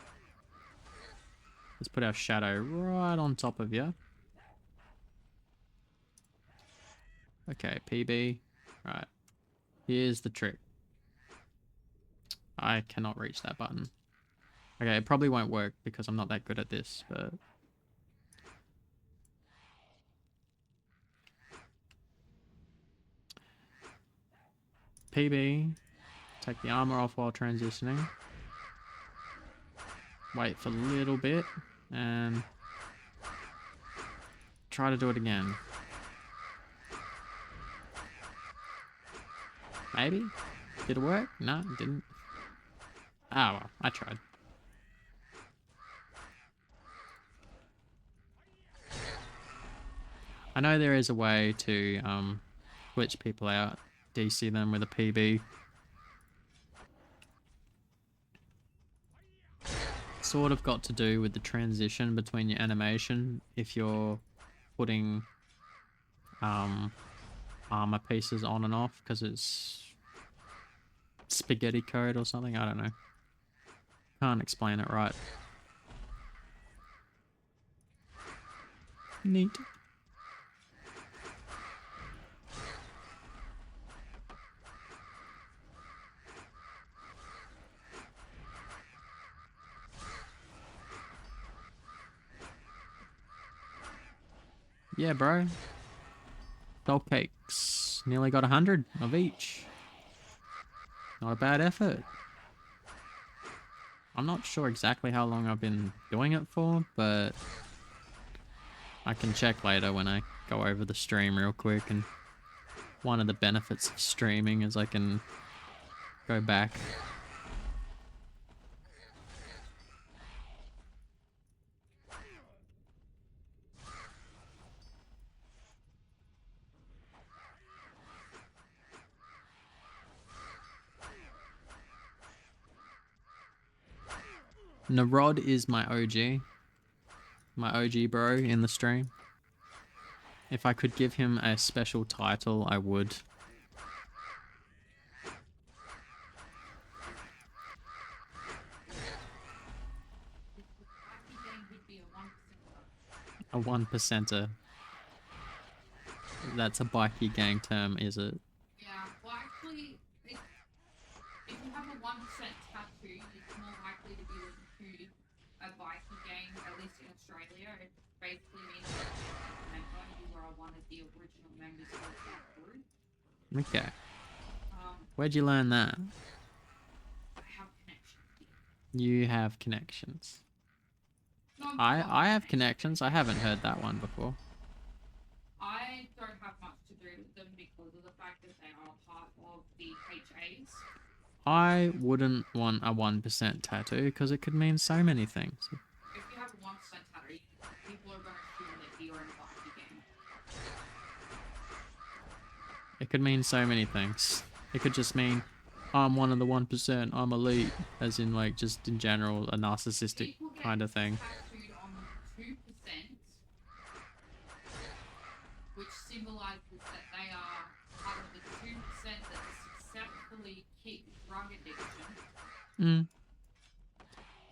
Let's put our shadow right on top of you. Okay, PB. Right. Here's the trick. I cannot reach that button. Okay, it probably won't work because I'm not that good at this, but... PB. Take the armor off while transitioning. Wait for a little bit. And... try to do it again. Maybe? Did it work? No, it didn't. Ah, well, I tried. I know there is a way to glitch people out, DC them with a PB. Sort of got to do with the transition between your animation if you're putting armor pieces on and off because it's spaghetti code or something. I don't know. Can't explain it right. Neat. Yeah, bro. Soul cakes. Nearly got 100 of each. Not a bad effort. I'm not sure exactly how long I've been doing it for, but I can check later when I go over the stream real quick. And one of the benefits of streaming is I can go back. Narod is my OG. My OG bro in the stream. If I could give him a special title, I would. A 1%er. That's a bikie gang term, is it? Yeah, well, actually, if you have a 1% tattoo, it's more likely to be linked to a bikie gang, at least in Australia. It basically means that as a member, you are one of the original members of that group. Okay. Um, Where'd you learn that? I have connections. You have connections. Not I have connections. I haven't heard that one before. I don't have much to do with them because of the fact that they are part of the HAs. I wouldn't want a 1% tattoo because it could mean so many things. If you have a 1% tattoo, people are going to assume that you're in a bikie gang. It could mean so many things. It could just mean I'm one of the 1%, I'm elite, as in like just in general a narcissistic kind of thing. Tattooed on 2%, which symbolizes that they are part of the 2% that successfully kick drug addiction.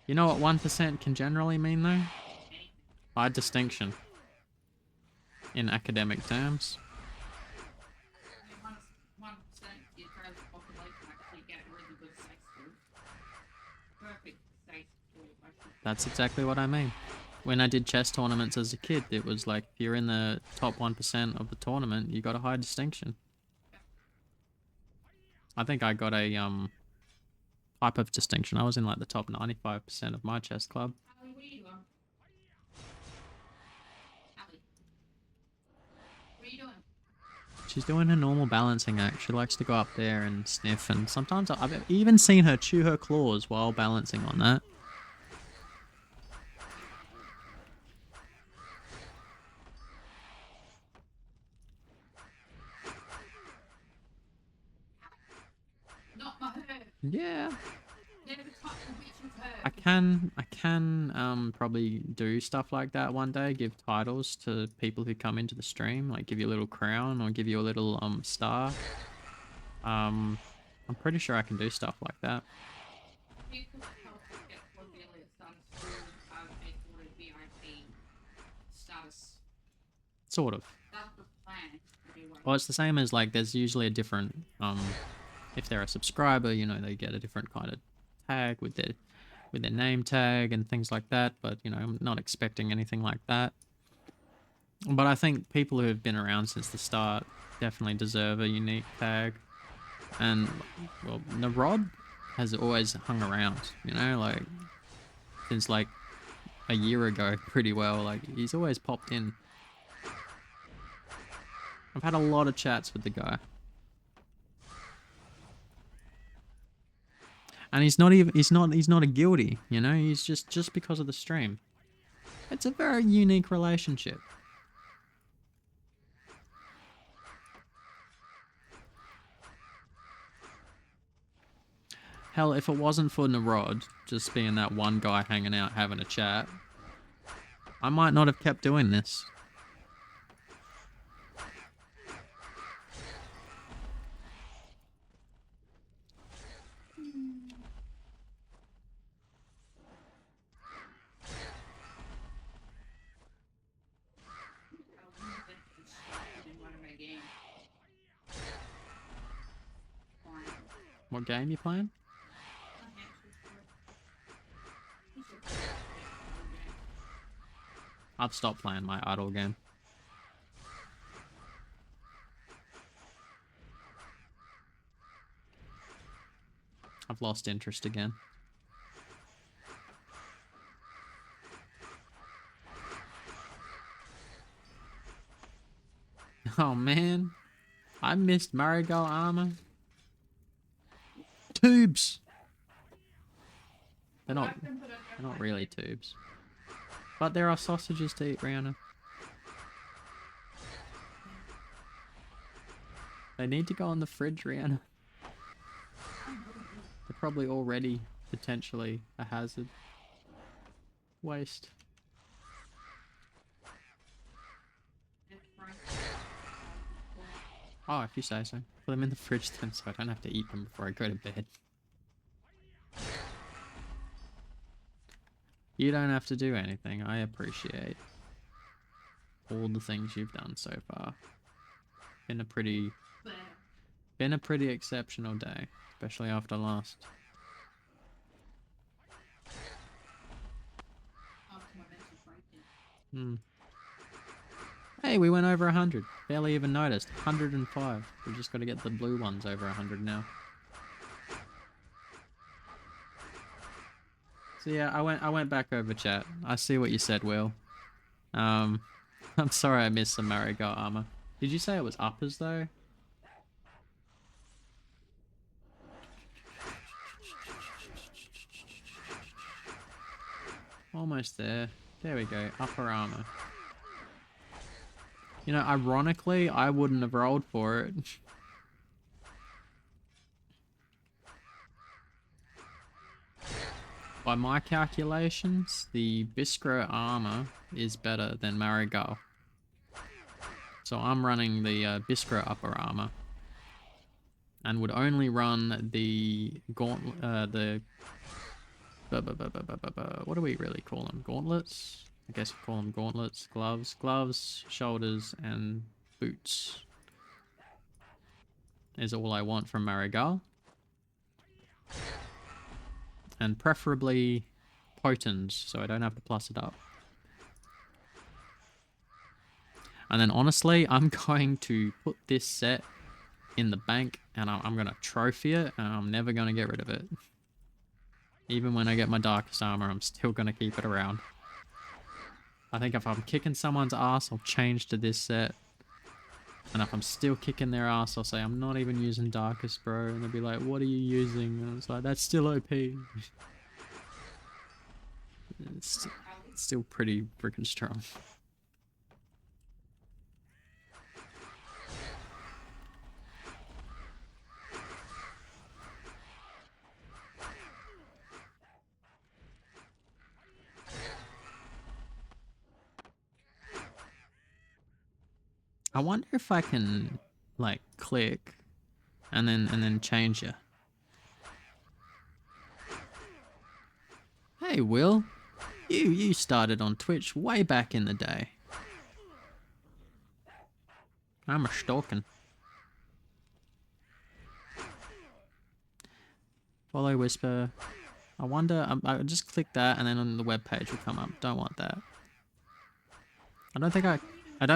You know what 1% can generally mean though? Anything. High distinction. In academic terms. 1% the Australian population actually get really good sex skills. Perfect sex skills. That's exactly what I mean. When I did chess tournaments as a kid, it was like if you're in the top 1% of the tournament, you got a high distinction. I think I got a type of distinction. I was in like the top 95% of my chess club. Ali, what are you doing? Ali. What are you doing? She's doing her normal balancing act. She likes to go up there and sniff, and sometimes I've even seen her chew her claws while balancing on that. Not my herb. Yeah. Never touch a witch's herb. I can probably do stuff like that one day. Give titles to people who come into the stream, like give you a little crown or give you a little star. I'm pretty sure I can do stuff like that. People that help us get Cordelia status will have a sort of VIP status. Sort of. That's the plan. Anyway. Well, it's the same as like there's usually a different if they're a subscriber, you know, they get a different kind of tag with their name tag and things like that, but you know, I'm not expecting anything like that. But I think people who have been around since the start definitely deserve a unique tag. And well, Narod has always hung around, you know, like since like a year ago pretty well. Like he's always popped in. I've had a lot of chats with the guy. And he's not a guilty, you know, he's just because of the stream. It's a very unique relationship. Hell, if it wasn't for Narod just being that one guy hanging out having a chat, I might not have kept doing this. What game you playing? I've stopped playing my idle game. I've lost interest again. Oh man, I missed Marigold armor. Tubes. They're not really tubes. But there are sausages to eat, Rihanna. They need to go in the fridge, Rihanna. They're probably already potentially a hazard. Waste. Oh, if you say so. Put them in the fridge then so I don't have to eat them before I go to bed. You don't have to do anything, I appreciate. all the things you've done so far. Been a pretty Better. exceptional day, especially after last. After my mental breakdown. Hmm. Hey, we went over 100. Barely even noticed. 105. We just got to get the blue ones over 100 now. So yeah, I went back over chat. I see what you said, Will. I'm sorry I missed some Marigold armor. Did you say it was uppers though? Almost there. There we go. Upper armor. You know, ironically, I wouldn't have rolled for it. By my calculations, the Biskra armor is better than Marigold. So I'm running the Biskra upper armor. And would only run the gauntlet, what do we really call them? Gauntlets? I guess we call them gauntlets. Gloves, shoulders, and boots. Is all I want from Marigal. And preferably potent, so I don't have to plus it up. And then honestly, I'm going to put this set in the bank and I'm going to trophy it and I'm never going to get rid of it. Even when I get my darkest armor, I'm still going to keep it around. I think if I'm kicking someone's ass, I'll change to this set. And if I'm still kicking their ass, I'll say, I'm not even using darkest, bro. And they'll be like, what are you using? And it's like, that's still OP. It's still pretty freaking strong. I wonder if I can like click and then change it. Hey Will, you started on Twitch way back in the day. I'm a stalking. Follow Whisper. I wonder. I just click that and then on the web page will come up. Don't want that. I don't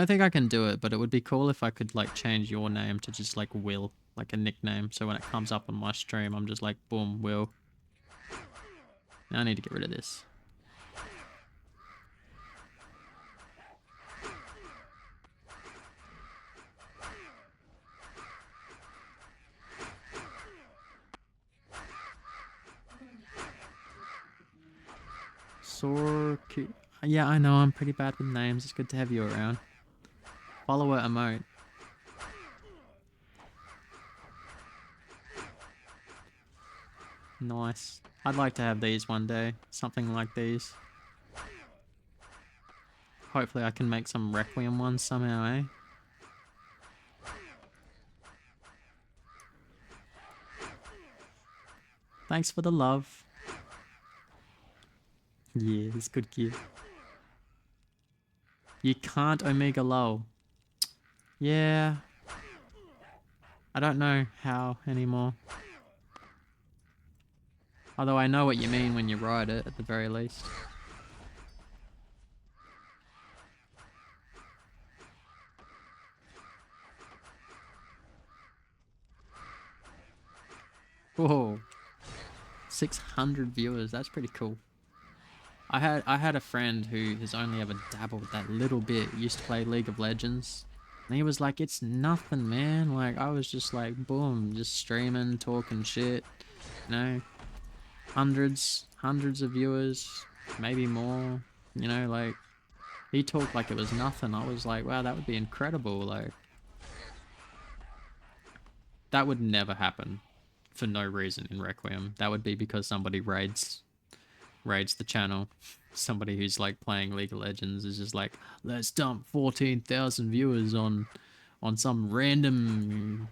think I can do it, but it would be cool if I could like change your name to just like Will, like a nickname. So when it comes up on my stream, I'm just like, boom, Will. Now I need to get rid of this. Sorky. Yeah, I know, I'm pretty bad with names. It's good to have you around. Follower emote. Nice. I'd like to have these one day. Something like these. Hopefully I can make some Requiem ones somehow, eh? Thanks for the love. Yeah, it's good gear. You can't Omega Low. Yeah. I don't know how anymore. Although I know what you mean when you ride it, at the very least. Whoa. 600 viewers, that's pretty cool. I had a friend who has only ever dabbled that little bit, used to play League of Legends. And he was like, it's nothing, man. Like, I was just like, boom, just streaming, talking shit, you know. Hundreds of viewers, maybe more, you know, like, he talked like it was nothing. I was like, wow, that would be incredible. Like, that would never happen for no reason in Requiem. That would be because somebody raids the channel. Somebody who's like playing League of Legends is just like, let's dump 14,000 viewers on some random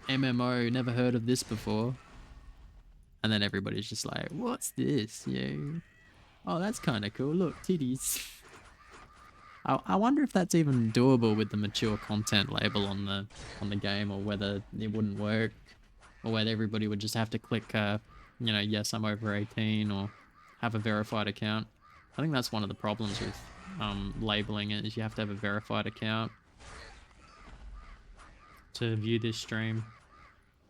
MMO, never heard of this before. And then everybody's just like, what's this? Yeah. Oh, that's kind of cool. Look, titties. I wonder if that's even doable with the mature content label on the game, or whether it wouldn't work, or whether everybody would just have to click, you know, yes, I'm over 18, or have a verified account. I think that's one of the problems with labeling it, is you have to have a verified account to view this stream.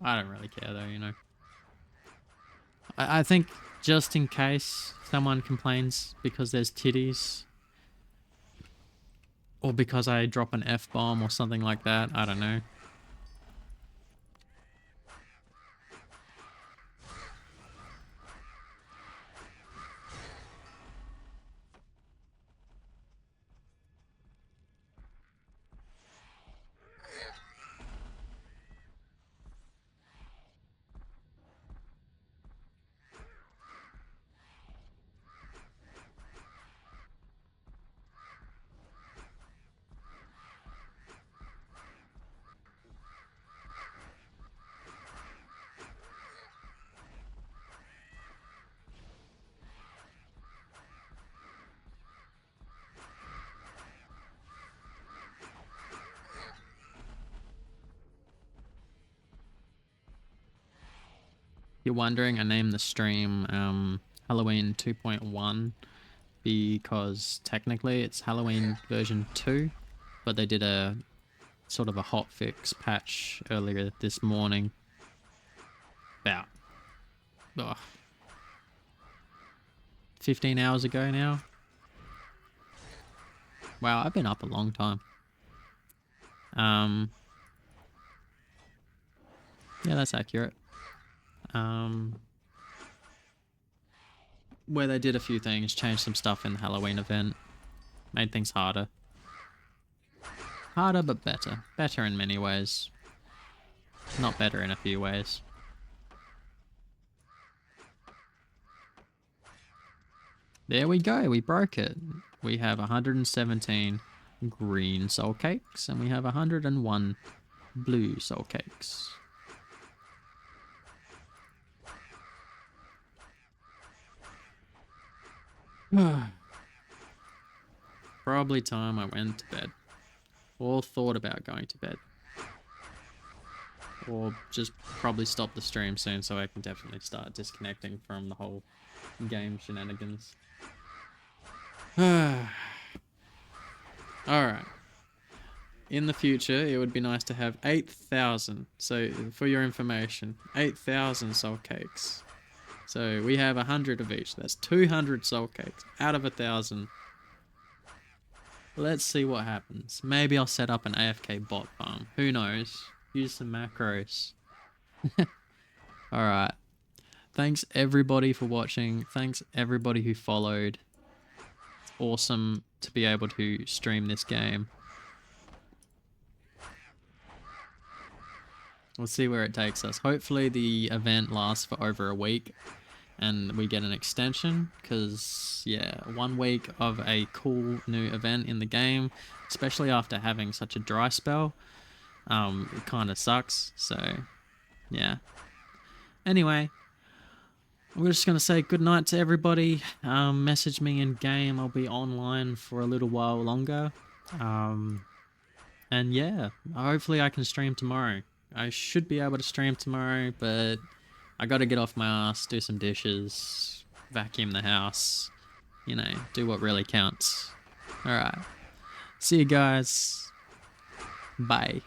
I don't really care though, you know. I think just in case someone complains because there's titties, or because I drop an F-bomb or something like that, I don't know. You're wondering, I named the stream Halloween 2.1 because technically it's Halloween version 2, but they did a sort of a hotfix patch earlier this morning. About 15 hours ago now. Wow, I've been up a long time. Yeah, that's accurate. Where they did a few things, changed some stuff in the Halloween event, made things harder. Harder, but better. Better in many ways. Not better in a few ways. There we go, we broke it. We have 117 green soul cakes, and we have 101 blue soul cakes. Probably time I went to bed. Or thought about going to bed. Or just probably stop the stream soon so I can definitely start disconnecting from the whole game shenanigans. Alright. In the future, it would be nice to have 8,000. So, for your information, 8,000 soul cakes. So, we have 100 of each. That's 200 soul cakes out of 1,000. Let's see what happens. Maybe I'll set up an AFK bot farm. Who knows? Use some macros. Alright. Thanks everybody for watching. Thanks everybody who followed. It's awesome to be able to stream this game. We'll see where it takes us. Hopefully the event lasts for over a week and we get an extension, because yeah, 1 week of a cool new event in the game, especially after having such a dry spell, it kind of sucks. So yeah, anyway, we're just going to say good night to everybody. Message me in game. I'll be online for a little while longer, and yeah, hopefully I can stream tomorrow. I should be able to stream tomorrow, but I gotta get off my ass, do some dishes, vacuum the house, you know, do what really counts. Alright. See you guys. Bye.